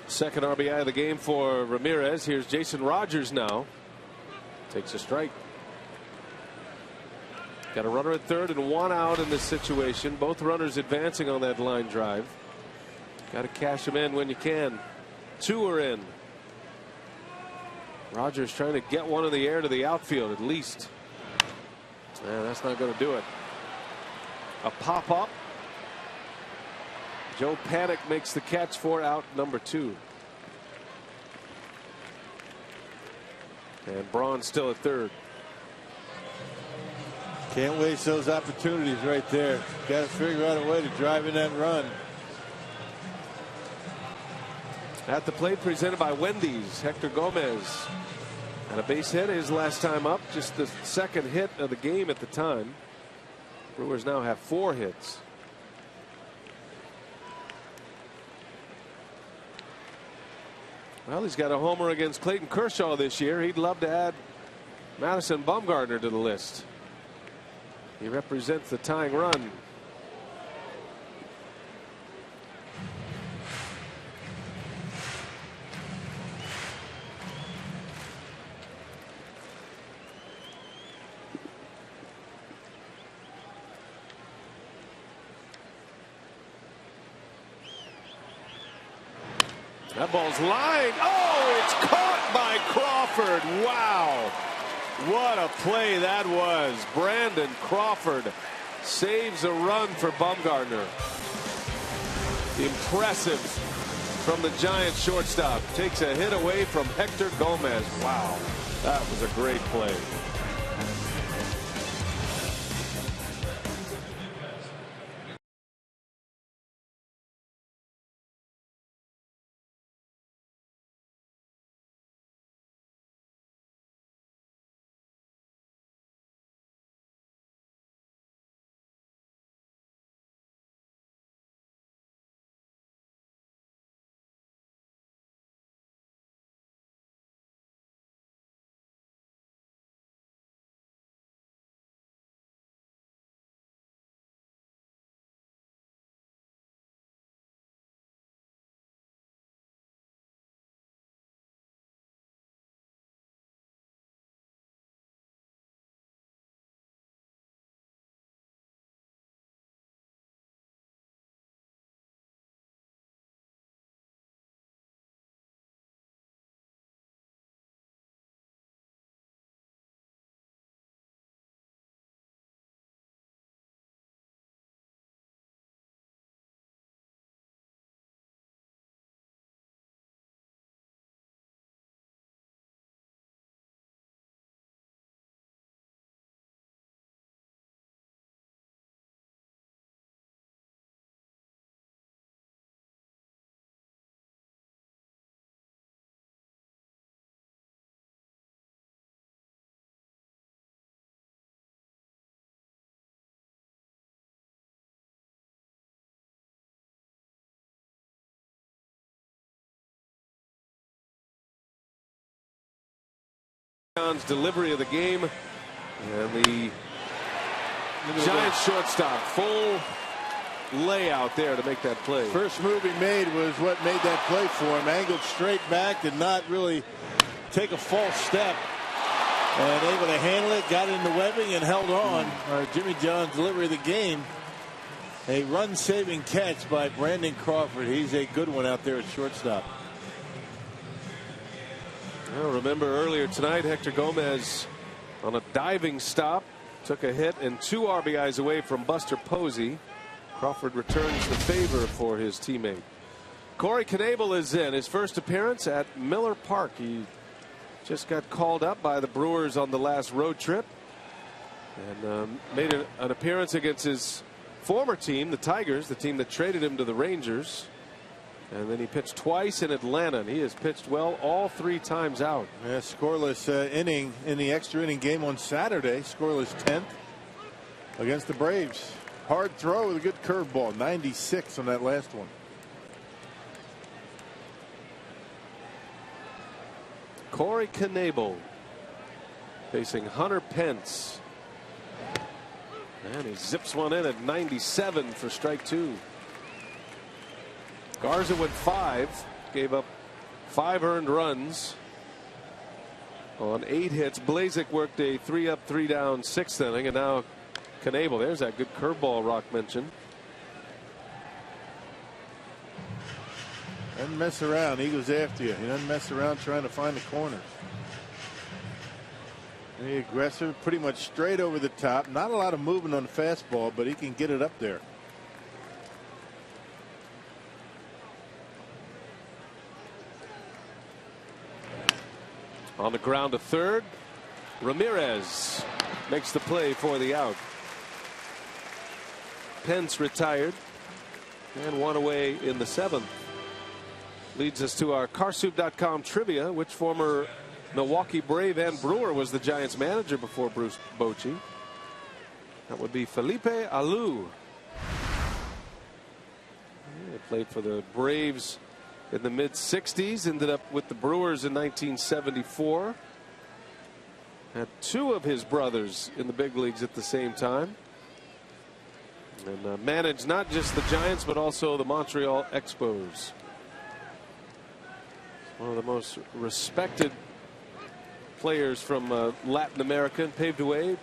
Speaker 2: Second RBI of the game for Ramirez. Here's Jason Rogers now. Takes a strike. Got a runner at third and 1 out in this situation. Both runners advancing on that line drive. Got to cash them in when you can. 2 are in. Rogers trying to get one in the air to the outfield at least. And that's not going to do it. A pop up. Joe Paddock makes the catch for out number 2. And Braun still at third.
Speaker 3: Can't waste those opportunities right there. Got to figure out a way to drive in that run.
Speaker 2: At the plate, presented by Wendy's, Hector Gomez. And a base hit his last time up, just the second hit of the game at the time. Brewers now have 4 hits. Well, he's got a homer against Clayton Kershaw this year. He'd love to add Madison Bumgarner to the list. He represents the tying run. That ball's lined. Oh, it's caught by Crawford. Wow. What a play that was. Brandon Crawford saves a run for Bumgarner. Impressive from the Giant shortstop. Takes a hit away from Hector Gomez. Wow. That was a great play. Delivery of the game, and the Giants shortstop full layout there to make that play.
Speaker 3: First move he made was what made that play for him. Angled straight back, did not really take a false step. And able to handle it, got into webbing and held on. Jimmy John's delivery of the game. A run-saving catch by Brandon Crawford. He's a good one out there at shortstop.
Speaker 2: Well, remember earlier tonight, Hector Gomez on a diving stop took a hit and 2 RBIs away from Buster Posey. Crawford returns the favor for his teammate. Corey Knebel is in his first appearance at Miller Park. He just got called up by the Brewers on the last road trip and made an appearance against his former team, the Tigers, the team that traded him to the Rangers. And then he pitched twice in Atlanta, and he has pitched well all 3 times out.
Speaker 3: Yeah, scoreless inning in the extra inning game on Saturday. Scoreless 10th against the Braves. Hard throw with a good curveball. 96 on that last one.
Speaker 2: Corey Knebel facing Hunter Pence. And he zips one in at 97 for strike 2. Garza went 5, gave up 5 earned runs on 8 hits. Blazek worked a 3-up, 3-down 6th inning, and now Knebel. There's that good curveball Rock mentioned.
Speaker 3: Doesn't mess around. He goes after you. He doesn't mess around trying to find the corners. Very aggressive, pretty much straight over the top. Not a lot of movement on the fastball, but he can get it up there.
Speaker 2: On the ground to third, Ramirez makes the play for the out. Pence retired and 1 away in the 7th. Leads us to our Carsoup.com trivia. Which former Milwaukee Brave and Brewer was the Giants manager before Bruce Bochy? That would be Felipe Alou. He played for the Braves in the mid-60s, ended up with the Brewers in 1974. Had 2 of his brothers in the big leagues at the same time. And managed not just the Giants, but also the Montreal Expos. One of the most respected players from Latin America, and paved away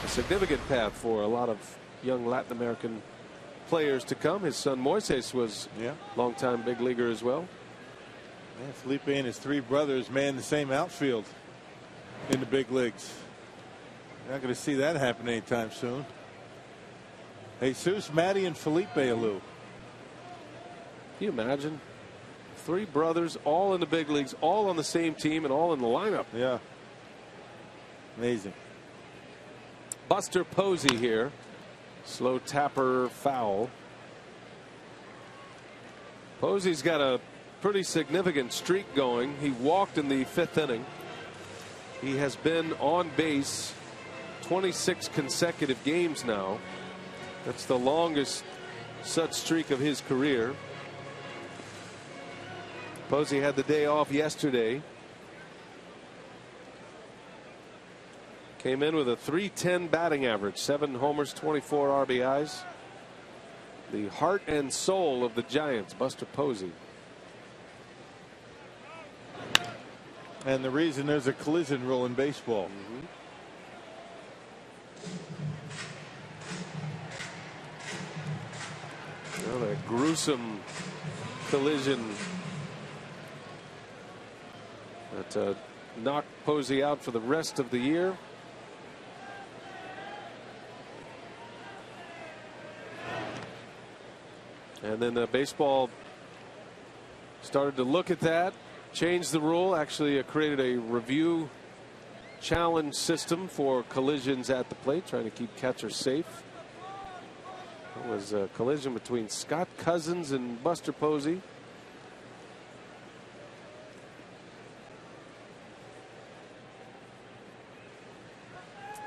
Speaker 2: a significant path for a lot of young Latin American players to come. His son Moises was a longtime big leaguer as well.
Speaker 3: Yeah, Felipe and his 3 brothers man the same outfield in the big leagues. You're not going to see that happen anytime soon. Jesus, Matty, and Felipe Alou.
Speaker 2: Can you imagine? 3 brothers all in the big leagues, all on the same team, and all in the lineup.
Speaker 3: Yeah. Amazing.
Speaker 2: Buster Posey here. Slow tapper foul. Posey's got a pretty significant streak going. He walked in the 5th inning. He has been on base 26 consecutive games now. That's the longest such streak of his career. Posey had the day off yesterday. Came in with a .310 batting average, 7 homers, 24 RBIs. The heart and soul of the Giants, Buster Posey.
Speaker 3: And the reason there's a collision rule in baseball.
Speaker 2: Well, that gruesome collision that knocked Posey out for the rest of the year. And then baseball started to look at that, changed the rule, actually created a review challenge system for collisions at the plate, trying to keep catchers safe. It was a collision between Scott Cousins and Buster Posey.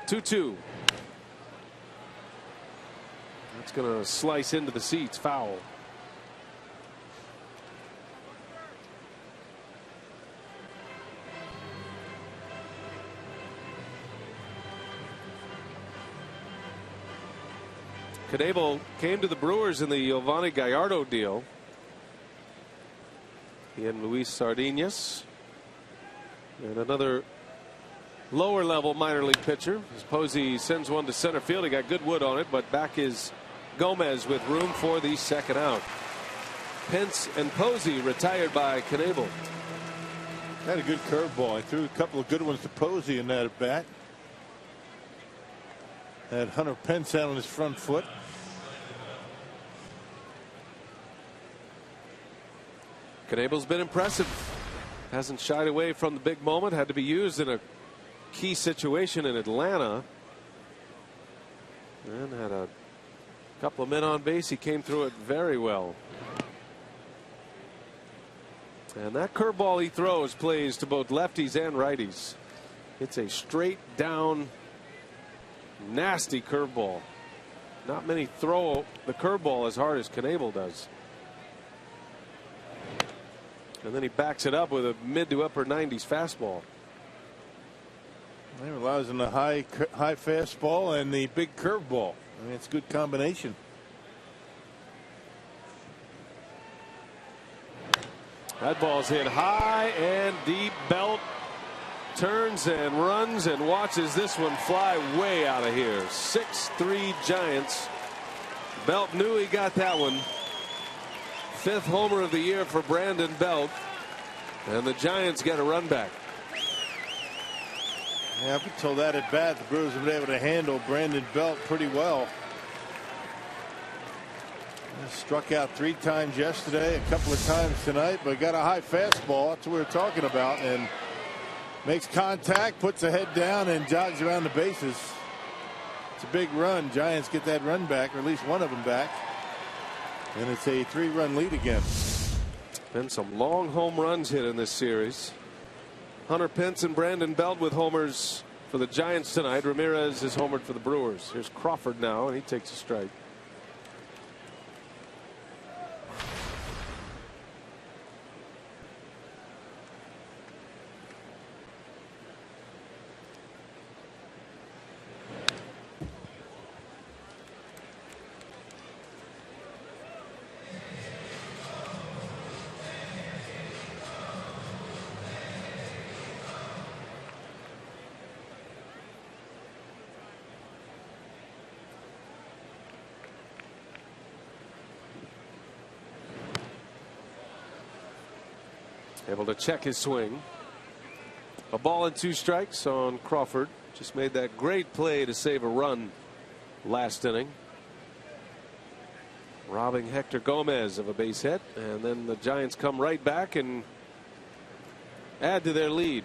Speaker 2: Two. That's going to slice into the seats. Foul. Knebel came to the Brewers in the Giovanni Gallardo deal. He and Luis Sardinas. And another lower level minor league pitcher. As Posey sends one to center field. He got good wood on it, but back is Gomez with room for the second out. Pence and Posey retired by Knebel.
Speaker 3: Had a good curveball. He threw a couple of good ones to Posey in that at bat. Had Hunter Pence out on his front foot.
Speaker 2: Knebel's been impressive. Hasn't shied away from the big moment. Had to be used in a key situation in Atlanta. And had a couple of men on base. He came through it very well. And that curveball he throws plays to both lefties and righties. It's a straight down nasty curveball. Not many throw the curveball as hard as Knebel does. And then he backs it up with a mid to upper 90s fastball.
Speaker 3: He relies on the high fastball and the big curveball. I mean, it's a good combination.
Speaker 2: That ball's hit high and deep. Belt turns and runs and watches this one fly way out of here. 6-3 Giants. Belt knew he got that one. 5th homer of the year for Brandon Belt. And the Giants get a run back.
Speaker 3: Yeah, up until that at bat, the Brewers have been able to handle Brandon Belt pretty well. Struck out 3 times yesterday, a couple of times tonight, but got a high fastball. That's what we were talking about. And makes contact, puts the head down, and jogs around the bases. It's a big run. Giants get that run back, or at least one of them back. And it's a 3-run lead again.
Speaker 2: Been some long home runs hit in this series. Hunter Pence and Brandon Belt with homers for the Giants tonight. Ramirez is homered for the Brewers. Here's Crawford now, and he takes a strike. Able to check his swing. A ball and 2 strikes on Crawford. Just made that great play to save a run last inning, robbing Hector Gomez of a base hit. And then the Giants come right back and add to their lead.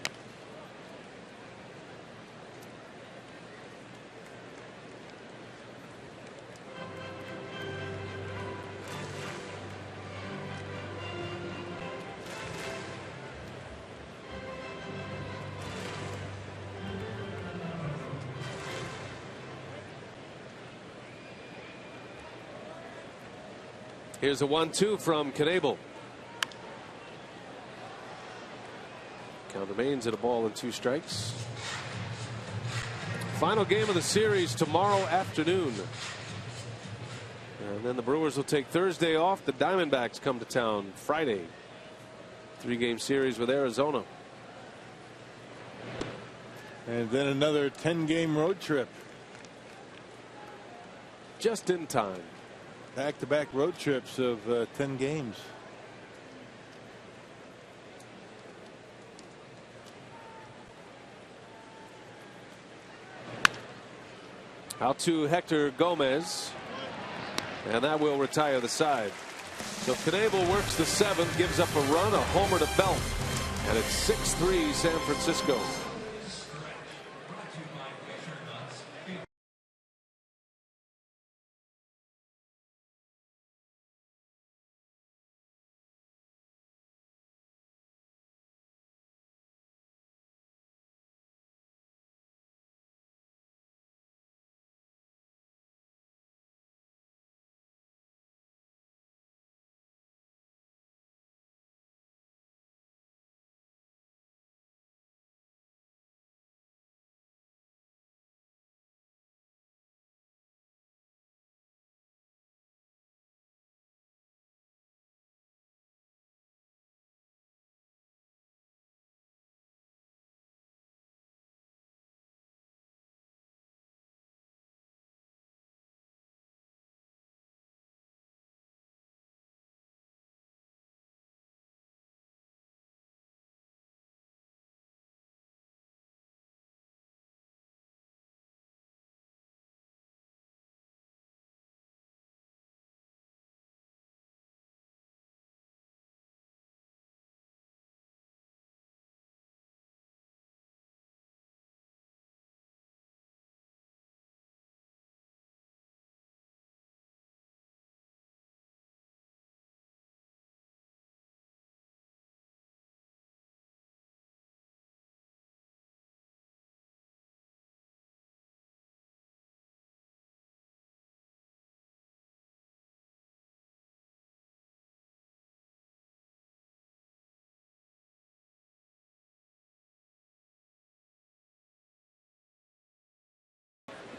Speaker 2: Here's a 1-2 from Knebel. Count remains at a ball and 2 strikes. Final game of the series tomorrow afternoon. And then the Brewers will take Thursday off. The Diamondbacks come to town Friday. 3-game series with Arizona.
Speaker 3: And then another 10-game road trip.
Speaker 2: Just in time.
Speaker 3: Back-to-back road trips of 10 games.
Speaker 2: Out to Hector Gomez. And that will retire the side. So Knebel works the 7th, gives up a run, a homer to Belt. And it's 6-3 San Francisco.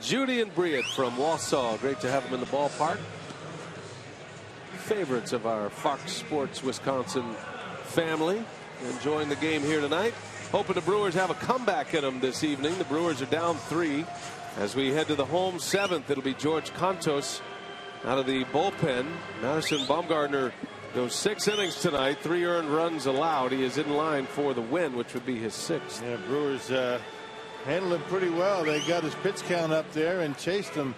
Speaker 2: Judy and Briett from Wausau. Great to have them in the ballpark. Favorites of our Fox Sports Wisconsin family. Enjoying the game here tonight. Hoping the Brewers have a comeback in them this evening. The Brewers are down 3 as we head to the home 7th. It'll be George Contos out of the bullpen. Madison Bumgarner goes 6 innings tonight, 3 earned runs allowed. He is in line for the win, which would be his 6th.
Speaker 3: Yeah, Brewers handled him pretty well. They got his pitch count up there and chased him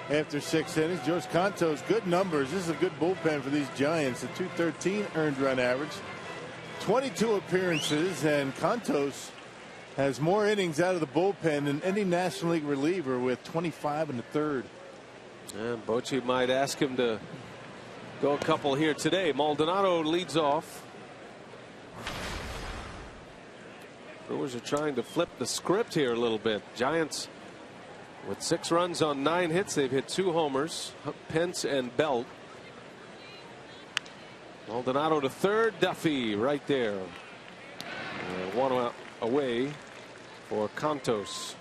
Speaker 3: after 6 innings. George Contos, good numbers. This is a good bullpen for these Giants. A .213 earned run average, 22 appearances, and Contos has more innings out of the bullpen than any National League reliever with 25 1/3.
Speaker 2: And Bochy might ask him to go a couple here today. Maldonado leads off. Brewers are trying to flip the script here a little bit. Giants with 6 runs on 9 hits. They've hit 2 homers, Pence and Belt. Maldonado to third, Duffy right there. 1 out away for Contos.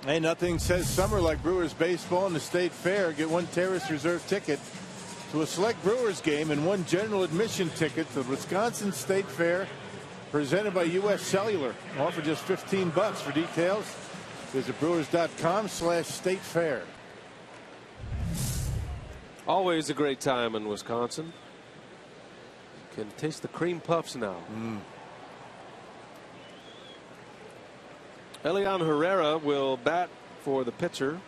Speaker 3: Hey, nothing says summer like Brewers baseball in the State Fair. Get 1 Terrace Reserve ticket to a select Brewers game and 1 general admission ticket to the Wisconsin State Fair, presented by U.S. Cellular. Offer just $15. For details, visit brewers.com/state fair.
Speaker 2: Always a great time in Wisconsin. You can taste the cream puffs now. Elian Herrera will bat for the pitcher,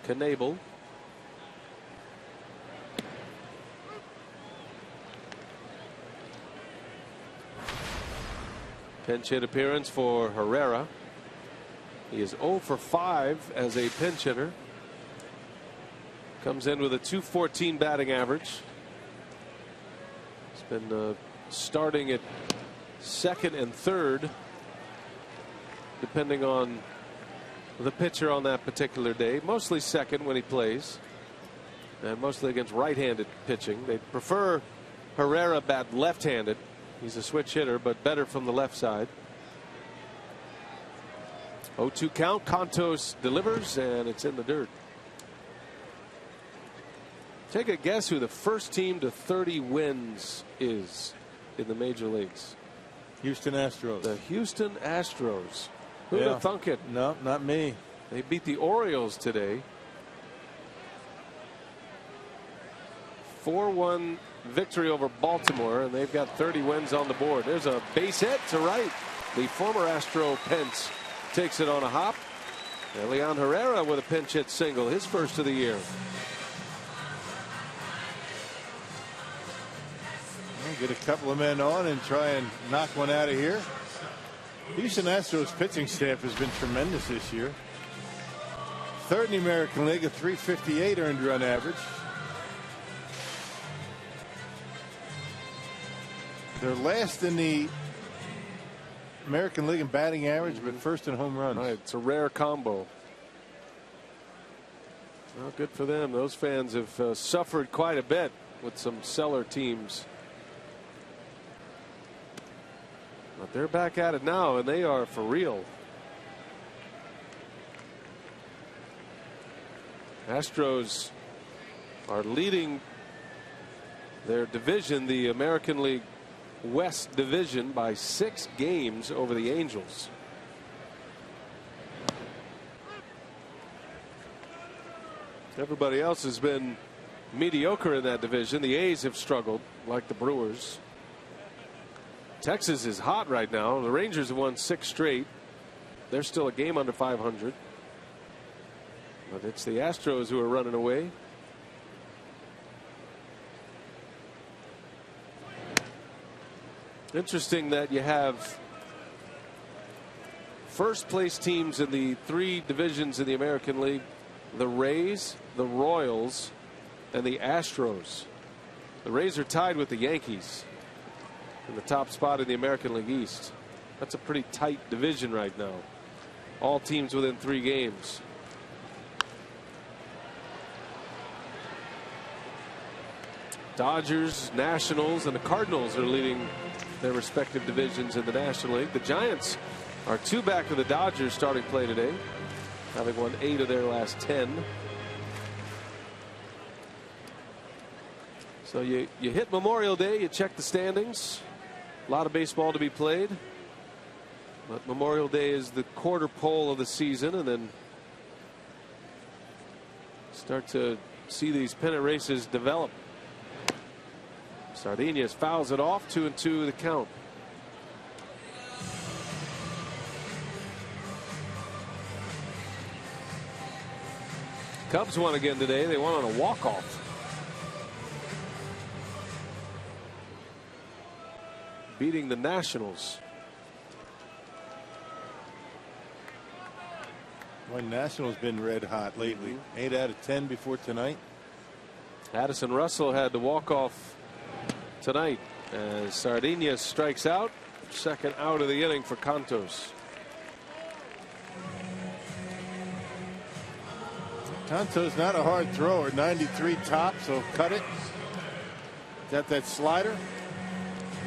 Speaker 2: Knebel. Pinch hit appearance for Herrera. He is 0 for 5 as a pinch hitter. Comes in with a .214 batting average. He's been starting at second and third, depending on the pitcher on that particular day. Mostly second when he plays, and mostly against right-handed pitching. They prefer Herrera bat left-handed. He's a switch hitter, but better from the left side. 0-2 count. Contos delivers, and it's in the dirt. Take a guess who the first team to 30 wins is in the major leagues.
Speaker 3: Houston Astros.
Speaker 2: The Houston Astros. Who'd have thunk it?
Speaker 3: No, not me.
Speaker 2: They beat the Orioles today. 4-1 victory over Baltimore, and they've got 30 wins on the board. There's a base hit to right. The former Astro Pence takes it on a hop. And Leon Herrera with a pinch hit single, his first of the year.
Speaker 3: We'll get a couple of men on and try and knock one out of here. Houston Astros pitching staff has been tremendous this year. Third in the American League, a .358 earned run average. They're last in the American League in batting average, but first in home runs.
Speaker 2: Right, it's a rare combo. Well, good for them. Those fans have suffered quite a bit with some cellar teams. But they're back at it now, and they are for real. Astros are leading their division, the American League West Division, by 6 games over the Angels. Everybody else has been mediocre in that division. The A's have struggled, like the Brewers. Texas is hot right now. The Rangers have won 6 straight. They're still a game under 500. But it's the Astros who are running away. Interesting that you have first place teams in the 3 divisions in the American League: the Rays, the Royals, and the Astros. The Rays are tied with the Yankees in the top spot in the American League East. That's a pretty tight division right now. All teams within 3 games. Dodgers, Nationals, and the Cardinals are leading their respective divisions in the National League. The Giants are 2 back of the Dodgers starting play today. having won 8 of their last 10. So you hit Memorial Day, you check the standings. A lot of baseball to be played. But Memorial Day is the quarter pole of the season, and then start to see these pennant races develop. Sardinius fouls it off, 2-2 the count. Cubs won again today. They won on a walk-off. Beating the Nationals.
Speaker 3: Well, Nationals been red hot lately. 8 out of 10 before tonight.
Speaker 2: Addison Russell had the walk-off tonight as Sardinius strikes out. Second out of the inning for Cantos.
Speaker 3: Cantos not a hard thrower. 93 top, so cut it. Got that slider.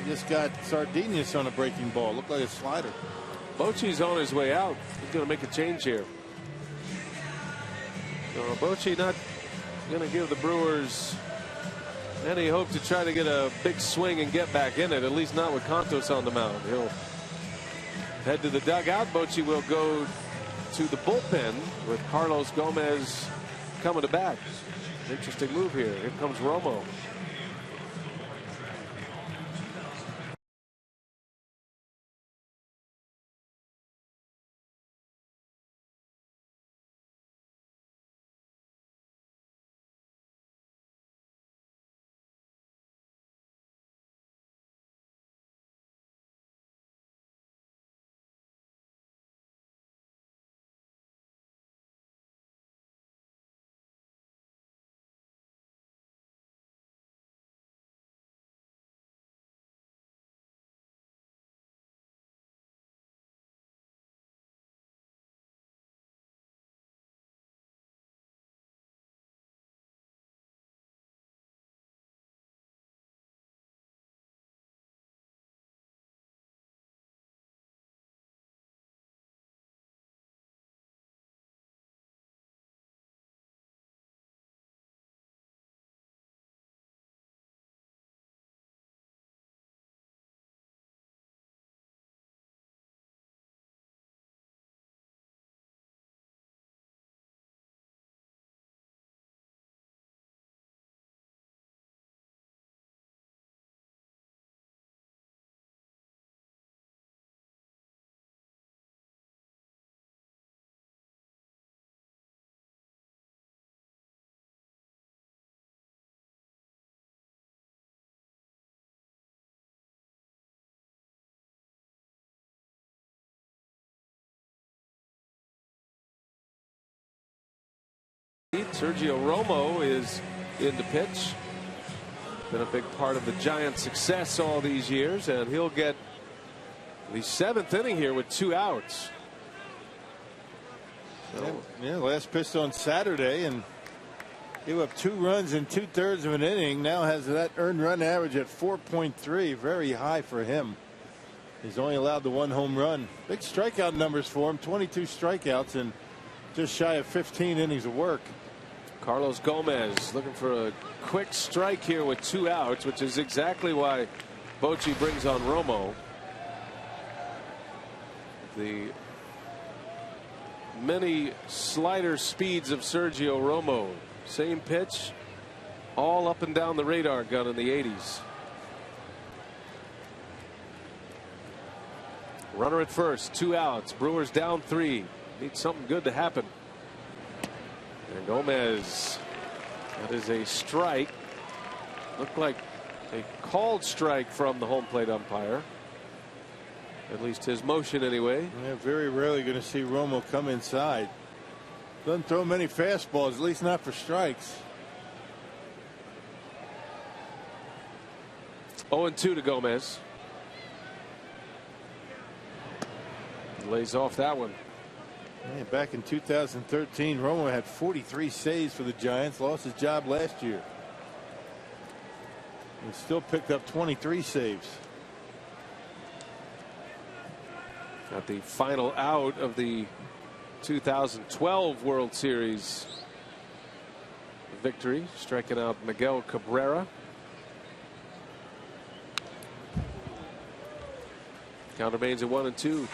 Speaker 3: He just got Sardinius on a breaking ball. Looked like a slider.
Speaker 2: Bochy's on his way out. He's going to make a change here. No, Bochy not going to give the Brewers any hope to try to get a big swing and get back in it, at least not with Cantos on the mound. He'll head to the dugout. Bochy will go to the bullpen with Carlos Gomez coming to bat. Interesting move here. Here comes Romo. Sergio Romo is in the pitch. Been a big part of the Giants' success all these years, and he'll get the 7th inning here with 2 outs. So,
Speaker 3: yeah, last pitch on Saturday and gave up 2 runs in 2/3 of an inning. Now has that earned run average at 4.3, very high for him. He's only allowed the 1 home run. Big strikeout numbers for him, 22 strikeouts and just shy of 15 innings of work.
Speaker 2: Carlos Gomez looking for a quick strike here with 2 outs, which is exactly why Bochy brings on Romo. The many slider speeds of Sergio Romo. Same pitch, all up and down the radar gun in the 80s. Runner at first, 2 outs. Brewers down 3. Need something good to happen. And Gomez, that is a strike. Looked like a called strike from the home plate umpire. At least his motion anyway.
Speaker 3: Yeah, very rarely going to see Romo come inside. Doesn't throw many fastballs, at least not for strikes.
Speaker 2: 0-2 to Gomez. Lays off that one.
Speaker 3: Yeah, back in 2013, Romo had 43 saves for the Giants. Lost his job last year. He still picked up 23 saves.
Speaker 2: Got the final out of the 2012 World Series victory, striking out Miguel Cabrera. Count remains at 1-2.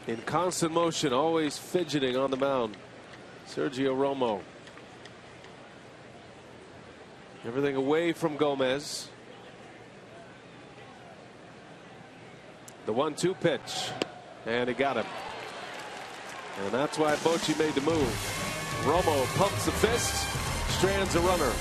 Speaker 2: In constant motion, always fidgeting on the mound, Sergio Romo. Everything away from Gomez. The 1-2 pitch, and he got him. And that's why Bochy made the move. Romo pumps the fist, strands a runner.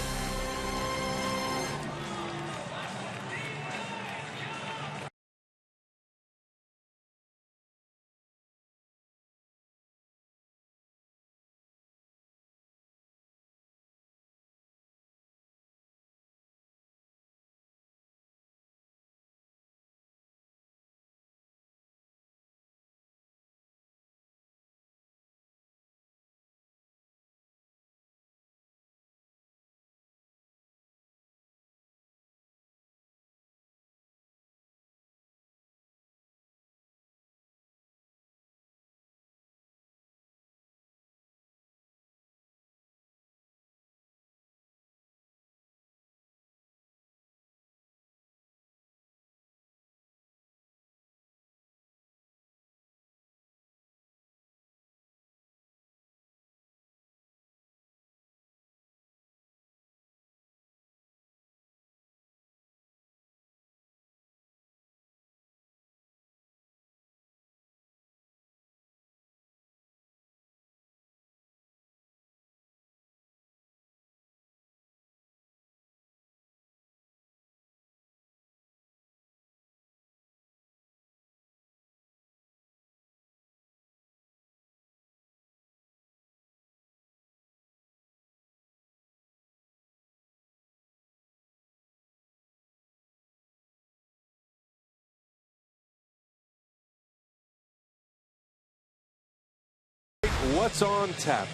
Speaker 2: What's on tap?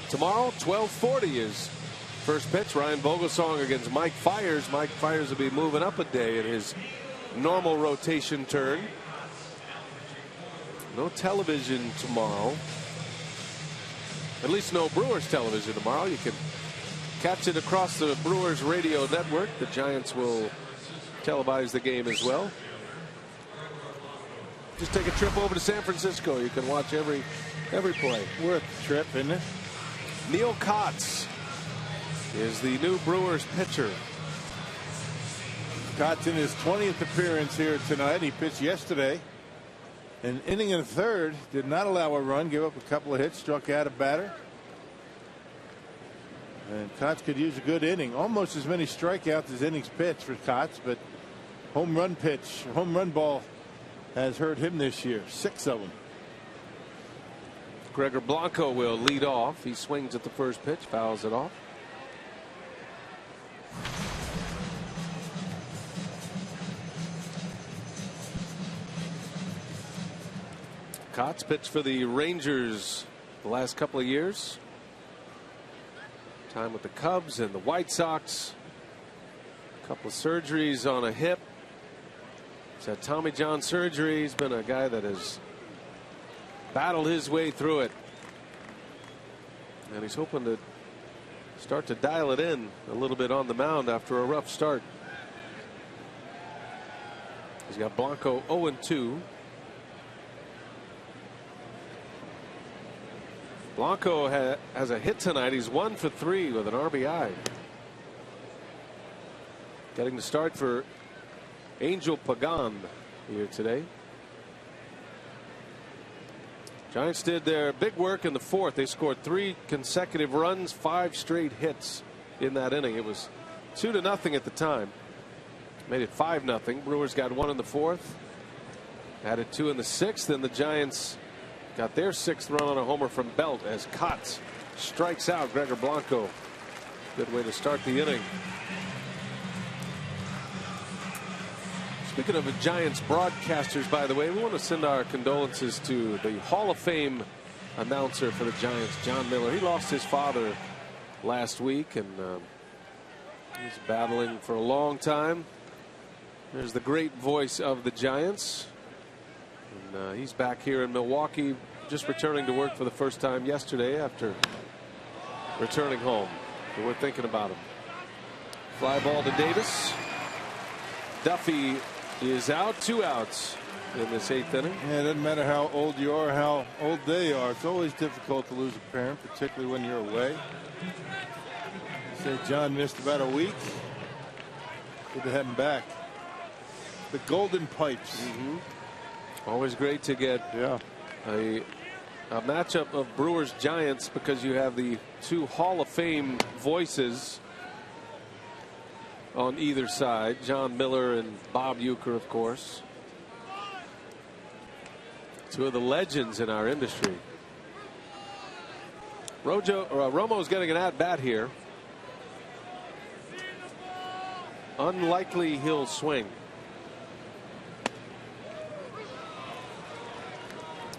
Speaker 2: Tomorrow, 12:40 is first pitch. Ryan Vogelsong against Mike Fiers. Mike Fiers will be moving up a day in his normal rotation turn. No television tomorrow. At least no Brewers television tomorrow. You can catch it across the Brewers radio network. The Giants will televise the game as well. Just take a trip over to San Francisco. You can watch every play.
Speaker 3: Worth the trip, isn't it?
Speaker 2: Neil Kotz is the new Brewers pitcher.
Speaker 3: Kotz in his 20th appearance here tonight. He pitched yesterday. An inning and a third, did not allow a run, gave up a couple of hits, struck out a batter. And Kotz could use a good inning. Almost as many strikeouts as innings pitched for Kotz, but home run ball has hurt him this year. 6 of them.
Speaker 2: Gregor Blanco will lead off. He swings at the first pitch, fouls it off. Kotz pitched for the Rangers the last couple of years. Time with the Cubs and the White Sox. A couple of surgeries on a hip. He's had Tommy John surgery. He's been a guy that has battled his way through it. And he's hoping to start to dial it in a little bit on the mound after a rough start. He's got Blanco 0-2. Blanco has a hit tonight. He's 1 for 3 with an RBI. Getting the start for Angel Pagan here today. Giants did their big work in the fourth. They scored 3 consecutive runs, 5 straight hits in that inning. It was 2-0 at the time. Made it 5-0. Brewers got 1 in the fourth. Added 2 in the sixth. Then the Giants got their 6th run on a homer from Belt as Kotz strikes out Gregor Blanco. Good way to start the inning. Speaking of the Giants broadcasters, by the way, we want to send our condolences to the Hall of Fame announcer for the Giants, John Miller. He lost his father last week, and he's battling for a long time. There's the great voice of the Giants, and he's back here in Milwaukee, just returning to work for the first time yesterday after returning home. So we're thinking about him. Fly ball to Davis. Duffy is out, 2 outs in this 8th inning.
Speaker 3: Yeah, it doesn't matter how old you are, how old they are. It's always difficult to lose a parent, particularly when you're away. You say John missed about a week. Good to have him back. The Golden Pipes.
Speaker 2: Always great to get a matchup of Brewers Giants, because you have the 2 Hall of Fame voices on either side, John Miller and Bob Uecker, of course. 2 of the legends in our industry. Romo's getting an at-bat here. Unlikely he'll swing.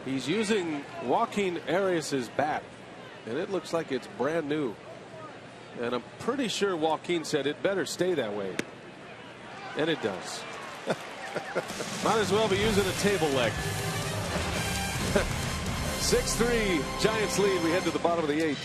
Speaker 2: He's using Joaquin Arias's bat, and it looks like it's brand new. And I'm pretty sure Joaquin said it better stay that way. And it does. Might as well be using a table leg. 6-3 Giants lead. We head to the bottom of the 8th.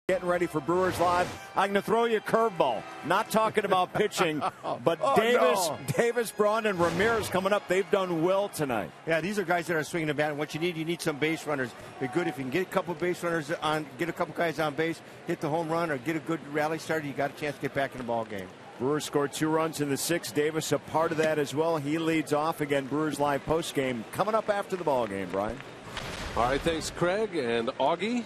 Speaker 8: Getting ready for Brewers Live. I'm going to throw you a curveball. Not talking about pitching, but Davis, Braun, and Ramirez coming up. They've done well tonight.
Speaker 9: Yeah, these are guys that are swinging the bat. And what you need some base runners. Be good if you can get a couple base runners on, get a couple guys on base, hit the home run, or get a good rally started. You got a chance to get back in the ball game.
Speaker 8: Brewers scored 2 runs in the 6th. Davis a part of that as well. He leads off. Again, Brewers Live post game coming up after the ball game. Brian.
Speaker 2: All right, thanks Craig and Augie.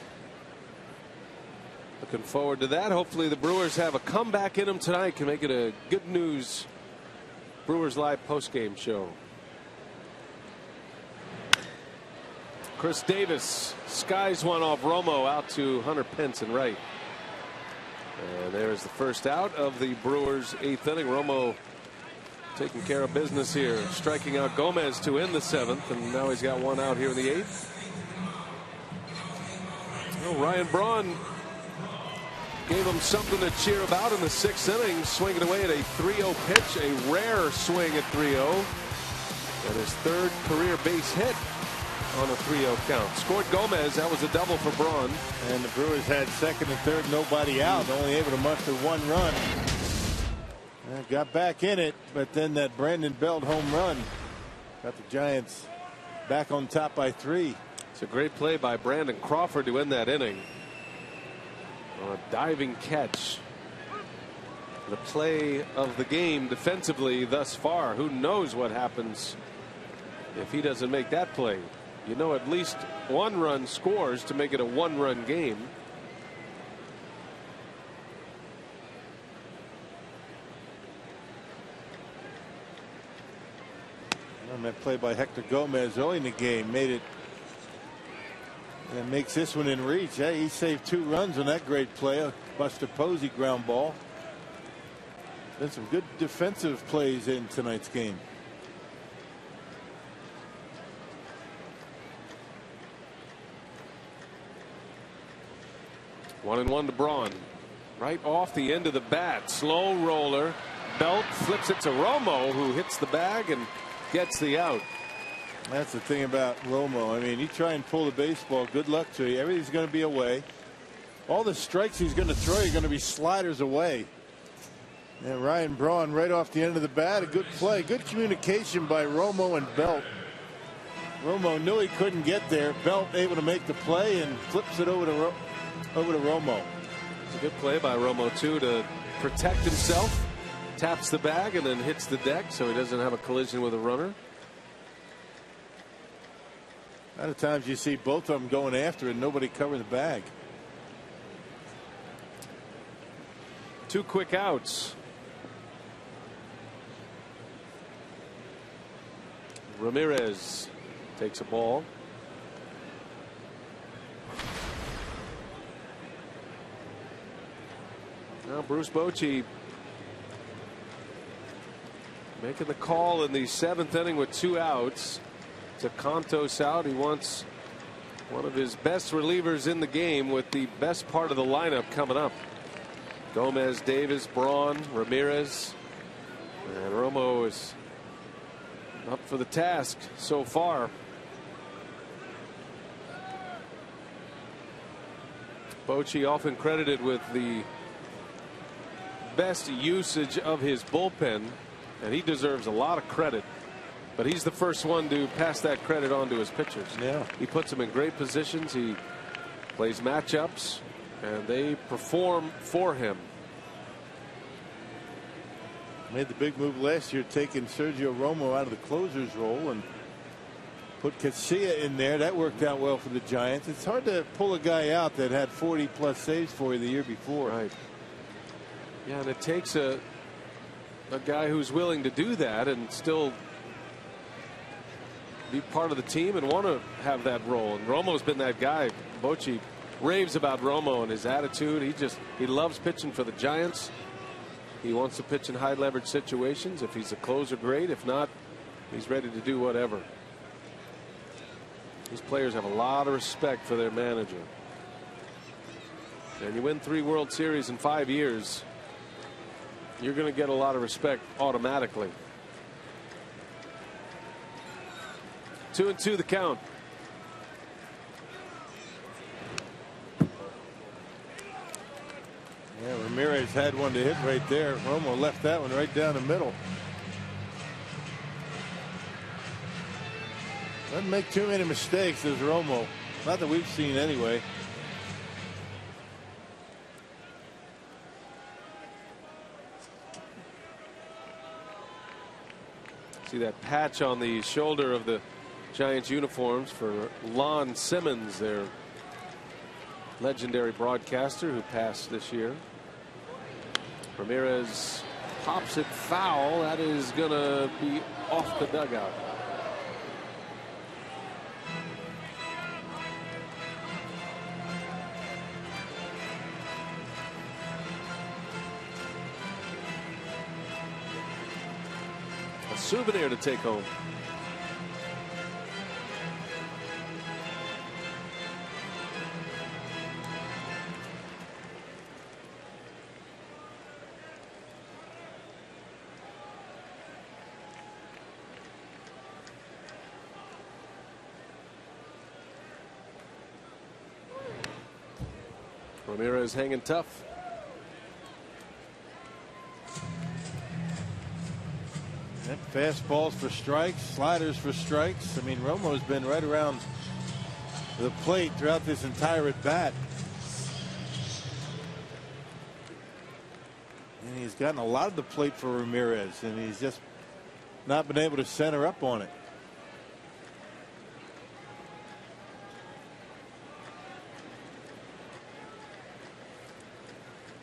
Speaker 2: Looking forward to that. Hopefully the Brewers have a comeback in them tonight. Can make it a good news Brewers Live postgame show. Chris Davis skies one off Romo out to Hunter Pence and right. And there's the first out of the Brewers 8th inning. Romo taking care of business here, striking out Gomez to end the 7th, and now he's got 1 out here in the 8th. Well, Ryan Braun gave him something to cheer about in the 6th inning, swinging away at a 3-0 pitch, a rare swing at 3-0, and his 3rd career base hit on a 3-0 count. Scored Gomez. That was a double for Braun.
Speaker 3: And the Brewers had 2nd and 3rd, nobody out, only able to muster 1 run. And got back in it, but then that Brandon Belt home run got the Giants back on top by 3.
Speaker 2: It's a great play by Brandon Crawford to end that inning. A diving catch the play of the game defensively thus far. Who knows what happens if he doesn't make that play? You know, at least one run scores to make it a one-run game.
Speaker 3: And that play by Hector Gomez early in the game made it. And makes this one in reach. Hey, he saved 2 runs on that great play. A Buster Posey ground ball. Been some good defensive plays in tonight's game.
Speaker 2: 1-1 to Braun. Right off the end of the bat. Slow roller. Belt flips it to Romo, who hits the bag and gets the out.
Speaker 3: That's the thing about Romo. I mean, you try and pull the baseball, good luck to you. Everything's going to be away. All the strikes he's going to throw are going to be sliders away. And Ryan Braun right off the end of the bat. A good play. Good communication by Romo and Belt. Romo knew he couldn't get there. Belt able to make the play and flips it over to Romo.
Speaker 2: It's a good play by Romo, too, to protect himself. Taps the bag and then hits the deck so he doesn't have a collision with a runner.
Speaker 3: A lot of times you see both of them going after it and nobody cover the bag.
Speaker 2: 2 quick outs. Ramirez takes a ball. Now Bruce Bochy making the call in the 7th inning with 2 outs. To Contos out. He wants one of his best relievers in the game with the best part of the lineup coming up. Gomez, Davis, Braun, Ramirez, and Romo is up for the task so far. Bochy often credited with the best usage of his bullpen, and he deserves a lot of credit. But he's the first one to pass that credit on to his pitchers.
Speaker 3: Yeah.
Speaker 2: He puts them in great positions. He plays matchups, and they perform for him.
Speaker 3: Made the big move last year, taking Sergio Romo out of the closer's role and put Casilla in there. That worked out well for the Giants. It's hard to pull a guy out that had 40+ saves for you the year before.
Speaker 2: Right. Yeah, and it takes a guy who's willing to do that and still be part of the team and want to have that role. And Romo's been that guy. Bochy raves about Romo and his attitude. He loves pitching for the Giants. He wants to pitch in high leverage situations. If he's a closer, great. If not, he's ready to do whatever. These players have a lot of respect for their manager. And you win 3 World Series in 5 years, you're going to get a lot of respect automatically. 2-2 the count.
Speaker 3: Yeah, Ramirez had one to hit right there. Romo left that one right down the middle. Doesn't make too many mistakes as Romo. Not that we've seen anyway.
Speaker 2: See that patch on the shoulder of the Giants uniforms for Lon Simmons, their legendary broadcaster who passed this year. Ramirez pops it foul. That is going to be off the dugout. A souvenir to take home. Ramirez hanging tough.
Speaker 3: Fastballs for strikes, sliders for strikes. I mean, Romo's been right around the plate throughout this entire at bat. And he's gotten a lot of the plate for Ramirez, and he's just not been able to center up on it.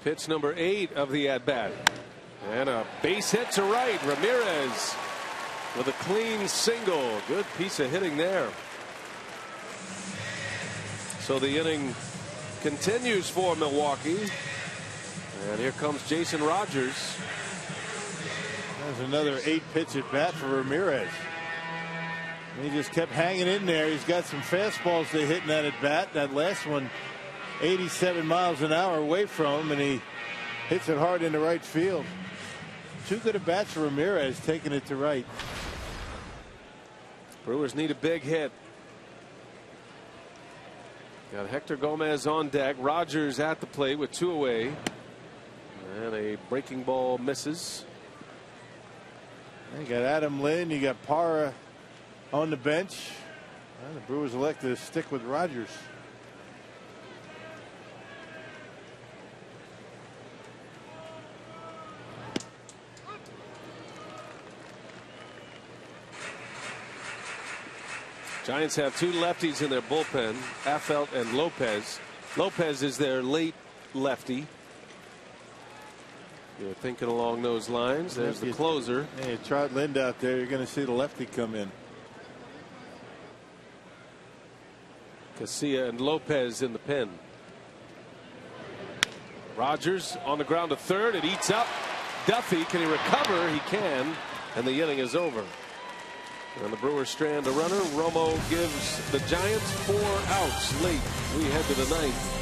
Speaker 2: Pitch number 8 of the at bat. And a base hit to right. Ramirez with a clean single. Good piece of hitting there. So the inning continues for Milwaukee. And here comes Jason Rogers.
Speaker 3: There's another 8-pitch at bat for Ramirez. And he just kept hanging in there. He's got some fastballs they hit in that at bat. That last one, 87 miles an hour away from him, and he hits it hard into right field. 2 good at bats for Ramirez, taking it to right.
Speaker 2: Brewers need a big hit. Got Hector Gomez on deck. Rogers at the plate with 2 away. And a breaking ball misses.
Speaker 3: You got Adam Lynn. You got Parra on the bench. And the Brewers elected to stick with Rogers.
Speaker 2: Giants have 2 lefties in their bullpen, Affeldt and Lopez. Lopez is their late lefty. You're thinking along those lines. There's the closer.
Speaker 3: Hey, Trout Lind out there. You're going to see the lefty come in.
Speaker 2: Casilla and Lopez in the pen. Rogers on the ground to third. It eats up. Duffy, can he recover? He can. And the inning is over. And the Brewers strand a runner. Romo gives the Giants 4 outs late. We head to the 9th.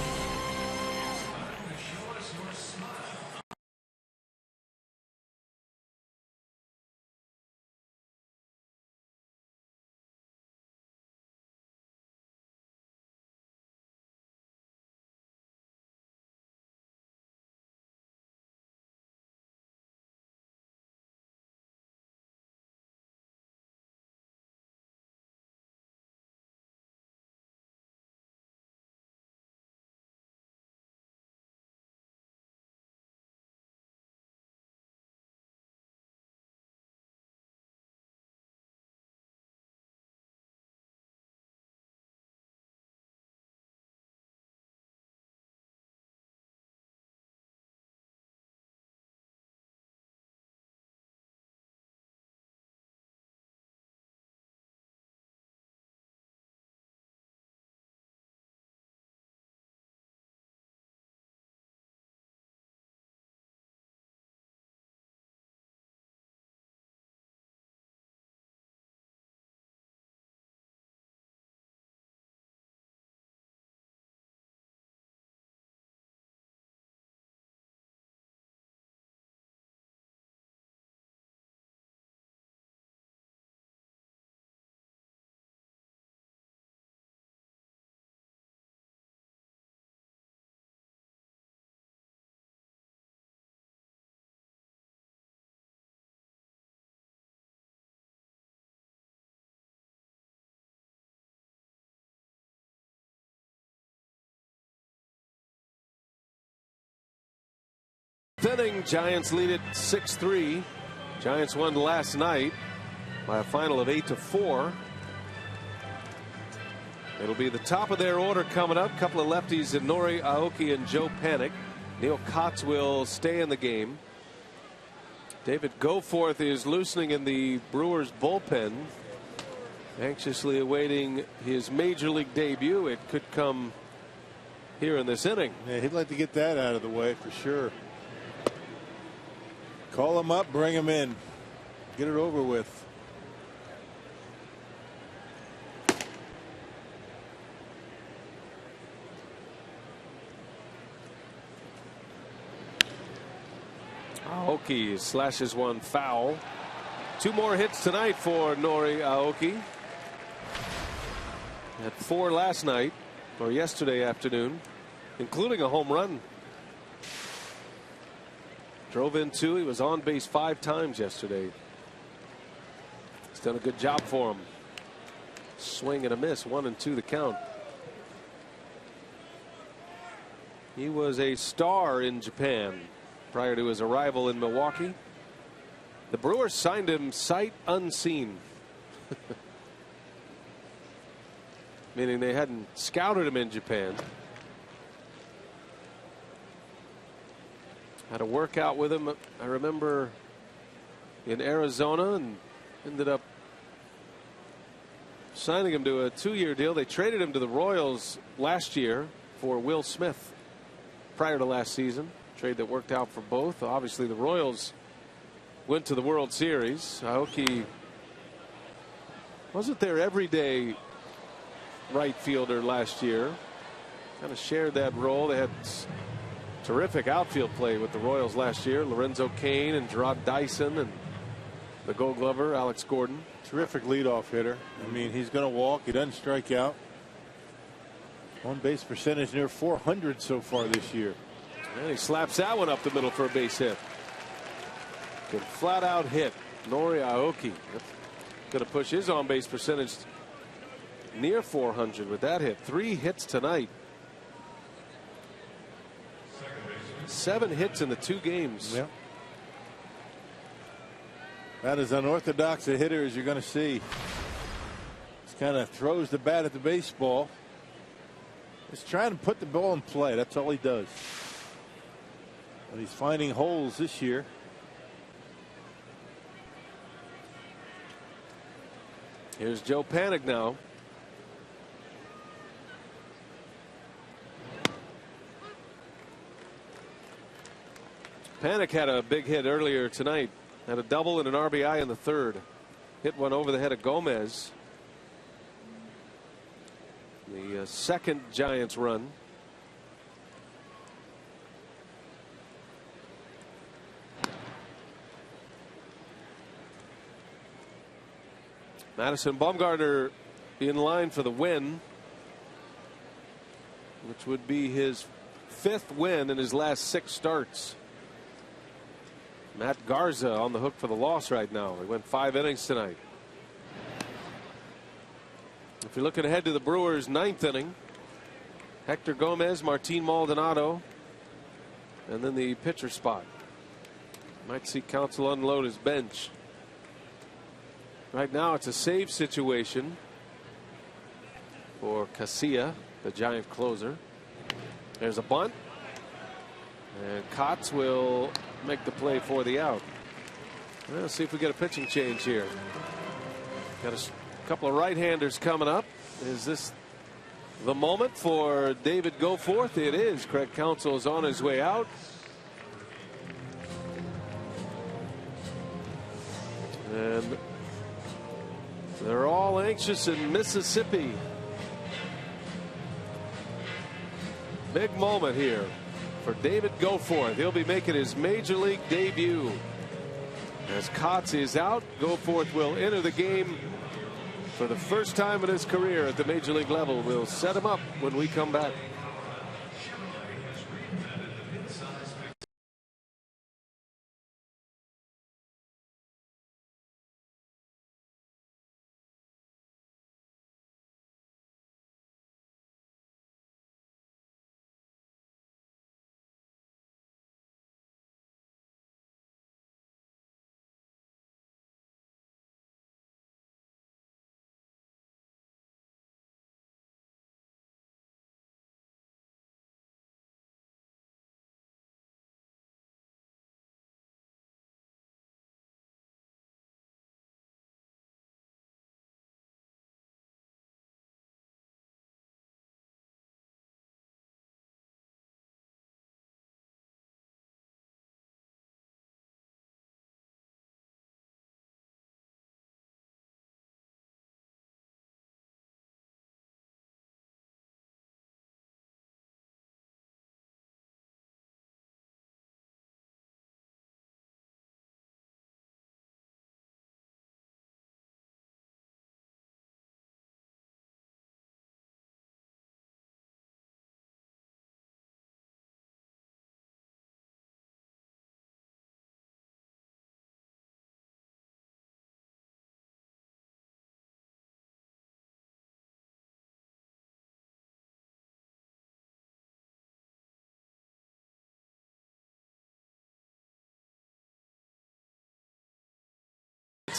Speaker 2: Inning, Giants lead it 6-3. Giants won last night by a final of 8-4. It'll be the top of their order coming up. Couple of lefties in Nori Aoki and Joe Panik. Neil Kotz will stay in the game. David Goforth is loosening in the Brewers bullpen, anxiously awaiting his major league debut. It could come here in this inning.
Speaker 3: Yeah, he'd like to get that out of the way for sure. Call him up, bring him in, get it over with.
Speaker 2: Aoki slashes one foul. 2 more hits tonight for Nori Aoki. Had 4 last night or yesterday afternoon, including a home run. Drove in 2. He was on base 5 times yesterday. He's done a good job for him. Swing and a miss, 1-2 the count. He was a star in Japan. prior to his arrival in Milwaukee. The Brewers signed him sight unseen. Meaning they hadn't scouted him in Japan. Had a workout with him, I remember, in Arizona, and ended up signing him to a 2-year deal. They traded him to the Royals last year for Will Smith prior to last season. Trade that worked out for both. Obviously, the Royals went to the World Series. Aoki wasn't their everyday right fielder last year. Kind of shared that role. They had terrific outfield play with the Royals last year. Lorenzo Cain and Gerard Dyson and the Gold Glover Alex Gordon.
Speaker 3: Terrific leadoff hitter. I mean, he's going to walk. He doesn't strike out. On base percentage near 400 so far this year.
Speaker 2: And he slaps that one up the middle for a base hit. Good flat out hit. Nori Aoki going to push his on base percentage near 400 with that hit. 3 hits tonight. 7 hits in the 2 games.
Speaker 3: Yep. That is unorthodox a hitter as you're going to see. Just kind of throws the bat at the baseball. He's trying to put the ball in play. That's all he does. But he's finding holes this year.
Speaker 2: Here's Joe Panik now. Panik had a big hit earlier tonight. Had a double and an RBI in the 3rd. Hit one over the head of Gomez. The second Giants run. Madison Bumgarner in line for the win, which would be his 5th win in his last 6 starts. Matt Garza on the hook for the loss right now. He went 5 innings tonight. If you're looking ahead to the Brewers' 9th inning, Hector Gomez, Martin Maldonado, and then the pitcher spot. Might see Counsell unload his bench. Right now it's a save situation for Casilla, the Giant closer. There's a bunt, and Kotz will make the play for the out. Well, let's see if we get a pitching change here. Got a couple of right-handers coming up. Is this the moment for David Goforth? It is. Craig Counsell is on his way out. And they're all anxious in Mississippi. Big moment here for David Goforth. He'll be making his major league debut. As Kotz is out, Goforth will enter the game for the first time in his career at the major league level. We'll set him up when we come back.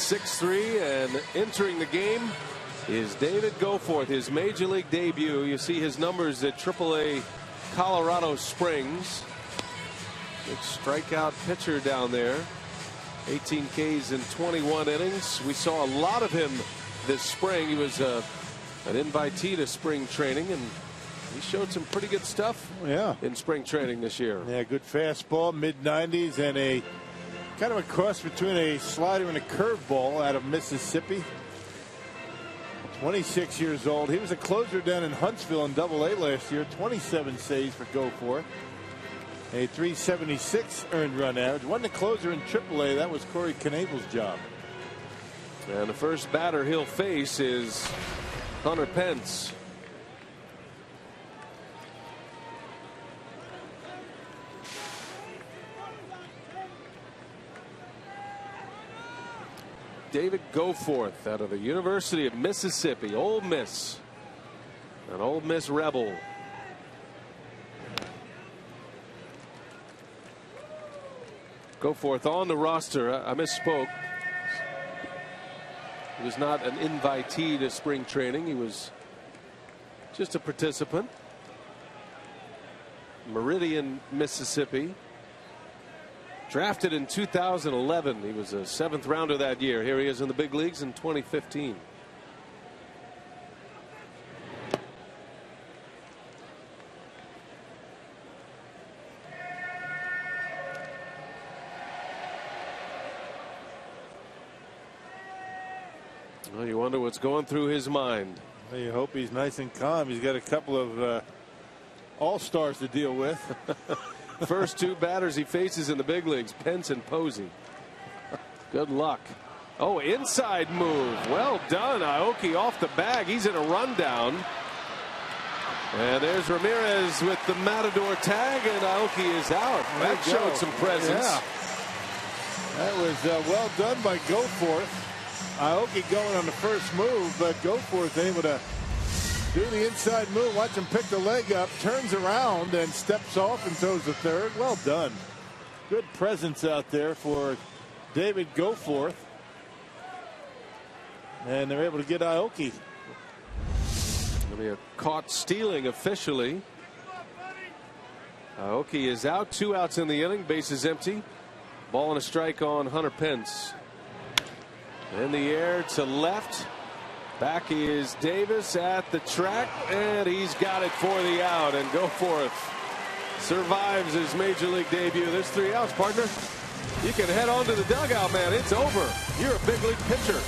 Speaker 2: 6'3", and entering the game is David Goforth, his major league debut. You see his numbers at AAA Colorado Springs. Big strikeout pitcher down there. 18 Ks in 21 innings. We saw a lot of him this spring. He was an invitee to spring training, and he showed some pretty good stuff in spring training this year.
Speaker 3: Yeah, good fastball, mid-90s, and a kind of a cross between a slider and a curveball out of Mississippi. 26 years old. He was a closer down in Huntsville in Double-A last year. 27 saves for Goforth. A 376 earned run average. Wasn't a closer in AAA. That was Corey Knabel's job.
Speaker 2: And the first batter he'll face is Hunter Pence. David Goforth out of the University of Mississippi, Ole Miss, an Ole Miss Rebel. Goforth on the roster. I misspoke. He was not an invitee to spring training. He was just a participant. Meridian, Mississippi. Drafted in 2011. He was a 7th rounder that year. Here he is in the big leagues in 2015. Well, you wonder what's going through his mind.
Speaker 3: Well, you hope he's nice and calm. He's got a couple of all-stars to deal with.
Speaker 2: First 2 batters he faces in the big leagues, Pence and Posey. Good luck. Oh, inside move. Well done. Aoki off the bag. He's in a rundown. And there's Ramirez with the Matador tag, and Aoki is out. That showed some presence.
Speaker 3: Yeah. That was well done by Goforth. Aoki going on the first move, but Goforth able to do the inside move. Watch him pick the leg up, turns around and steps off and throws the third. Well done. Good presence out there for David Goforth. And they're able to get Aoki.
Speaker 2: Be a caught stealing officially. Aoki is out. 2 outs in the inning. Bases empty. Ball and a strike on Hunter Pence. In the air to left. Back is Davis at the track, and he's got it for the out. And Goforth survives his major league debut. There's 3 outs, partner. You can head on to the dugout, man. It's over. You're a big league pitcher.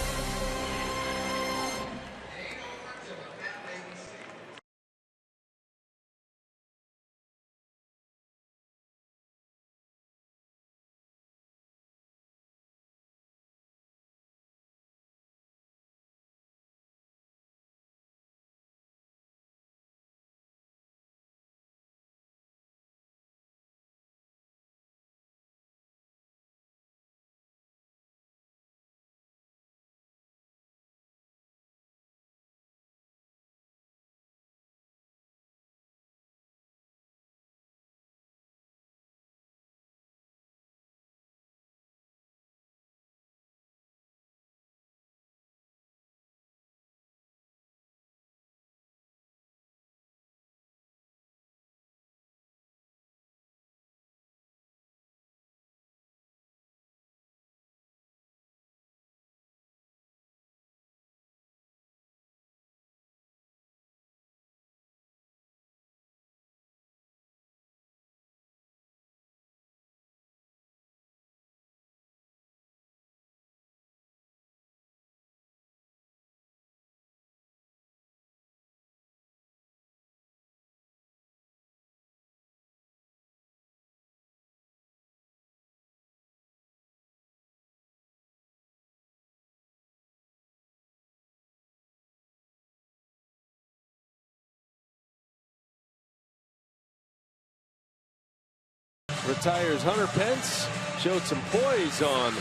Speaker 2: Retires Hunter Pence. Showed some poise on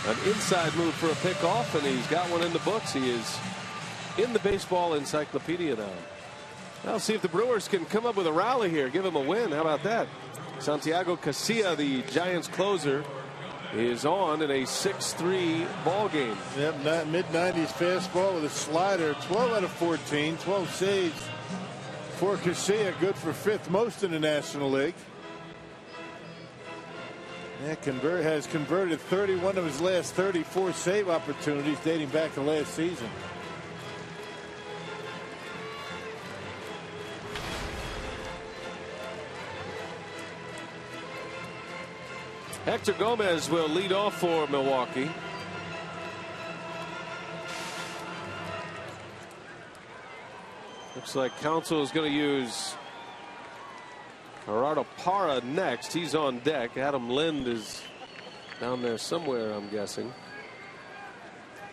Speaker 2: an inside move for a pickoff, and he's got one in the books. He is in the baseball encyclopedia now. I'll see if the Brewers can come up with a rally here. Give him a win. How about that? Santiago Casilla, the Giants closer, is on in a 6-3 ball game.
Speaker 3: Yep, mid-90s fastball with a slider. 12 out of 14, 12 saves for Casilla, good for 5th most in the National League. Has converted 31 of his last 34 save opportunities dating back to last season.
Speaker 2: Hector Gomez will lead off for Milwaukee. Looks like Counsell is going to use Gerardo Parra next. He's on deck. Adam Lind is down there somewhere, I'm guessing.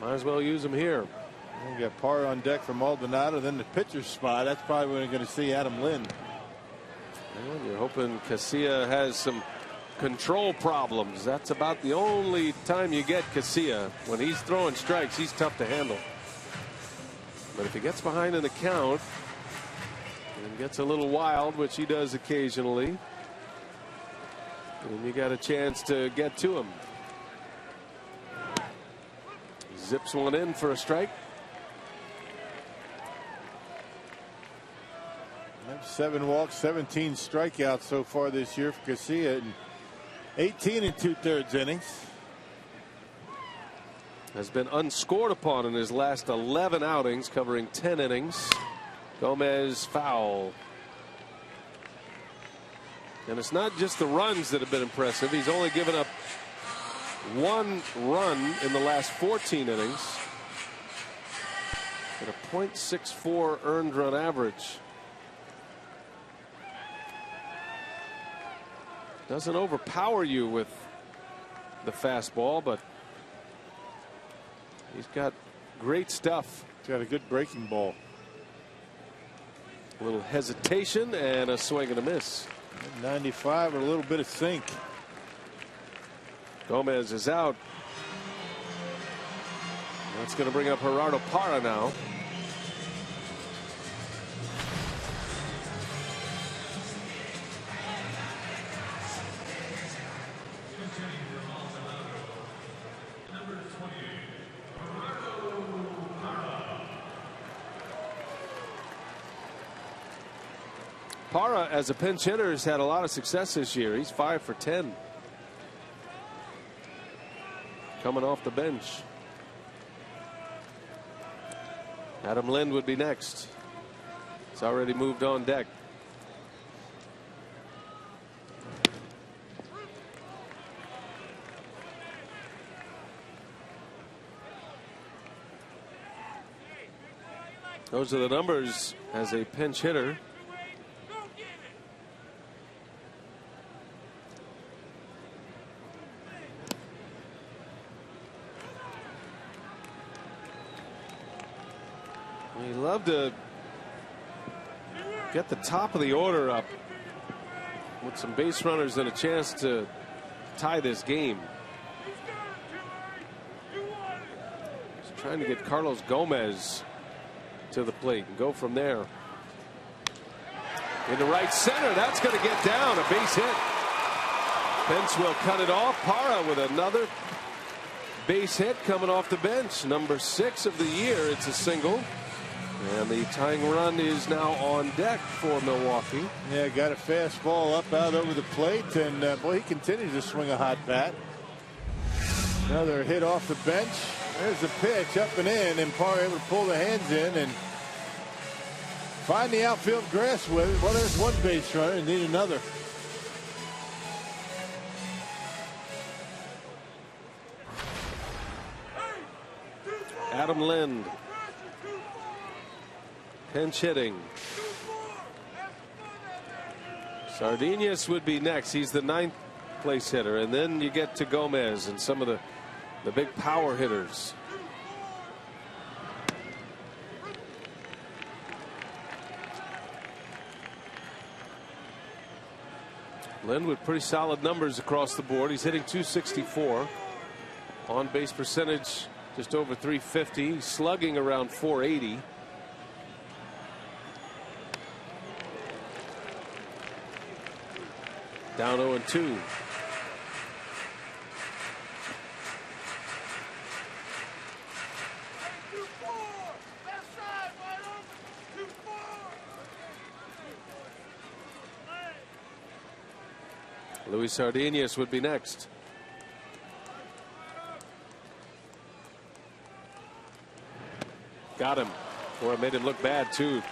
Speaker 2: Might as well use him here.
Speaker 3: We got Parra on deck from Maldonado. Then the pitcher's spot. That's probably when we're going to see Adam Lind.
Speaker 2: Well, you're hoping Casilla has some control problems. That's about the only time you get Casilla. When he's throwing strikes, he's tough to handle. But if he gets behind in the count and gets a little wild, which he does occasionally, then you got a chance to get to him. Zips one in for a strike.
Speaker 3: 7 walks, 17 strikeouts so far this year for Casilla, and 18 2/3 innings.
Speaker 2: Has been unscored upon in his last 11 outings, covering 10 innings. Gomez foul. And it's not just the runs that have been impressive. He's only given up 1 run in the last 14 innings. At a .64 earned run average. Doesn't overpower you with the fastball, but he's got great stuff.
Speaker 3: He's got a good breaking ball.
Speaker 2: A little hesitation and a swing and a miss.
Speaker 3: 95 with a little bit of sink.
Speaker 2: Gomez is out. That's going to bring up Gerardo Parra now. Parra, as a pinch hitter, has had a lot of success this year. He's 5 for 10. Coming off the bench. Adam Lind would be next. He's already moved on deck. Those are the numbers as a pinch hitter. We'd love to get the top of the order up with some base runners and a chance to tie this game. Just trying to get Carlos Gomez to the plate and go from there. Into right center, that's going to get down, a base hit. Pence will cut it off. Parra with another base hit coming off the bench. Number 6 of the year. It's a single. And the tying run is now on deck for Milwaukee.
Speaker 3: Yeah, got a fastball up out over the plate, and boy, he continues to swing a hot bat. Another hit off the bench. There's the pitch up and in, and Parra able to pull the hands in and find the outfield grass with it. Well, there's one base runner and need another.
Speaker 2: Adam Lind. Pinch hitting. Sardinius would be next. He's the 9th place hitter, and then you get to Gomez and some of the big power hitters. Lind with pretty solid numbers across the board. He's hitting .264. On base percentage just over .350. Slugging around .480. Down 0-2. Luis Sardinas would be next. Got him. Boy, it made him look bad too.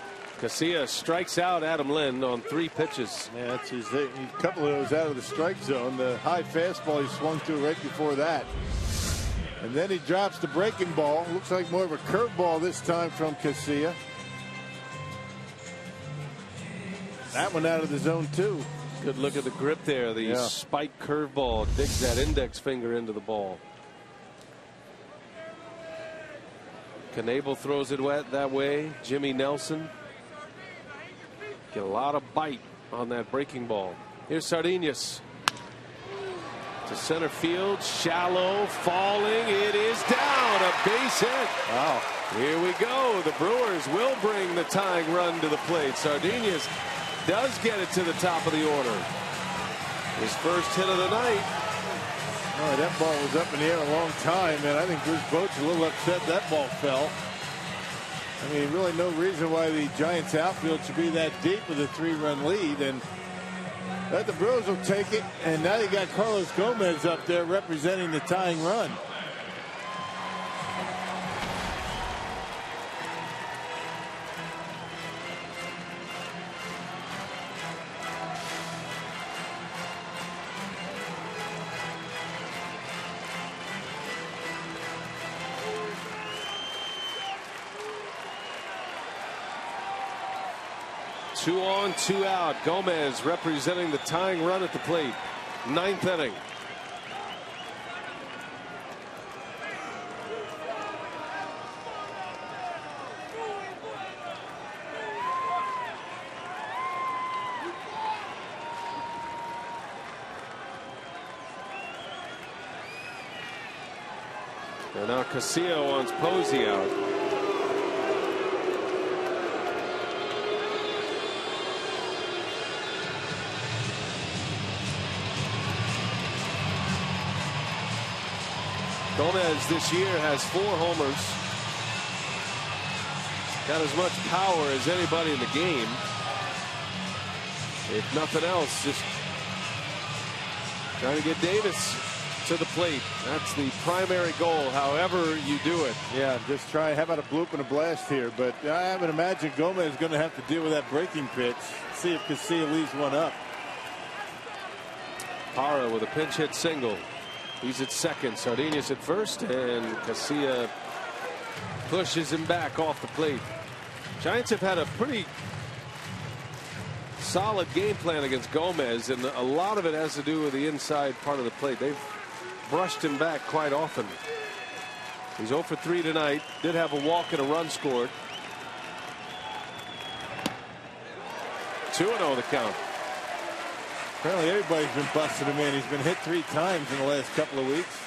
Speaker 2: Casilla strikes out Adam Lind on 3 pitches.
Speaker 3: Yeah, that's a couple of those out of the strike zone. The high fastball he swung to right before that. And then he drops the breaking ball. Looks like more of a curveball this time from Casilla. That one out of the zone too.
Speaker 2: Good look at the grip there. The spike curveball digs that index finger into the ball. Knebel throws it that way. Jimmy Nelson. Get a lot of bite on that breaking ball. Here's Sardinas. To center field. Shallow. Falling. It is down. A base hit.
Speaker 3: Wow.
Speaker 2: Here we go. The Brewers will bring the tying run to the plate. Sardinas does get it to the top of the order. His first hit of the night.
Speaker 3: Oh, that ball was up in the air a long time, and I think Bruce Bochy's a little upset that ball fell. I mean, really no reason why the Giants outfield should be that deep with a 3-run lead, and that the Brewers will take it. And now you got Carlos Gomez up there representing the tying run.
Speaker 2: Two on, 2 out. Gomez representing the tying run at the plate. 9th inning. And now Casilla wants Posey out. Gomez this year has 4 homers. Got as much power as anybody in the game. If nothing else, just trying to get Davis to the plate. That's the primary goal, however you do it.
Speaker 3: Yeah, just try. How about a bloop and a blast here? But I would imagine Gomez is going to have to deal with that breaking pitch. See if Casilla leaves one up.
Speaker 2: Parra with a pinch hit single. He's at second. Sardinas at first, and Casilla pushes him back off the plate. Giants have had a pretty solid game plan against Gomez, and a lot of it has to do with the inside part of the plate. They've brushed him back quite often. He's 0 for 3 tonight. Did have a walk and a run scored. 2-0 the count.
Speaker 3: Apparently everybody's been busting him in. He's been hit 3 times in the last couple of weeks.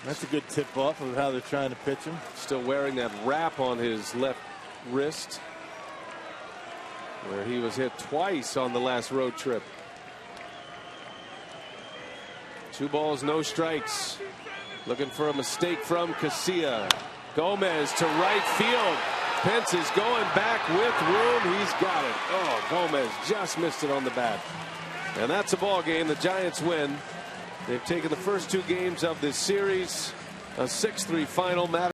Speaker 3: That's a good tip off of how they're trying to pitch him.
Speaker 2: Still wearing that wrap on his left wrist, where he was hit twice on the last road trip. 2 balls, no strikes. Looking for a mistake from Casilla. Gomez to right field. Pence is going back with room. He's got it. Oh, Gomez just missed it on the bat. And that's a ball game. The Giants win. They've taken the first 2 games of this series. A 6-3 final.